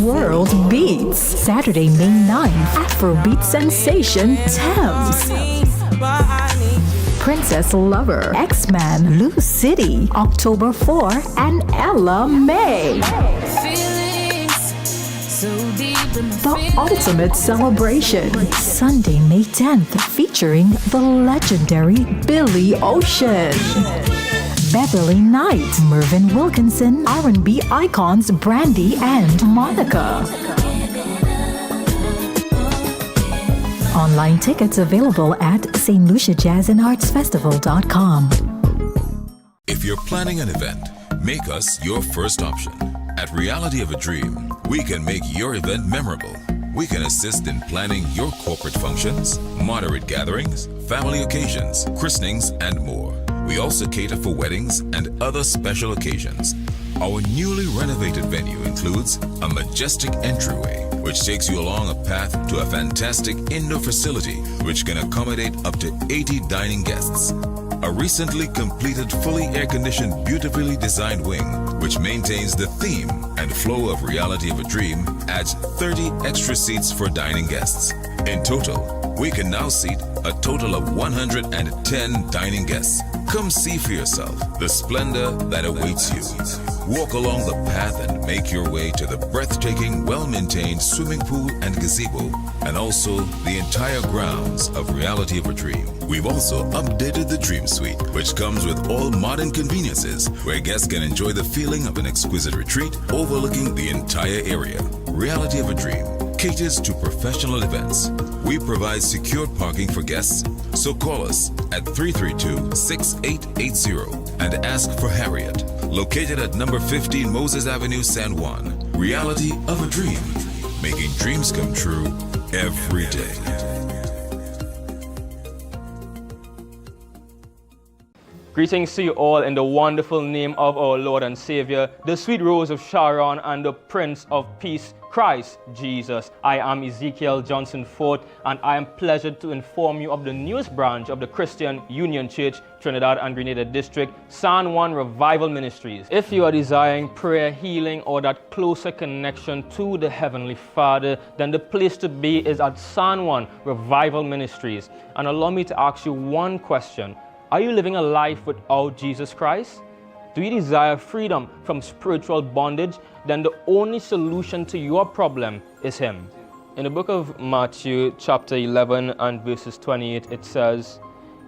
World Beats. Saturday, May 9th, Afrobeat sensation Thames. Princess Lover, X-Man, Lou City, October 4, and Ella May. The ultimate celebration, Sunday, May 10th, featuring the legendary Billy Ocean. Beverly Knight, Mervyn Wilkinson, R&B icons Brandy and Monica. Online tickets available at stluciajazzandartsfestival.com. If you're planning an event, make us your first option. At Reality of a Dream, we can make your event memorable. We can assist in planning your corporate functions, moderate gatherings, family occasions, christenings, and more. We also cater for weddings and other special occasions. Our newly renovated venue includes a majestic entryway, which takes you along a path to a fantastic indoor facility which can accommodate up to 80 dining guests. A recently completed fully air-conditioned, beautifully designed wing, which maintains the theme and flow of Reality of a Dream, adds 30 extra seats for dining guests. In total, we can now seat a total of 110 dining guests. Come see for yourself the splendor that awaits you. Walk along the path and make your way to the breathtaking, well-maintained swimming pool and gazebo, and also the entire grounds of Reality of a Dream. We've also updated the Dream Suite, which comes with all modern conveniences, where guests can enjoy the feeling of an exquisite retreat overlooking the entire area. Reality of a Dream caters to professional events. We provide secured parking for guests, so call us at 332-6880 and ask for Harriet, located at number 15 Moses Avenue, San Juan. Reality of a Dream, making dreams come true every day. Greetings to you all in the wonderful name of our Lord and Savior, the sweet Rose of Sharon and the Prince of Peace, Christ Jesus. I am Ezekiel Johnson Fort, and I am pleasured to inform you of the newest branch of the Christian Union Church, Trinidad and Grenada District, San Juan Revival Ministries. If you are desiring prayer, healing, or that closer connection to the Heavenly Father, then the place to be is at San Juan Revival Ministries. And allow me to ask you one question. Are you living a life without Jesus Christ? Do you desire freedom from spiritual bondage? Then the only solution to your problem is Him. In the book of Matthew chapter 11 and verses 28, it says,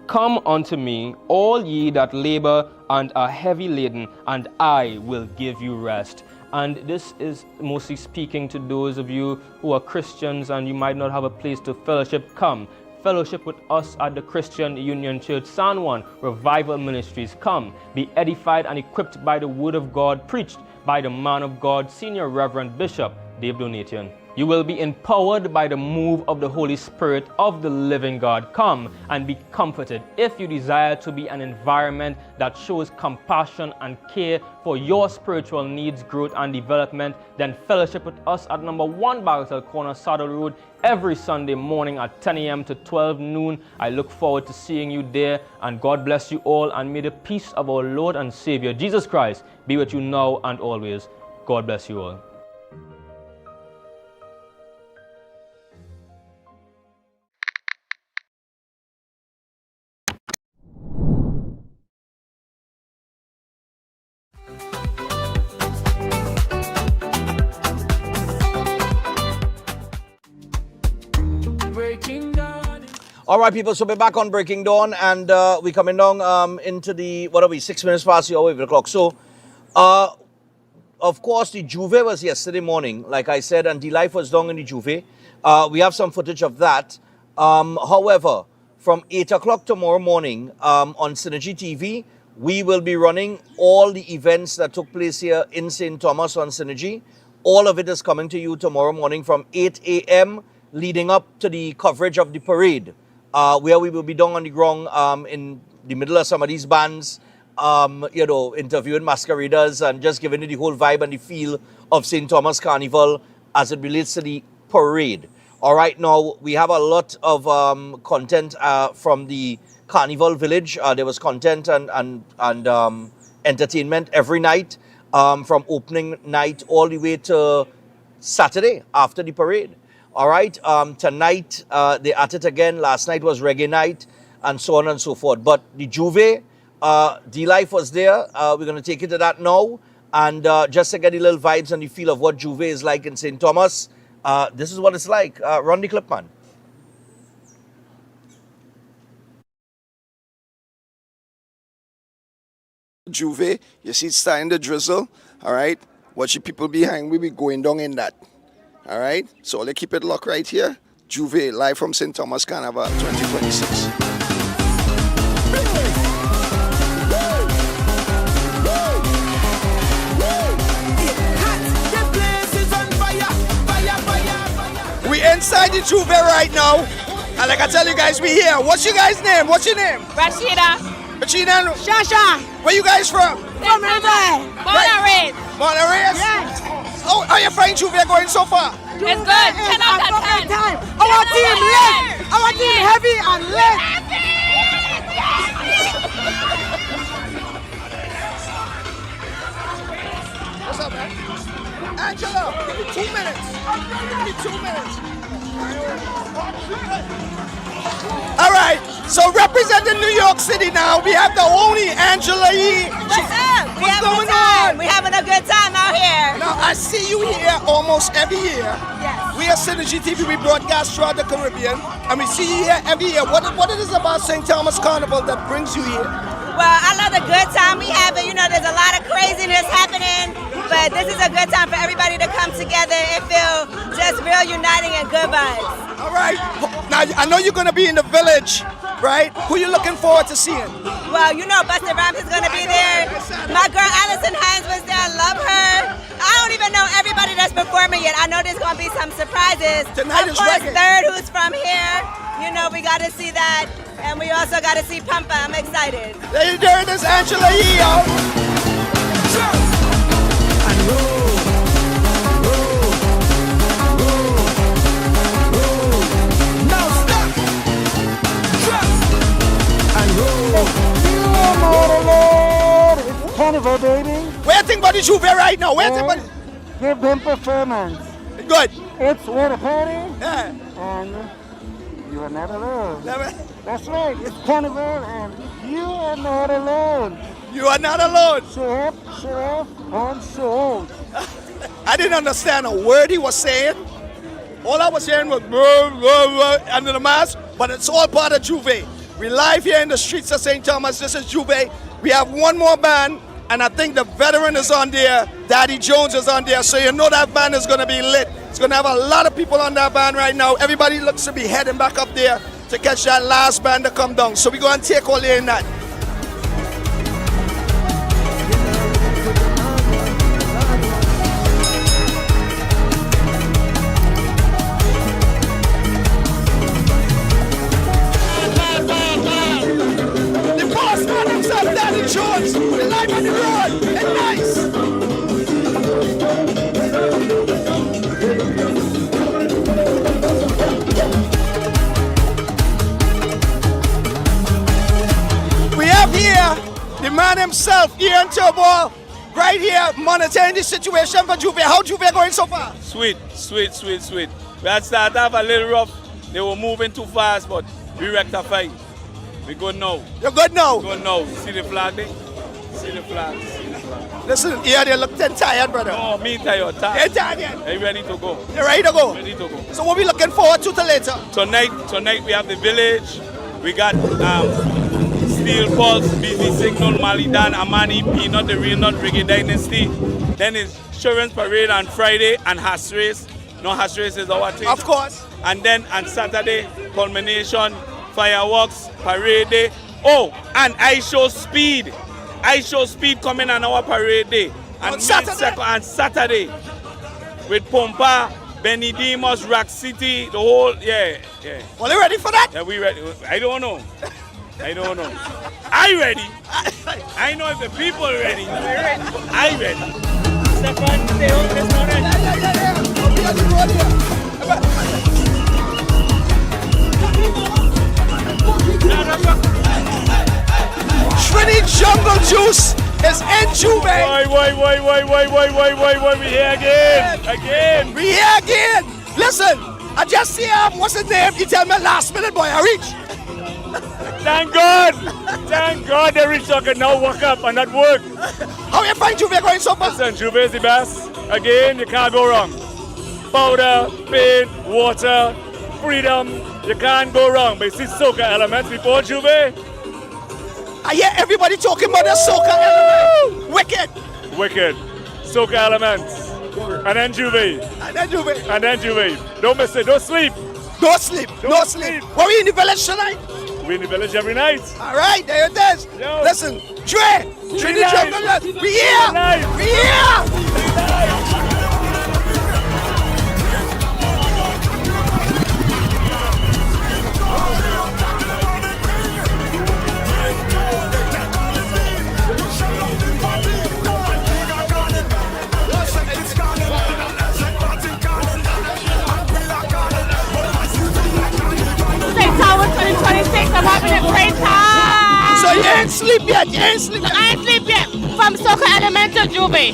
"Come unto me, all ye that labor and are heavy laden, and I will give you rest." And this is mostly speaking to those of you who are Christians and you might not have a place to fellowship. Come. Fellowship with us at the Christian Union Church, San Juan Revival Ministries. Come, be edified and equipped by the Word of God, preached by the man of God, Senior Reverend Bishop Dave Donation. You will be empowered by the move of the Holy Spirit of the living God. Come and be comforted. If you desire to be an environment that shows compassion and care for your spiritual needs, growth, and development, then fellowship with us at number 1 Bagatelle Corner, Saddle Road, every Sunday morning at 10 a.m. to 12 noon. I look forward to seeing you there, and God bless you all, and may the peace of our Lord and Savior, Jesus Christ, be with you now and always. God bless you all. All right, people, so we're back on Breaking Dawn, and we're coming down into the, 6 minutes past the hour, 8 o'clock. So, of course, the Juve was yesterday morning, like I said, and the life was down in the Juve. We have some footage of that. However, from 8 o'clock tomorrow morning on Synergy TV, we will be running all the events that took place here in St. Thomas on Synergy. All of it is coming to you tomorrow morning from 8 a.m. leading up to the coverage of the parade, where we will be down on the ground in the middle of some of these bands, interviewing masqueraders and just giving you the whole vibe and the feel of St. Thomas Carnival as it relates to the parade. All right, now we have a lot of content from the Carnival Village. There was content and entertainment every night, from opening night all the way to Saturday after the parade. All right, tonight they're at it again. Last night was reggae night and so on and so forth. But the Juve, D-Life was there. We're going to take it to that now. And just to get the little vibes and the feel of what Juve is like in St. Thomas, this is what it's like. Run the clip, man. Juve, you see it's starting to drizzle, all right? Watch the people behind we be going down in that, all right? So let's keep it locked right here. Juve, live from St. Thomas Carnival 2026. We inside the Juve right now, and like I tell you guys, we here. What's your guys' name? What's your name? Rashida. Rashida. Shasha. Where you guys from? From England. Born and raised. Born and raised? Yes. Oh, how you find Juve going so far? It's good. 10 out of 10. Our team lit. Our team heavy and lit. What's up, man? Angela, give me 2 minutes. Give me 2 minutes. All right, so representing New York City now, we have the only Angela Yee. What's up? What's going on? We're having a good time out here. Now, I see you here almost every year. Yes. We at Synergy TV, we broadcast throughout the Caribbean, and we see you here every year. What it is about St. Thomas Carnival that brings you here? Well, I love the good time we have. You know, there's a lot of craziness happening, but this is a good time for everybody to come together and feel just real uniting and good vibes. All right. Now, I know you're going to be in the village, right? Who you looking forward to seeing? Well, you know Busta Rhymes is going to be there. My girl Allison Hines was there. I love her. I don't even know everybody that's performing yet. I know there's going to be some surprises. Tonight is reggae. Third, who's from here. You know, we got to see that. And we also got to see Pampa. I'm excited. There it is, Angela Yee, yo. It's Carnival, baby. Where you think about the Juve right now? Where you think about Give them performance. Good. It's what a party. Yeah. And you are not alone. Never. That's right. It's Carnival, and you are not alone. You are not alone. Show up, show off, and show out. I didn't understand a word he was saying. All I was hearing was under the mask, but it's all part of Juve. We live here in the streets of St. Thomas. This is Juve. We have one more band, and I think the veteran is on there. Daddy Jones is on there, so you know that band is going to be lit. It's going to have a lot of people on that band right now. Everybody looks to be heading back up there to catch that last band to come down. So we're going to take all in that. Jones, we're live on the road, and nice. We have here the man himself, Ian Turbo, right here, monitoring the situation for Juve. How Juve going so far? Sweet. We had started off a little rough. They were moving too fast, but we rectified. We good now. You're good now? Good now. See the flag there? See the flag. Listen, yeah, they look tired, brother. Oh, me tired. They're tired yet? Are you ready to go? You're ready to go? Ready to go. So what we looking forward to till later? Tonight we have the village. We got Steel Pulse, Busy Signal, Malidan, Amani, Peanut, the Real Nut, Reggae Dynasty. Then it's Children's Parade on Friday and Hash Race. No, Hash Race is our thing. Of course. And then on Saturday, culmination, fireworks, parade day. Oh, and I Show Speed. I Show Speed coming on our parade day. And On Saturday? On Saturday. With Pompa, Benny Demos, Rock City, the whole, yeah. Well, you ready for that? Yeah, we ready. I don't know. I ready. I know if the people are ready. I ready. Stefan, stay home this morning. Trini Jungle Juice is in Juve. Why, we here again. We here again. Listen, I just see what's his name? He tell me last minute, boy, I reach. Thank God they reach so I can now walk up and not work. How you find Juve going so far? Listen, Juve is the best. Again, you can't go wrong. Powder, paint, water, freedom, you can't go wrong. But you see soca elements before Juve? I hear everybody talking about the soca element. Wicked. Soca elements. And then Juve. Don't miss it. Don't sleep. No sleep. Were we in the village tonight? We in the village every night. All right, there it is. Yo. Listen, Trini Jungle, we here. I'm having a great time. So you ain't sleep yet? I ain't sleep yet. From Soca Elemental Juve.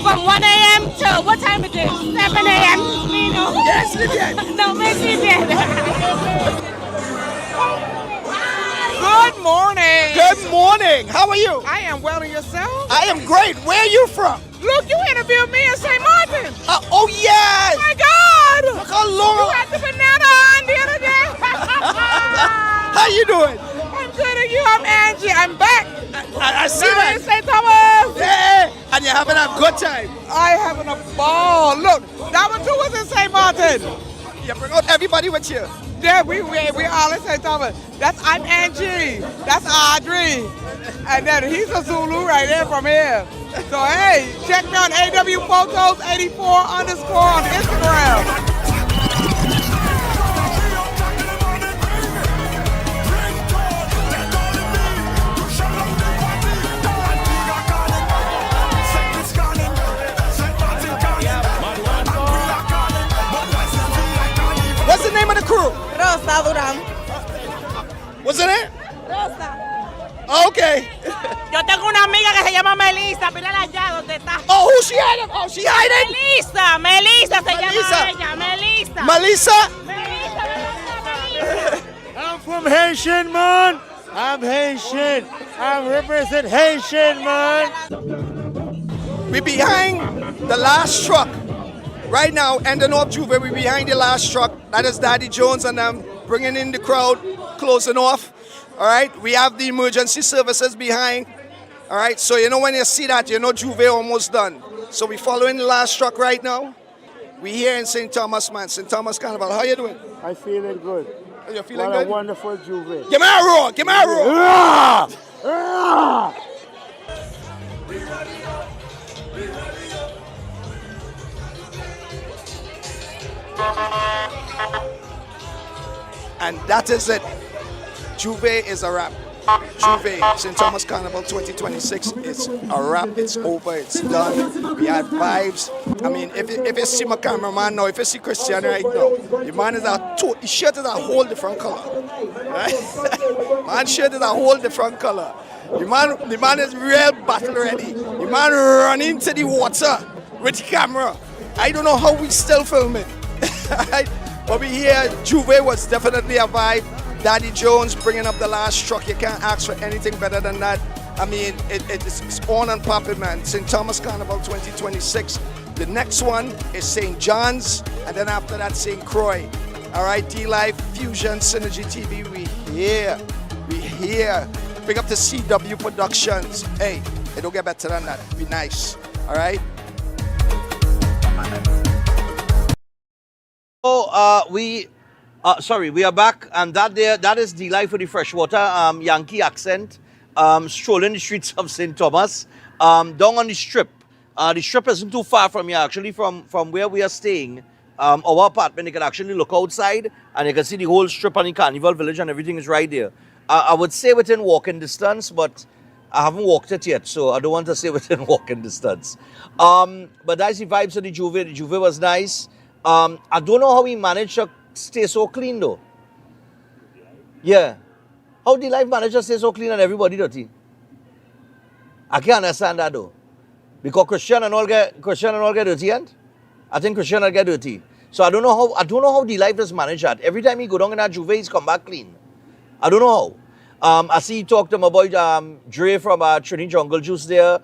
From 1 a.m. to what time it is? 7 a.m. You know? You ain't sleep yet? No, I ain't sleep yet. Good morning. How are you? I am well, and yourself? I am great. Where are you from? Look, you interviewed me in St. Martin. Oh, yes. Oh, my God. Look how long. You had the banana on the other day. How you doing? I'm good, and you? I'm Angie. I'm back. I see that. In St. Thomas. Yeah, and you're having a good time. I having a ball. Look, that one too was in St. Martin. You bring out everybody with you. Yeah, we all in St. Thomas. I'm Angie. That's Audrey. And then he's a Zulu right there from here. So hey, check me on AW Photos 84_ on Instagram. What's the name of the crew? Rosa Durán. What's the name? Rosa. Okay. Yo tengo una amiga que se llama Melissa. Mírala allá donde está. Oh, who's she hiding? Oh, she hiding? Melissa se llama ella. Melissa. Melissa? I'm from Haitian, man. I'm Haitian. I represent Haitian, man. We behind the last truck. Right now, ending off Juve, we're behind the last truck. That is Daddy Jones and them bringing in the crowd, closing off. All right, we have the emergency services behind. All right, so you know when you see that, you know Juve almost done. So we're following the last truck right now. We're here in St. Thomas, man. St. Thomas Carnival. How you doing? I'm feeling good. You're feeling what good? A wonderful Juve. Give me a roar. Give me a roar. And that is it. Juve is a wrap. Juve, St. Thomas Carnival 2026 is a wrap. It's over. It's done. We had vibes. I mean, if you see my cameraman now, if you see Christian right now, the man is his shirt is a whole different color. Right? Man's shirt is a whole different color. The man is real battle ready. The man running to the water with the camera. I don't know how we still film it. But we here, Juve was definitely a vibe. Daddy Jones bringing up the last truck. You can't ask for anything better than that. I mean, it's on and popping, man. St. Thomas Carnival 2026. The next one is St. John's, and then after that, St. Croix. All right, D-Life, Fusion, Synergy TV, we here. We here. Big up to CW Productions. Hey, it don't get better than that. Be nice. All right? So, we are back, and that is D-Life for the Freshwater, Yankee accent, strolling the streets of St. Thomas, down on the strip. The strip isn't too far from here, actually, from where we are staying. Our apartment, you can actually look outside, and you can see the whole strip on the Carnival Village, and everything is right there. I would say within walking distance, but I haven't walked it yet, so I don't want to say within walking distance. But that's the vibes of the Juve. The Juve was nice. I don't know how he managed to stay so clean, though. Yeah. How did life manage to stay so clean and everybody dirty? I can't understand that, though. Because Christian and all get dirty, and I think Christian will get dirty. So I don't know how the life has managed that. Every time he go down in that Juve, he's come back clean. I don't know how. I see you talked to him about Dre from Trini Jungle Juice there.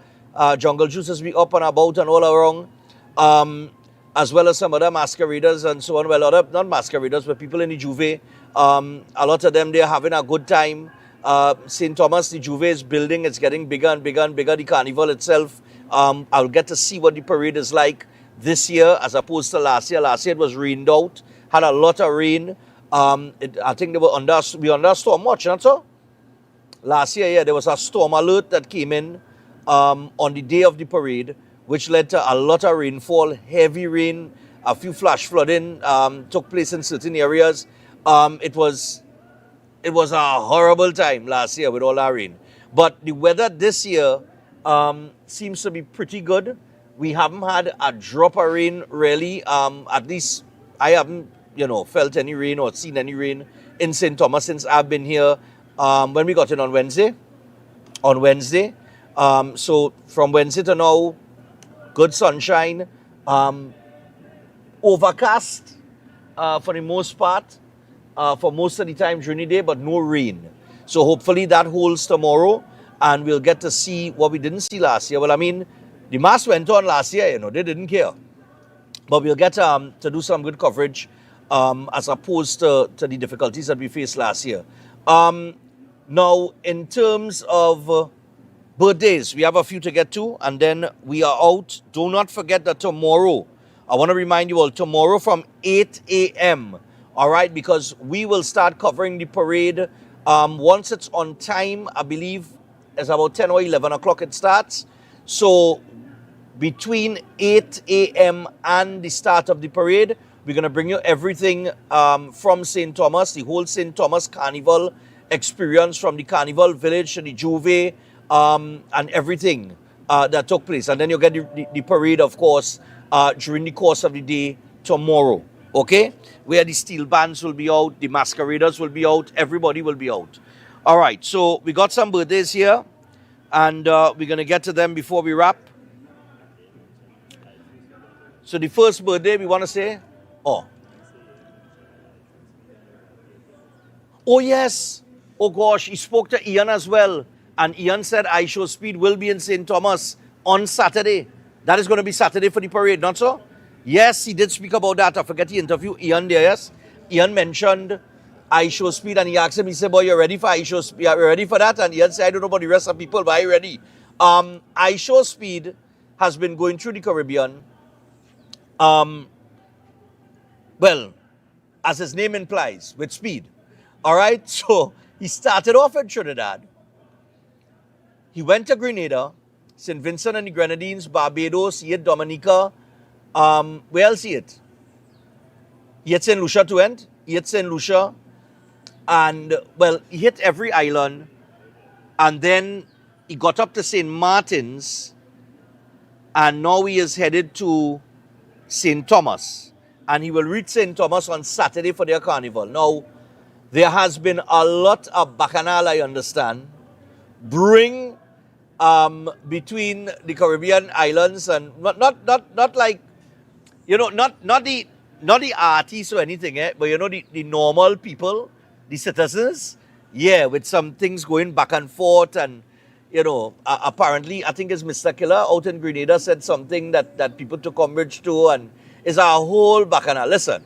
Jungle Juice has been up and about and all around. As well as some other masqueraders and so on. Well, not masqueraders, but people in the Juve. A lot of them, they're having a good time. St. Thomas, the Juve is building. It's getting bigger and bigger and bigger. The carnival itself. I'll get to see what the parade is like this year as opposed to last year. Last year it was rained out. Had a lot of rain. I think we were under a storm watch, not so? Last year, yeah, there was a storm alert that came in on the day of the parade, which led to a lot of rainfall, heavy rain, a few flash flooding took place in certain areas. It was a horrible time last year with all that rain. But the weather this year seems to be pretty good. We haven't had a drop of rain really. At least I haven't felt any rain or seen any rain in St. Thomas since I've been here. When we got in on Wednesday. So from Wednesday to now, good sunshine, overcast for the most part, for most of the time during the day, but no rain. So hopefully that holds tomorrow, and we'll get to see what we didn't see last year. Well, I mean, the mass went on last year, they didn't care. But we'll get to do some good coverage as opposed to the difficulties that we faced last year. Now, in terms of birthdays, we have a few to get to, and then we are out. Do not forget that tomorrow, I want to remind you all, tomorrow from 8 a.m., all right, because we will start covering the parade. Once it's on time, I believe it's about 10 or 11 o'clock it starts. So between 8 a.m. and the start of the parade, we're going to bring you everything from St. Thomas, the whole St. Thomas Carnival experience, from the Carnival Village to the Juve, and everything that took place. And then you'll get the parade, of course, during the course of the day tomorrow, okay? Where the steel bands will be out, the masqueraders will be out, everybody will be out. All right, so we got some birthdays here, and we're going to get to them before we wrap. So the first birthday we want to say, oh yes, oh gosh, he spoke to Ian as well. And Ian said I Show Speed will be in St. Thomas on Saturday. That is going to be Saturday for the parade, not so? Yes, he did speak about that. I forget the interview. Ian there, yes? Ian mentioned I Show Speed, and he asked him, he said, boy, you're ready for I Show Speed? Are you ready for that? And Ian said, I don't know about the rest of people, but are you ready? I Show Speed has been going through the Caribbean. Well, as his name implies, with speed. All right? So he started off in Trinidad. He went to Grenada, St. Vincent and the Grenadines, Barbados, he hit Dominica. Where else he hit? He hit St. Lucia to end. He hit St. Lucia. And, well, he hit every island. And then he got up to St. Martin's. And now he is headed to St. Thomas. And he will reach St. Thomas on Saturday for their carnival. Now, there has been a lot of bacchanal, I understand, brewing between the Caribbean islands, and not like, not the artists or anything, but the normal people, the citizens, yeah, with some things going back and forth, and apparently, I think it's Mr. Killer out in Grenada said something that people took umbrage to, and it's a whole bacana. Listen.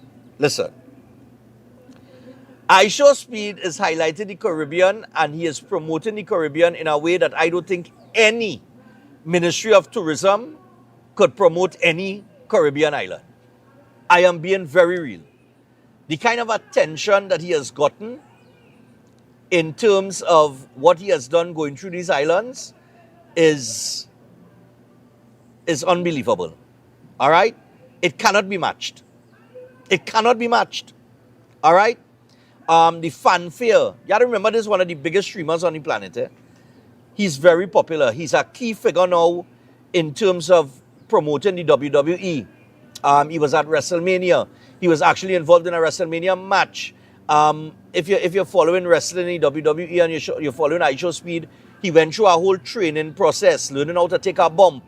iShow Speed is highlighting the Caribbean, and he is promoting the Caribbean in a way that I don't think any Ministry of Tourism could promote any Caribbean island. I am being very real. The kind of attention that he has gotten in terms of what he has done going through these islands is unbelievable. All right? It cannot be matched. All right? The fanfare. You got to remember, this is one of the biggest streamers on the planet. He's very popular. He's a key figure now in terms of promoting the WWE. He was at WrestleMania. He was actually involved in a WrestleMania match. If you're following wrestling in the WWE and you're following iShow Speed, he went through a whole training process, learning how to take a bump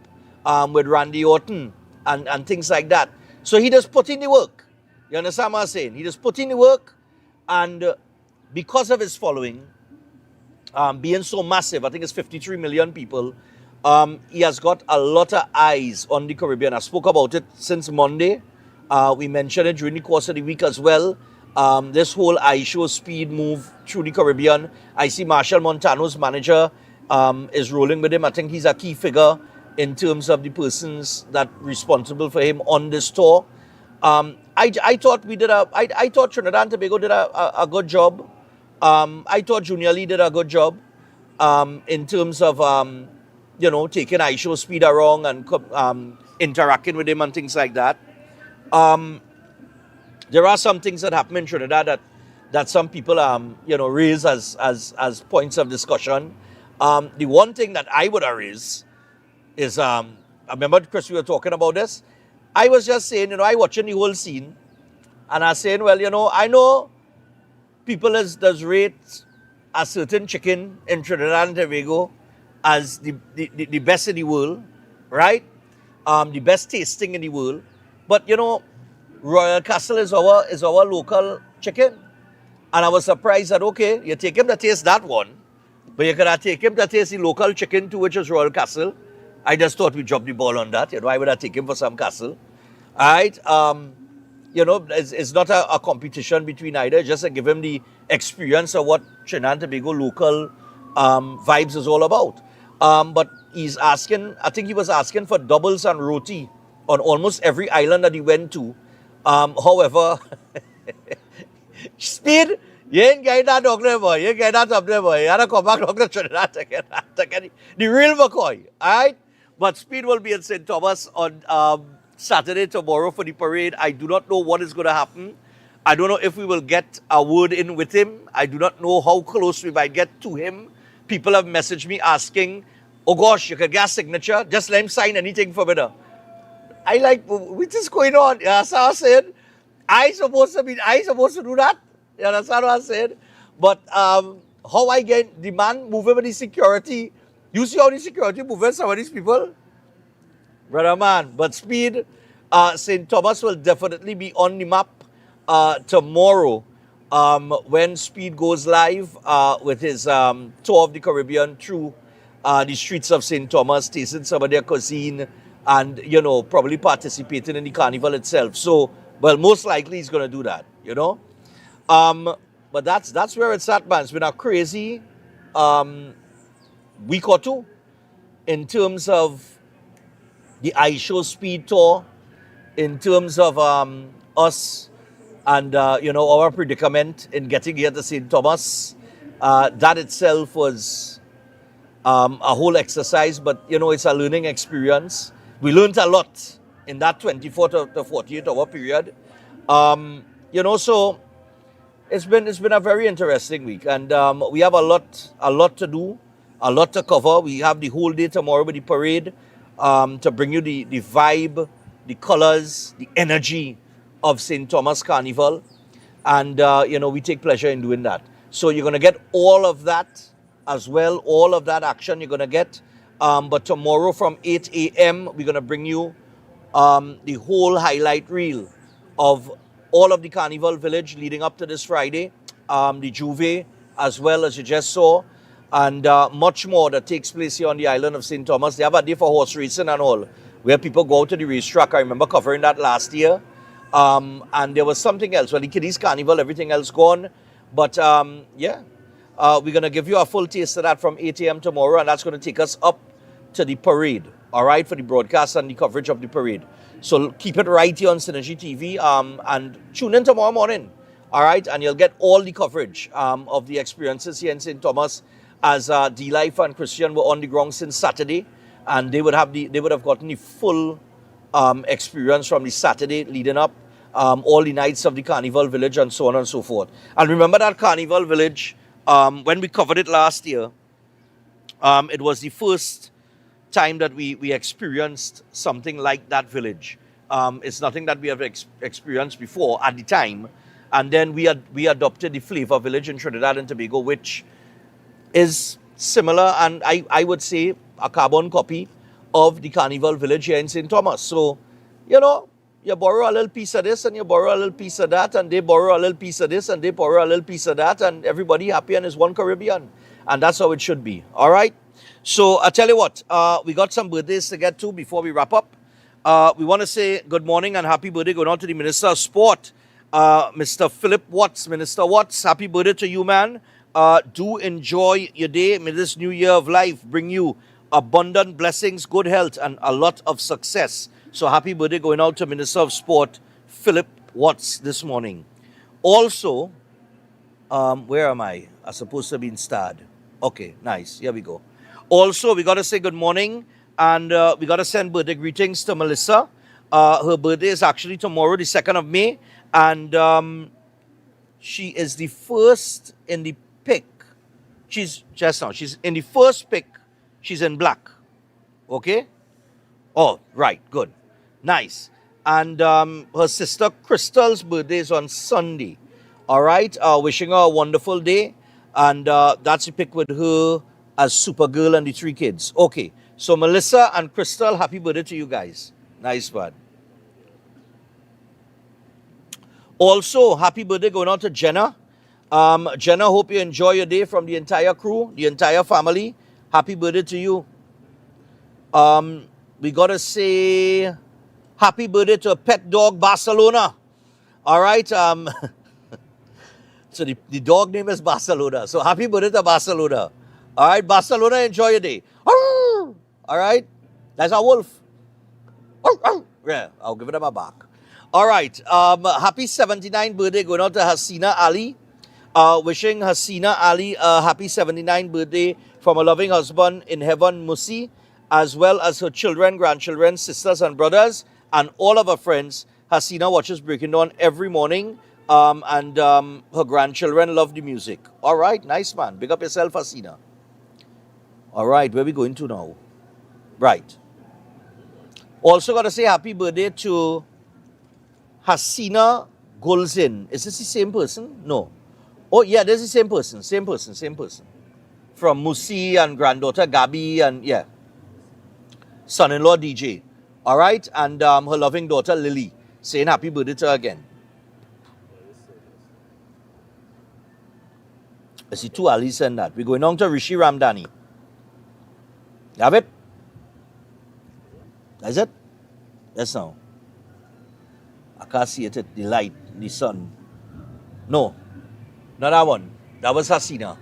with Randy Orton and things like that. So he just put in the work. You understand what I'm saying? He just put in the work, and because of his following being so massive, I think it's 53 million people, he has got a lot of eyes on the Caribbean. I spoke about it since Monday. We mentioned it during the course of the week as well. This whole iShow Speed move through the Caribbean. I see Marshall Montano's manager is rolling with him. I think he's a key figure in terms of the persons that responsible for him on this tour. I thought I thought Trinidad and Tobago did a good job. I thought Junior Lee did a good job in terms of taking iShow Speed around and interacting with him and things like that. There are some things that happen in Trinidad that some people raise as points of discussion. The one thing that I would raise is I remember, Chris, we were talking about this. I was just saying, I watching the whole scene, and I was saying, well, I know people does rate a certain chicken in Trinidad and Tobago as the best in the world, right? The best tasting in the world. But Royal Castle is our local chicken. And I was surprised that, okay, you take him to taste that one, but you could take him to taste the local chicken too, which is Royal Castle. I just thought we dropped the ball on that. Why would I take him for some castle? All right. It's not a competition between either, just to give him the experience of what Trinidad and Tobago local vibes is all about. But he's asking, I think he was asking for doubles and roti on almost every island that he went to. However, Speed, you ain't getting that dog there, boy. You ain't getting that up there, boy. You have to come back to Trinidad to get the real McCoy. All right? But Speed will be in St. Thomas on Saturday, tomorrow, for the parade. I do not know what is going to happen. I don't know if we will get a word in with him. I do not know how close we might get to him. People have messaged me asking, oh gosh, you can get a signature. Just let him sign anything for me now. I like, what is going on? Yeah, so I said, I supposed to do that. You understand what I said? But how I get the man moving with the security. You see how the security moving some of these people? Brother man. But Speed, St. Thomas will definitely be on the map tomorrow when Speed goes live with his tour of the Caribbean through the streets of St. Thomas, tasting some of their cuisine and, probably participating in the carnival itself. So, well, most likely he's going to do that, But that's where it's at, man. It's been a crazy week or two in terms of the iShow Speed Tour, in terms of us and, our predicament in getting here to St. Thomas. That itself was a whole exercise, but, it's a learning experience. We learned a lot in that 24 to 48 hour period. So it's been a very interesting week, and we have a lot to do, a lot to cover. We have the whole day tomorrow with the parade to bring you the vibe, the colors, the energy of St. Thomas Carnival, and we take pleasure in doing that. So you're going to get all of that as well, all of that action you're going to get. But tomorrow from 8 a.m. we're going to bring you the whole highlight reel of all of the Carnival Village leading up to this Friday, the Juve, as well as you just saw. and much more that takes place here on the island of St. Thomas. They have a day for horse racing and all, where people go out to the racetrack. I remember covering that last year. And there was something else. Well, the Kiddies Carnival, everything else gone. But yeah, we're going to give you a full taste of that from 8 a.m. tomorrow, and that's going to take us up to the parade, all right, for the broadcast and the coverage of the parade. So keep it right here on Synergy TV and tune in tomorrow morning, all right, and you'll get all the coverage of the experiences here in St. Thomas, as D-Life and Christian were on the ground since Saturday, and they would have gotten the full experience from the Saturday leading up, all the nights of the Carnival Village and so on and so forth. And remember that Carnival Village, when we covered it last year, it was the first time that we experienced something like that village. It's nothing that we have experienced before at the time. And then we adopted the Flavor Village in Trinidad and Tobago, which is similar, and I would say a carbon copy of the Carnival Village here in St. Thomas. So, you know, you borrow a little piece of this and you borrow a little piece of that, and they borrow a little piece of this and they borrow a little piece of that, and everybody happy and is one Caribbean. And that's how it should be. All right? So I tell you what, we got some birthdays to get to before we wrap up. We want to say good morning and happy birthday going on to the Minister of Sport, Mr. Philip Watts. Minister Watts, happy birthday to you, man. Do enjoy your day. May this new year of life bring you abundant blessings, good health, and a lot of success. So happy birthday going out to Minister of Sport, Philip Watts, this morning. Also, where am I? I'm supposed to have been starred. Okay, nice. Here we go. Also, we got to say good morning, and we got to send birthday greetings to Melissa. Her birthday is actually tomorrow, the 2nd of May, and she is the first in the pick. She's in the first pick. She's in black. Okay? Oh, right. Good. Nice. And her sister Crystal's birthday is on Sunday. All right? Wishing her a wonderful day. And that's the pick with her as Supergirl and the 3 kids. Okay. So Melissa and Crystal, happy birthday to you guys. Nice one. Also, happy birthday going on to Jenna. Jenna, hope you enjoy your day from the entire crew, the entire family. Happy birthday to you. We got to say happy birthday to pet dog Barcelona. All right. So the dog name is Barcelona. So happy birthday to Barcelona. All right, Barcelona, enjoy your day. All right. That's our wolf. Yeah, I'll give it a bark. All right. Happy 79th birthday going on to Hasina Ali. Wishing Hasina Ali a happy 79th birthday from a loving husband in heaven, Musi, as well as her children, grandchildren, sisters and brothers, and all of her friends. Hasina watches Breaking Dawn every morning, and her grandchildren love the music. All right, nice, man. Big up yourself, Hasina. All right, where are we going to now? Right. Also got to say happy birthday to Hasina Gulzin. Is this the same person? No. Oh, yeah, this is the same person. Same person. From Musi and granddaughter Gabi and, yeah, son-in-law DJ. All right? And her loving daughter Lily, saying happy birthday to her again. I see 2 Ali's and that. We're going on to Rishi Ramdani. You have it? Is it? Yes, now. I can't see it, the light, the sun. No, not that one. That was Hasina.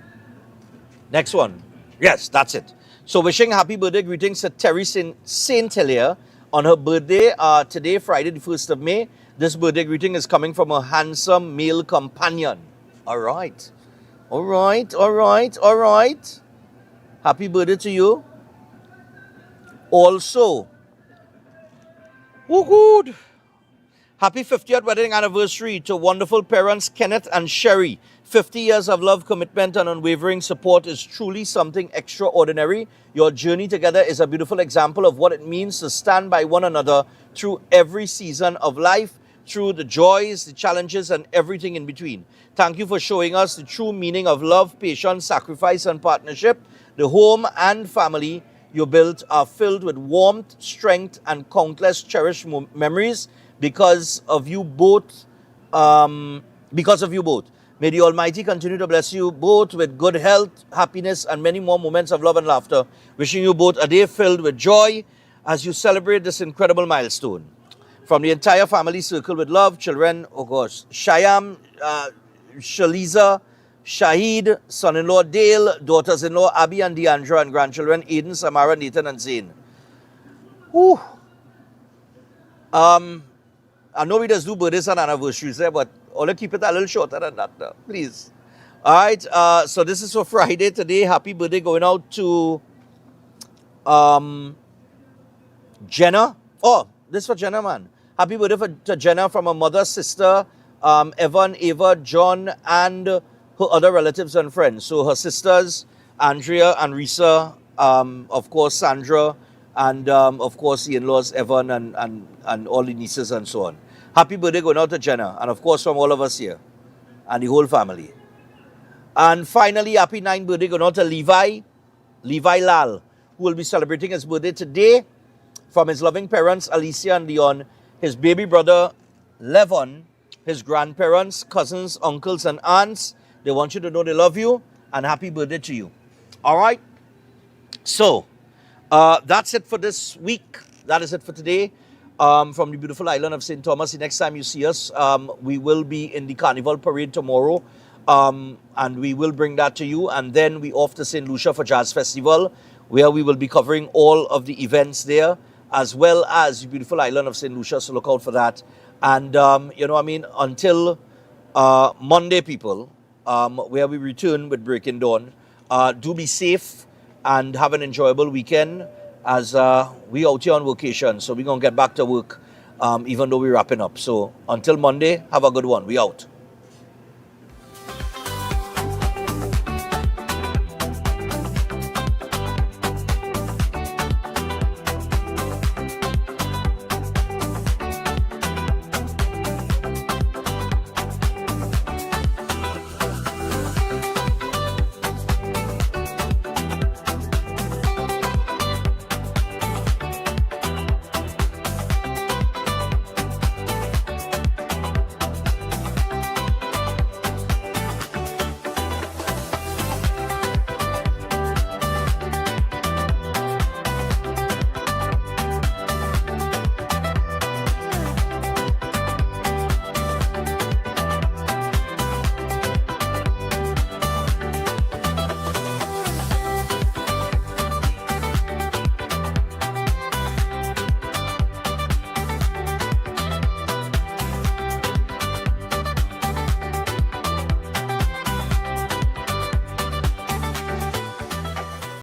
Next one. Yes, that's it. So wishing happy birthday greetings to Terry Saint Hilaire on her birthday today, Friday the 1st of May. This birthday greeting is coming from a handsome male companion. All right. Happy birthday to you. Also, good. Happy 50th wedding anniversary to wonderful parents Kenneth and Sherry. 50 years of love, commitment, and unwavering support is truly something extraordinary. Your journey together is a beautiful example of what it means to stand by one another through every season of life, through the joys, the challenges, and everything in between. Thank you for showing us the true meaning of love, patience, sacrifice, and partnership. The home and family you built are filled with warmth, strength, and countless cherished memories because of you both. May the Almighty continue to bless you both with good health, happiness, and many more moments of love and laughter. Wishing you both a day filled with joy as you celebrate this incredible milestone. From the entire family circle with love, children, Shyam, Shaliza, Shahid, son-in-law Dale, daughters-in-law Abby and Deandra, and grandchildren Aiden, Samara, Nathan, and Zane. Whew. I know we just do birthdays and anniversaries there, but I'll keep it a little shorter than that, please. All right, so this is for Friday today. Happy birthday going out to Jenna. Oh, this is for Jenna, man. Happy birthday to Jenna from her mother, sister, Evan, Ava, John, and her other relatives and friends. So her sisters, Andrea and Risa, of course, Sandra, and of course, the in-laws, Evan, and all the nieces and so on. Happy birthday going out to Jenna, and of course from all of us here, and the whole family. And finally, happy 9th birthday going out to Levi Lal, who will be celebrating his birthday today, from his loving parents, Alicia and Leon, his baby brother, Levon, his grandparents, cousins, uncles, and aunts. They want you to know they love you, and happy birthday to you. All right? So, that's it for this week. That is it for today. From the beautiful island of St. Thomas. The next time you see us, we will be in the Carnival Parade tomorrow, and we will bring that to you. And then we off to St. Lucia for Jazz Festival, where we will be covering all of the events there, as well as the beautiful island of St. Lucia. So look out for that. And until Monday, people, where we return with Breaking Dawn, do be safe and have an enjoyable weekend, as we out here on vacation. So we're going to get back to work, even though we're wrapping up. So until Monday, have a good one. We out.